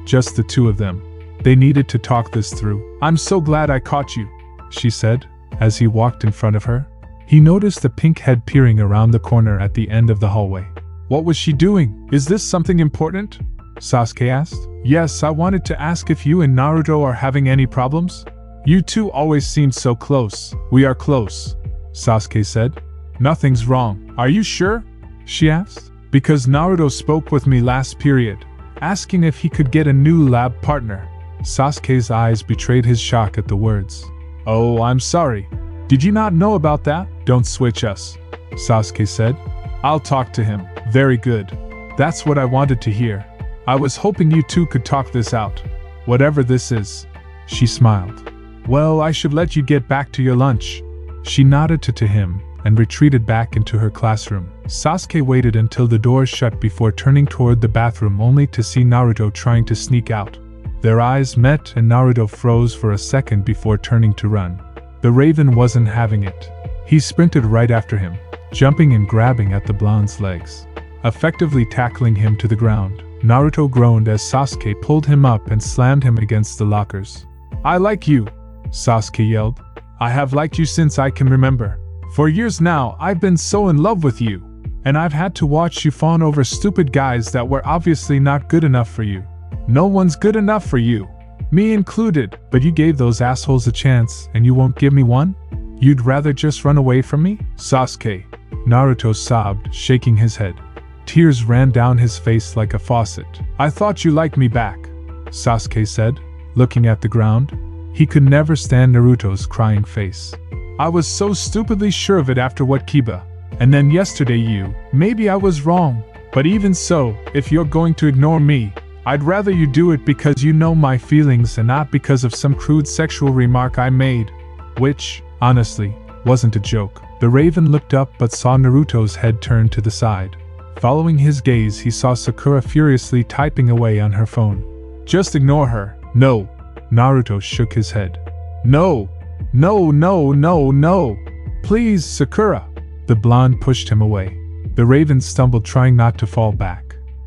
Just the two of them. They needed to talk this through. I'm so glad I caught you, she said, as he walked in front of her. He noticed the pink head peering around the corner at the end of the hallway. What was she doing? Is this something important? Sasuke asked. Yes, I wanted to ask if you and Naruto are having any problems. You two always seemed so close. We are close, Sasuke said. Nothing's wrong. Are you sure? She asked. Because Naruto spoke with me last period, asking if he could get a new lab partner. Sasuke's eyes betrayed his shock at the words. Oh, I'm sorry. Did you not know about that? Don't switch us, Sasuke said. I'll talk to him. Very good. That's what I wanted to hear. I was hoping you two could talk this out. Whatever this is. She smiled. Well, I should let you get back to your lunch. She nodded to him and retreated back into her classroom. Sasuke waited until the door shut before turning toward the bathroom only to see Naruto trying to sneak out. Their eyes met and Naruto froze for a second before turning to run. The Raven wasn't having it. He sprinted right after him, jumping and grabbing at the blonde's legs, effectively tackling him to the ground. Naruto groaned as Sasuke pulled him up and slammed him against the lockers. I like you, Sasuke yelled. I have liked you since I can remember. For years now, I've been so in love with you, and I've had to watch you fawn over stupid guys that were obviously not good enough for you. No one's good enough for you, me included, but you gave those assholes a chance and you won't give me one? You'd rather just run away from me? Sasuke, Naruto sobbed, shaking his head. Tears ran down his face like a faucet. I thought you liked me back, Sasuke said, looking at the ground. He could never stand Naruto's crying face. I was so stupidly sure of it after what Kiba. And then yesterday maybe I was wrong, but even so, if you're going to ignore me, I'd rather you do it because you know my feelings and not because of some crude sexual remark I made. Which, honestly, wasn't a joke. The Raven looked up but saw Naruto's head turn to the side. Following his gaze, he saw Sakura furiously typing away on her phone. Just ignore her. No. Naruto shook his head. No. No, no, no, no. Please, Sakura. The blonde pushed him away. The Raven stumbled, trying not to fall back.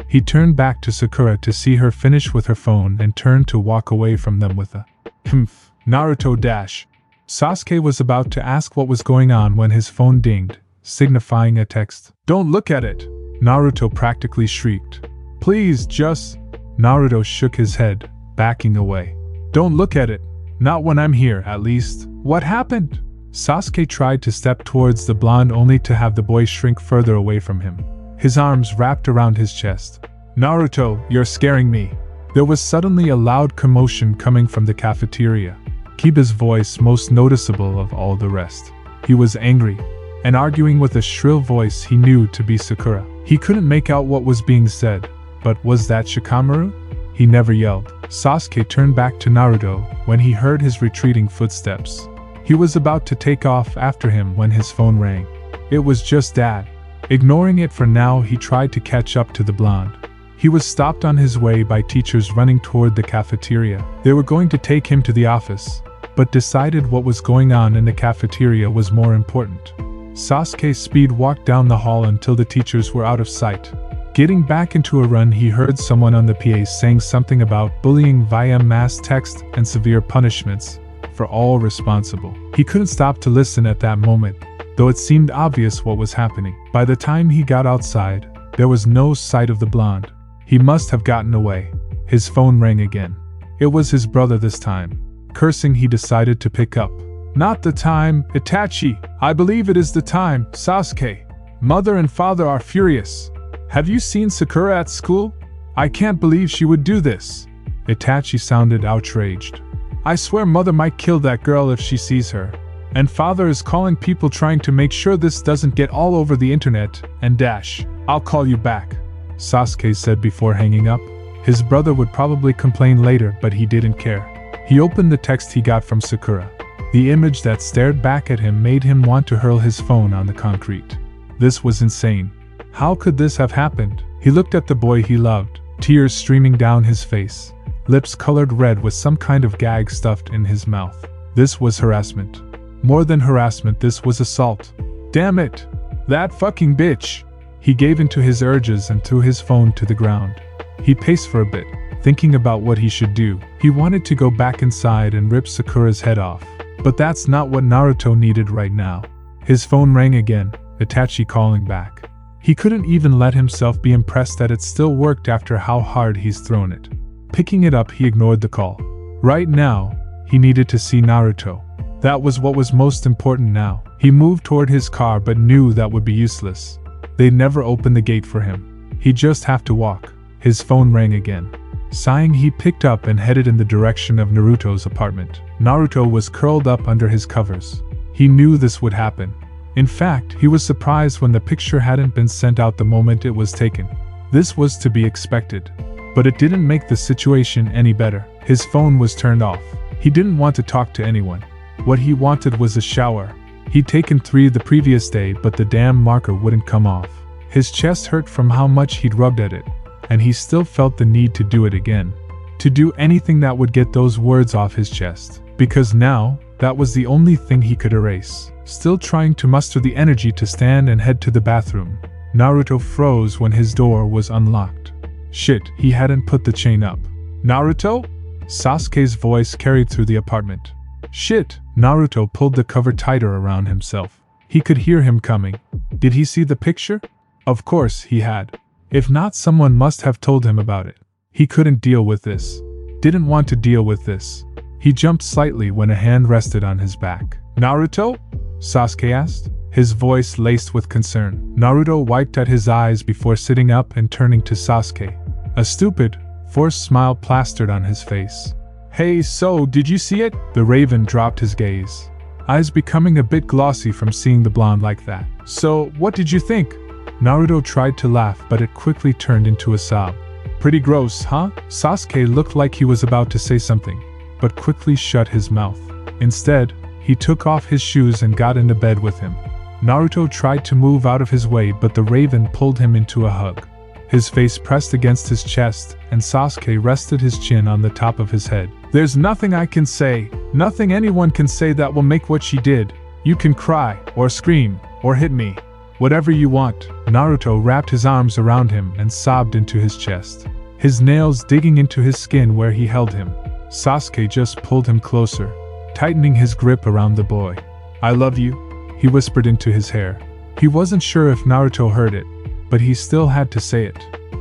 He turned back to Sakura to see her finish with her phone and turned to walk away from them with a humph. Naruto dash. Sasuke was about to ask what was going on when his phone dinged, signifying a text. Don't look at it, Naruto practically shrieked. Please, just... Naruto shook his head, backing away. Don't look at it. Not when I'm here, at least. What happened? Sasuke tried to step towards the blonde only to have the boy shrink further away from him, his arms wrapped around his chest. Naruto, you're scaring me. There was suddenly a loud commotion coming from the cafeteria. Kiba's voice most noticeable of all the rest. He was angry, and arguing with a shrill voice he knew to be Sakura. He couldn't make out what was being said, but was that Shikamaru? He never yelled. Sasuke turned back to Naruto when he heard his retreating footsteps. He was about to take off after him when his phone rang. It was just Dad. Ignoring it for now, he tried to catch up to the blonde. He was stopped on his way by teachers running toward the cafeteria. They were going to take him to the office, but decided what was going on in the cafeteria was more important. Sasuke speed walked down the hall until the teachers were out of sight. Getting back into a run, he heard someone on the PA saying something about bullying via mass text and severe punishments for all responsible. He couldn't stop to listen at that moment, though it seemed obvious what was happening. By the time he got outside, there was no sight of the blonde. He must have gotten away. His phone rang again. It was his brother this time. Cursing, he decided to pick up. Not the time, Itachi. I believe it is the time, Sasuke. Mother and father are furious. Have you seen Sakura at school? I can't believe she would do this. Itachi sounded outraged. I swear mother might kill that girl if she sees her. And father is calling people, trying to make sure this doesn't get all over the internet, and dash. I'll call you back, Sasuke said before hanging up. His brother would probably complain later, but he didn't care. He opened the text he got from Sakura. The image that stared back at him made him want to hurl his phone on the concrete. This was insane. How could this have happened? He looked at the boy he loved, tears streaming down his face, lips colored red with some kind of gag stuffed in his mouth. This was harassment. More than harassment, this was assault. Damn it! That fucking bitch! He gave into his urges and threw his phone to the ground. He paced for a bit, thinking about what he should do. He wanted to go back inside and rip Sakura's head off. But that's not what Naruto needed right now. His phone rang again, Itachi calling back. He couldn't even let himself be impressed that it still worked after how hard he's thrown it. Picking it up, he ignored the call. Right now, he needed to see Naruto. That was what was most important now. He moved toward his car but knew that would be useless. They'd never open the gate for him. He'd just have to walk. His phone rang again. Sighing, he picked up and headed in the direction of Naruto's apartment. Naruto was curled up under his covers. He knew this would happen. In fact, he was surprised when the picture hadn't been sent out the moment it was taken. This was to be expected. But it didn't make the situation any better. His phone was turned off. He didn't want to talk to anyone. What he wanted was a shower. He'd taken 3 the previous day, but the damn marker wouldn't come off. His chest hurt from how much he'd rubbed at it, and he still felt the need to do it again. To do anything that would get those words off his chest. Because now, that was the only thing he could erase. Still trying to muster the energy to stand and head to the bathroom, Naruto froze when his door was unlocked. Shit, he hadn't put the chain up. Naruto? Sasuke's voice carried through the apartment. Shit, Naruto pulled the cover tighter around himself. He could hear him coming. Did he see the picture? Of course he had. If not, someone must have told him about it. He couldn't deal with this. Didn't want to deal with this. He jumped slightly when a hand rested on his back. Naruto? Sasuke asked, his voice laced with concern. Naruto wiped at his eyes before sitting up and turning to Sasuke. A stupid, forced smile plastered on his face. Hey, so, did you see it? The Raven dropped his gaze, eyes becoming a bit glossy from seeing the blonde like that. So, what did you think? Naruto tried to laugh, but it quickly turned into a sob. Pretty gross, huh? Sasuke looked like he was about to say something, but quickly shut his mouth. Instead, he took off his shoes and got into bed with him. Naruto tried to move out of his way, but the Raven pulled him into a hug. His face pressed against his chest, and Sasuke rested his chin on the top of his head. There's nothing I can say, nothing anyone can say that will make what she did. You can cry, or scream, or hit me. Whatever you want. Naruto wrapped his arms around him and sobbed into his chest, his nails digging into his skin where he held him. Sasuke just pulled him closer, tightening his grip around the boy. I love you, he whispered into his hair. He wasn't sure if Naruto heard it, but he still had to say it.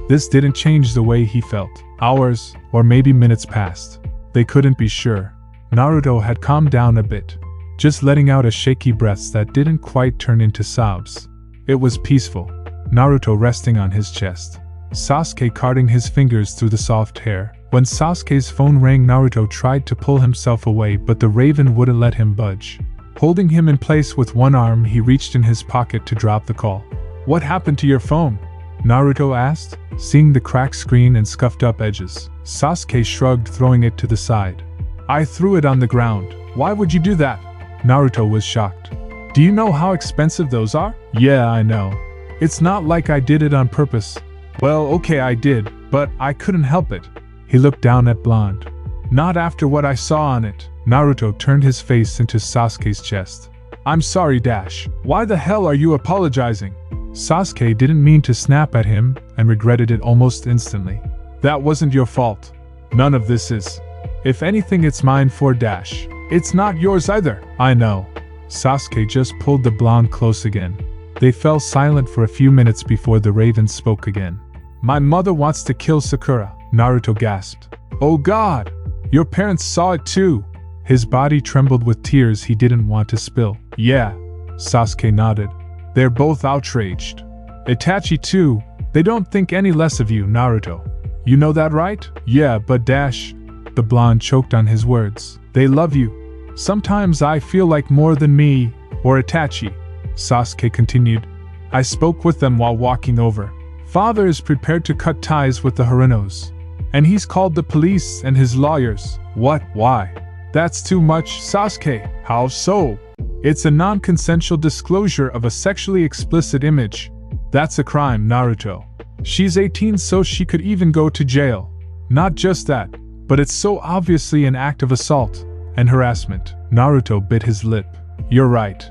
This didn't change the way he felt. Hours, or maybe minutes passed. They couldn't be sure. Naruto had calmed down a bit, just letting out a shaky breaths that didn't quite turn into sobs. It was peaceful, Naruto resting on his chest, Sasuke carting his fingers through the soft hair. When Sasuke's phone rang, Naruto tried to pull himself away, but the Raven wouldn't let him budge. Holding him in place with one arm, he reached in his pocket to drop the call. What happened to your phone? Naruto asked, seeing the cracked screen and scuffed up edges. Sasuke shrugged, throwing it to the side. I threw it on the ground. Why would you do that? Naruto was shocked. Do you know how expensive those are? Yeah, I know. It's not like I did it on purpose. Well, okay, I did, but I couldn't help it. He looked down at Blonde. Not after what I saw on it. Naruto turned his face into Sasuke's chest. I'm sorry, Dash. Why the hell are you apologizing? Sasuke didn't mean to snap at him and regretted it almost instantly. That wasn't your fault. None of this is. If anything, it's mine for Dash. It's not yours either. I know. Sasuke just pulled the blonde close again. They fell silent for a few minutes before the Raven spoke again. My mother wants to kill Sakura, Naruto gasped. Oh God! Your parents saw it too! His body trembled with tears he didn't want to spill. Yeah, Sasuke nodded. They're both outraged. Itachi too. They don't think any less of you, Naruto. You know that, right? Yeah, but Dash. The blonde choked on his words. They love you. Sometimes I feel like more than me, or Itachi. Sasuke continued. I spoke with them while walking over. Father is prepared to cut ties with the Haranos. And he's called the police and his lawyers. What? Why? That's too much, Sasuke. How so? It's a non-consensual disclosure of a sexually explicit image. That's a crime, Naruto. She's 18, so she could even go to jail. Not just that, but it's so obviously an act of assault and harassment. Naruto bit his lip. You're right.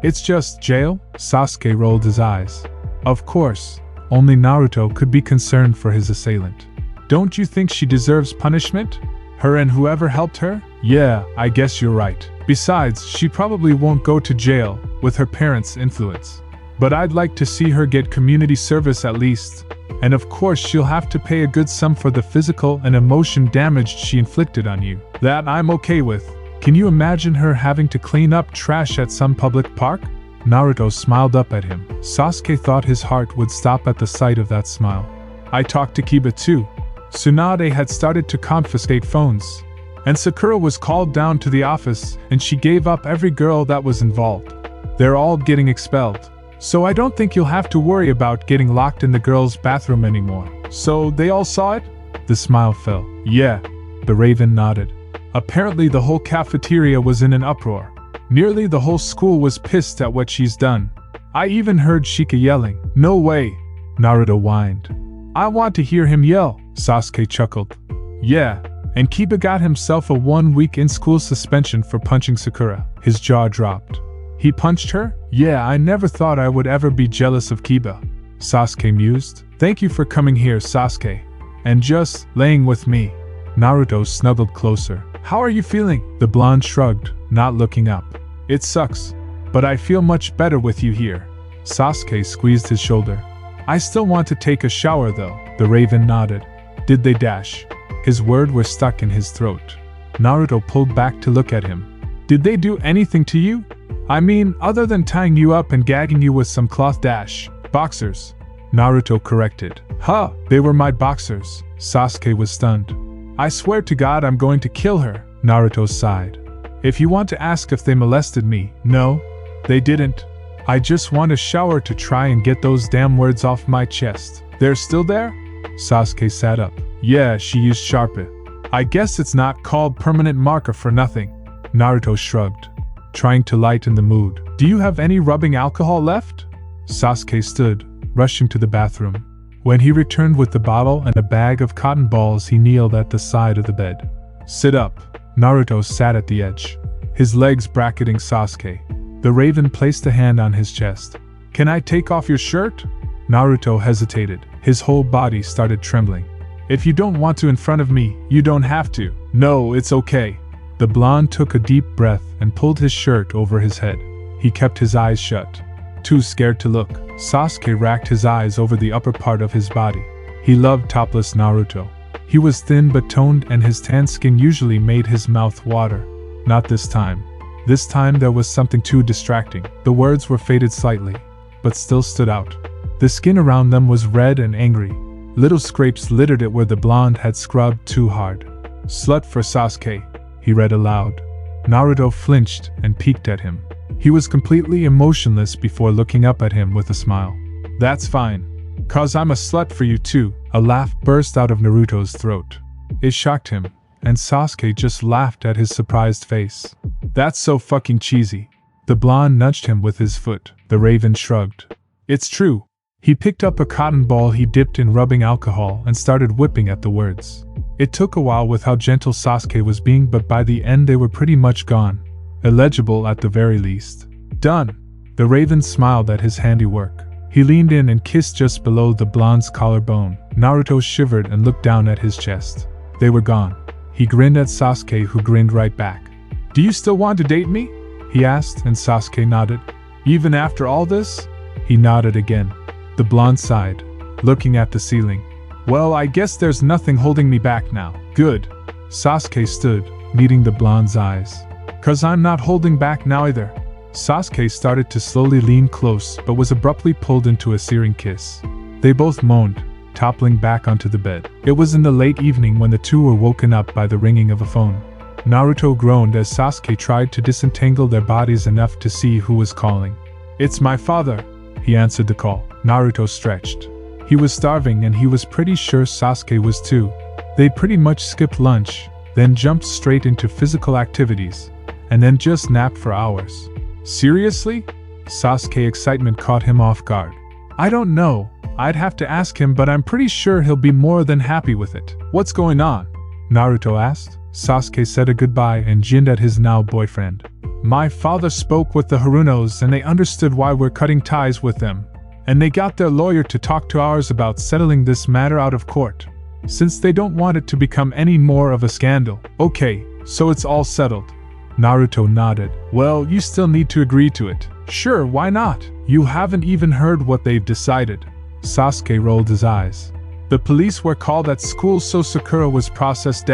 It's just jail? Sasuke rolled his eyes. Of course, only Naruto could be concerned for his assailant. Don't you think she deserves punishment? Her and whoever helped her? Yeah, I guess you're right. Besides, she probably won't go to jail with her parents' influence. But I'd like to see her get community service at least. And of course she'll have to pay a good sum for the physical and emotion damage she inflicted on you. That I'm okay with. Can you imagine her having to clean up trash at some public park? Naruto smiled up at him. Sasuke thought his heart would stop at the sight of that smile. I talked to Kiba too. Tsunade had started to confiscate phones. And Sakura was called down to the office and she gave up every girl that was involved. They're all getting expelled. So I don't think you'll have to worry about getting locked in the girls' bathroom anymore. So they all saw it? The smile fell. Yeah. The Raven nodded. Apparently the whole cafeteria was in an uproar. Nearly the whole school was pissed at what she's done. I even heard Shika yelling. No way. Naruto whined. I want to hear him yell. Sasuke chuckled. Yeah. And Kiba got himself a 1-week in-school suspension for punching Sakura. His jaw dropped. He punched her? Yeah, I never thought I would ever be jealous of Kiba. Sasuke mused. Thank you for coming here, Sasuke. And just laying with me. Naruto snuggled closer. How are you feeling? The blonde shrugged, not looking up. It sucks. But I feel much better with you here. Sasuke squeezed his shoulder. I still want to take a shower though. The Raven nodded. Did they dash? His words were stuck in his throat. Naruto pulled back to look at him. Did they do anything to you? I mean, other than tying you up and gagging you with some cloth dash. Boxers. Naruto corrected. Huh, they were my boxers. Sasuke was stunned. I swear to God I'm going to kill her. Naruto sighed. If you want to ask if they molested me, no, they didn't. I just want a shower to try and get those damn words off my chest. They're still there? Sasuke sat up. Yeah, she used Sharpie. I guess it's not called permanent marker for nothing. Naruto shrugged, trying to lighten the mood. Do you have any rubbing alcohol left? Sasuke stood, rushing to the bathroom. When he returned with the bottle and a bag of cotton balls, he kneeled at the side of the bed. Sit up. Naruto sat at the edge, his legs bracketing Sasuke. The Raven placed a hand on his chest. Can I take off your shirt? Naruto hesitated. His whole body started trembling. If you don't want to in front of me, you don't have to. No, it's okay. The blonde took a deep breath and pulled his shirt over his head. He kept his eyes shut, too scared to look. Sasuke racked his eyes over the upper part of his body. He loved topless Naruto. He was thin but toned and his tan skin usually made his mouth water. Not this time. This time there was something too distracting. The words were faded slightly, but still stood out. The skin around them was red and angry. Little scrapes littered it where the blonde had scrubbed too hard. Slut for Sasuke, he read aloud. Naruto flinched and peeked at him. He was completely emotionless before looking up at him with a smile. That's fine. 'Cause I'm a slut for you too. A laugh burst out of Naruto's throat. It shocked him, and Sasuke just laughed at his surprised face. That's so fucking cheesy. The blonde nudged him with his foot. The Raven shrugged. It's true. He picked up a cotton ball he dipped in rubbing alcohol and started whipping at the words. It took a while with how gentle Sasuke was being, but by the end they were pretty much gone. Illegible at the very least. Done. The Raven smiled at his handiwork. He leaned in and kissed just below the blonde's collarbone. Naruto shivered and looked down at his chest. They were gone. He grinned at Sasuke, who grinned right back. Do you still want to date me? He asked, and Sasuke nodded. Even after all this? He nodded again. The blonde sighed, looking at the ceiling. Well, I guess there's nothing holding me back now. Good. Sasuke stood, meeting the blonde's eyes. 'Cause I'm not holding back now either. Sasuke started to slowly lean close but was abruptly pulled into a searing kiss. They both moaned, toppling back onto the bed. It was in the late evening when the two were woken up by the ringing of a phone. Naruto groaned as Sasuke tried to disentangle their bodies enough to see who was calling. It's my father, he answered the call. Naruto stretched. He was starving and he was pretty sure Sasuke was too. They pretty much skipped lunch, then jumped straight into physical activities, and then just napped for hours. Seriously? Sasuke's excitement caught him off guard. I don't know, I'd have to ask him, but I'm pretty sure he'll be more than happy with it. What's going on? Naruto asked. Sasuke said a goodbye and grinned at his now boyfriend. My father spoke with the Harunos and they understood why we're cutting ties with them, and they got their lawyer to talk to ours about settling this matter out of court, since they don't want it to become any more of a scandal. Okay, so it's all settled. Naruto nodded. Well, you still need to agree to it. Sure, why not? You haven't even heard what they've decided. Sasuke rolled his eyes. The police were called at school, so Sakura was processed.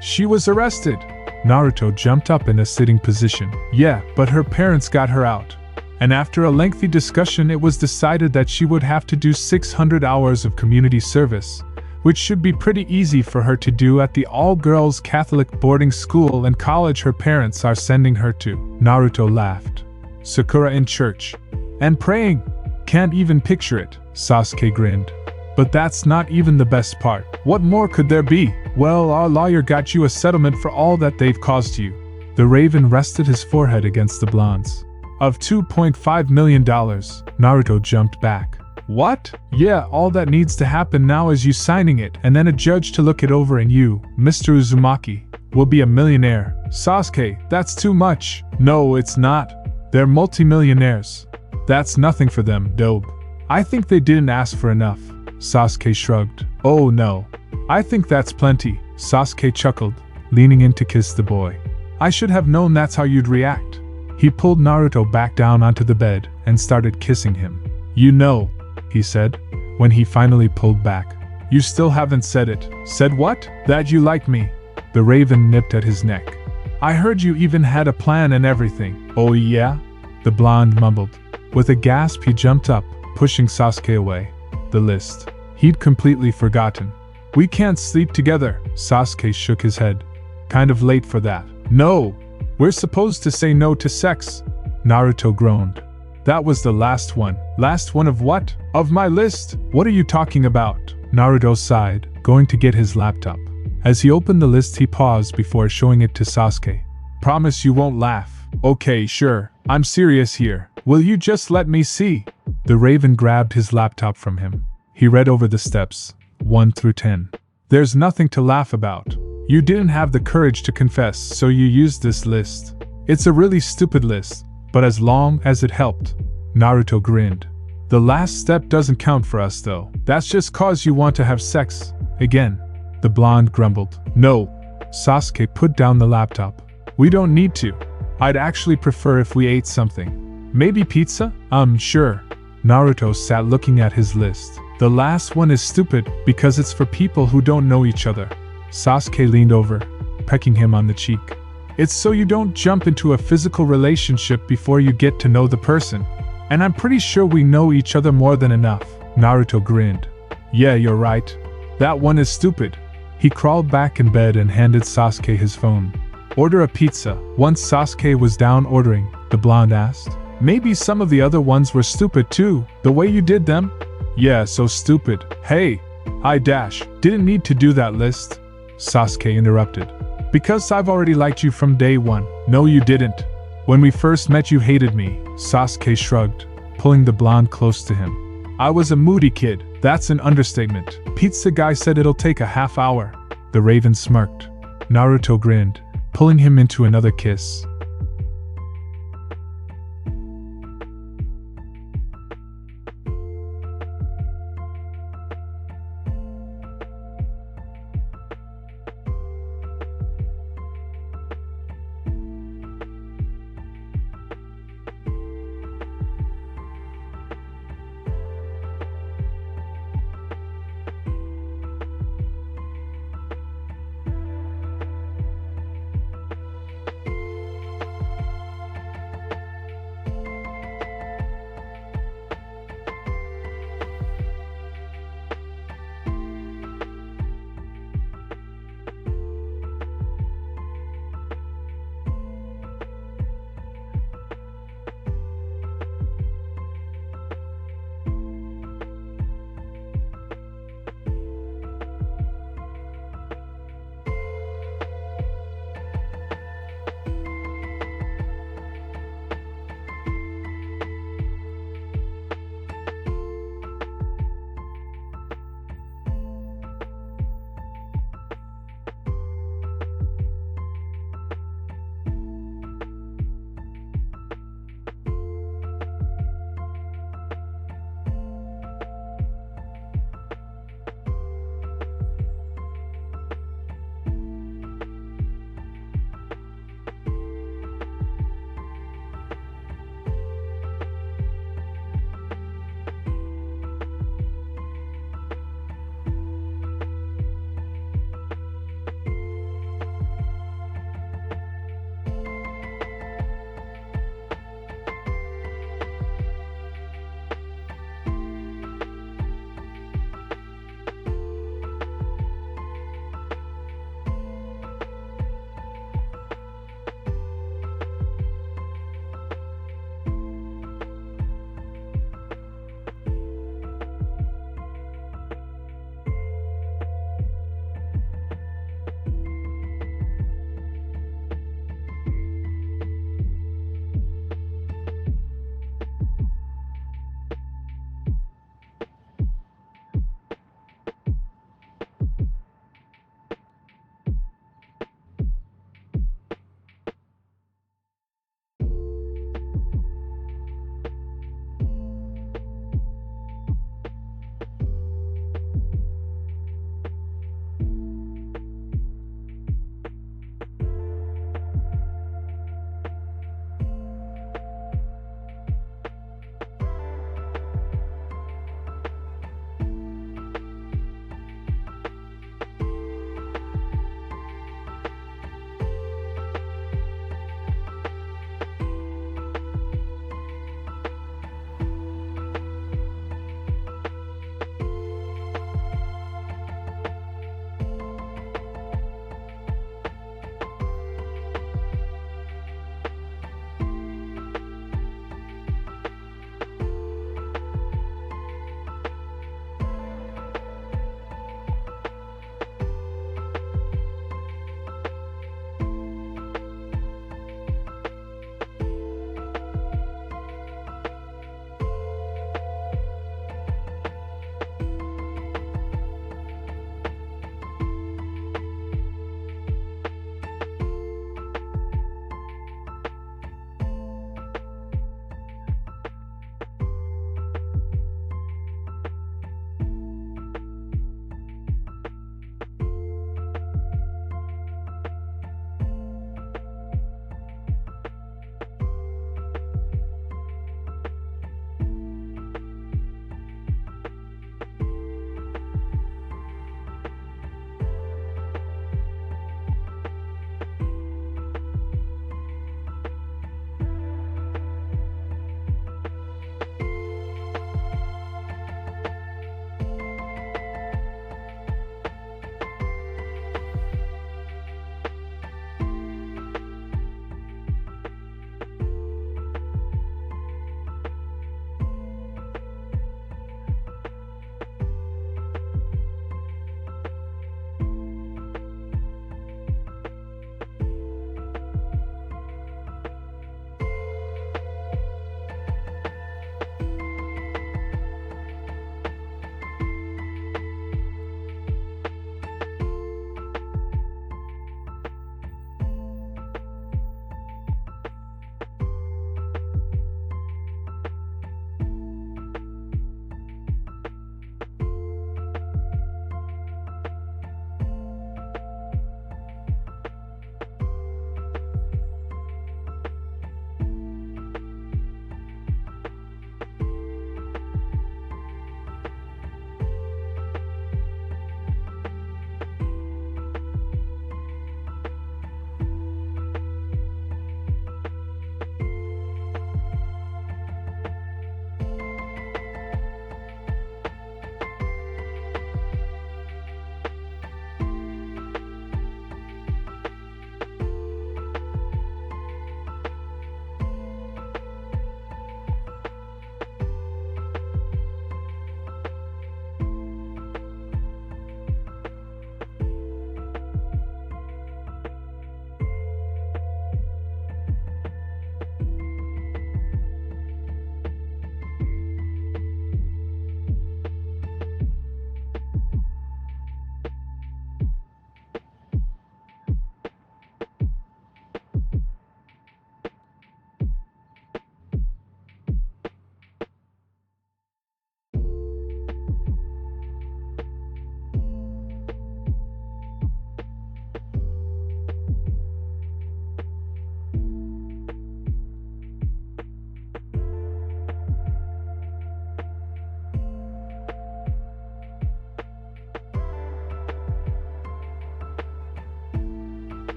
She was arrested. Naruto jumped up in a sitting position. Yeah, but her parents got her out. And after a lengthy discussion, it was decided that she would have to do 600 hours of community service, which should be pretty easy for her to do at the all-girls Catholic boarding school and college her parents are sending her to. Naruto laughed. Sakura in church. And praying. Can't even picture it. Sasuke grinned. But that's not even the best part. What more could there be? Well, our lawyer got you a settlement for all that they've caused you. The Raven rested his forehead against the blonde's. Of $2.5 million. Naruto jumped back. What? Yeah, all that needs to happen now is you signing it and then a judge to look it over, and you, Mr. Uzumaki, will be a millionaire. Sasuke, that's too much. No, it's not. They're multimillionaires. That's nothing for them, dope. I think they didn't ask for enough. Sasuke shrugged. Oh no. I think that's plenty. Sasuke chuckled, leaning in to kiss the boy. I should have known that's how you'd react. He pulled Naruto back down onto the bed and started kissing him. You know, he said, when he finally pulled back. You still haven't said it. Said what? That you like me. The Raven nipped at his neck. I heard you even had a plan and everything. Oh yeah? The blonde mumbled. With a gasp he jumped up, pushing Sasuke away. The list. He'd completely forgotten. We can't sleep together. Sasuke shook his head. Kind of late for that. No! We're supposed to say no to sex. Naruto groaned. That was the last one. Last one of what? Of my list? What are you talking about? Naruto sighed, going to get his laptop. As he opened the list he paused before showing it to Sasuke. Promise you won't laugh. Okay, sure. I'm serious here. Will you just let me see? The Raven grabbed his laptop from him. He read over the steps, 1 through 10. There's nothing to laugh about. You didn't have the courage to confess, so you used this list. It's a really stupid list, but as long as it helped. Naruto grinned. The last step doesn't count for us though. That's just cause you want to have sex. Again. The blonde grumbled. No. Sasuke put down the laptop. We don't need to. I'd actually prefer if we ate something. Maybe pizza? Sure. Naruto sat looking at his list. The last one is stupid because it's for people who don't know each other. Sasuke leaned over, pecking him on the cheek. It's so you don't jump into a physical relationship before you get to know the person. And I'm pretty sure we know each other more than enough. Naruto grinned. Yeah, you're right. That one is stupid. He crawled back in bed and handed Sasuke his phone. Order a pizza. Once Sasuke was down ordering, the blonde asked. Maybe some of the other ones were stupid too, the way you did them? Yeah, so stupid. Hey, didn't need to do that list. Sasuke interrupted. Because I've already liked you from day one. No, you didn't. When we first met you hated me. Sasuke shrugged, pulling the blonde close to him. I was a moody kid. That's an understatement. Pizza guy said it'll take a half hour. The Raven smirked. Naruto grinned, pulling him into another kiss.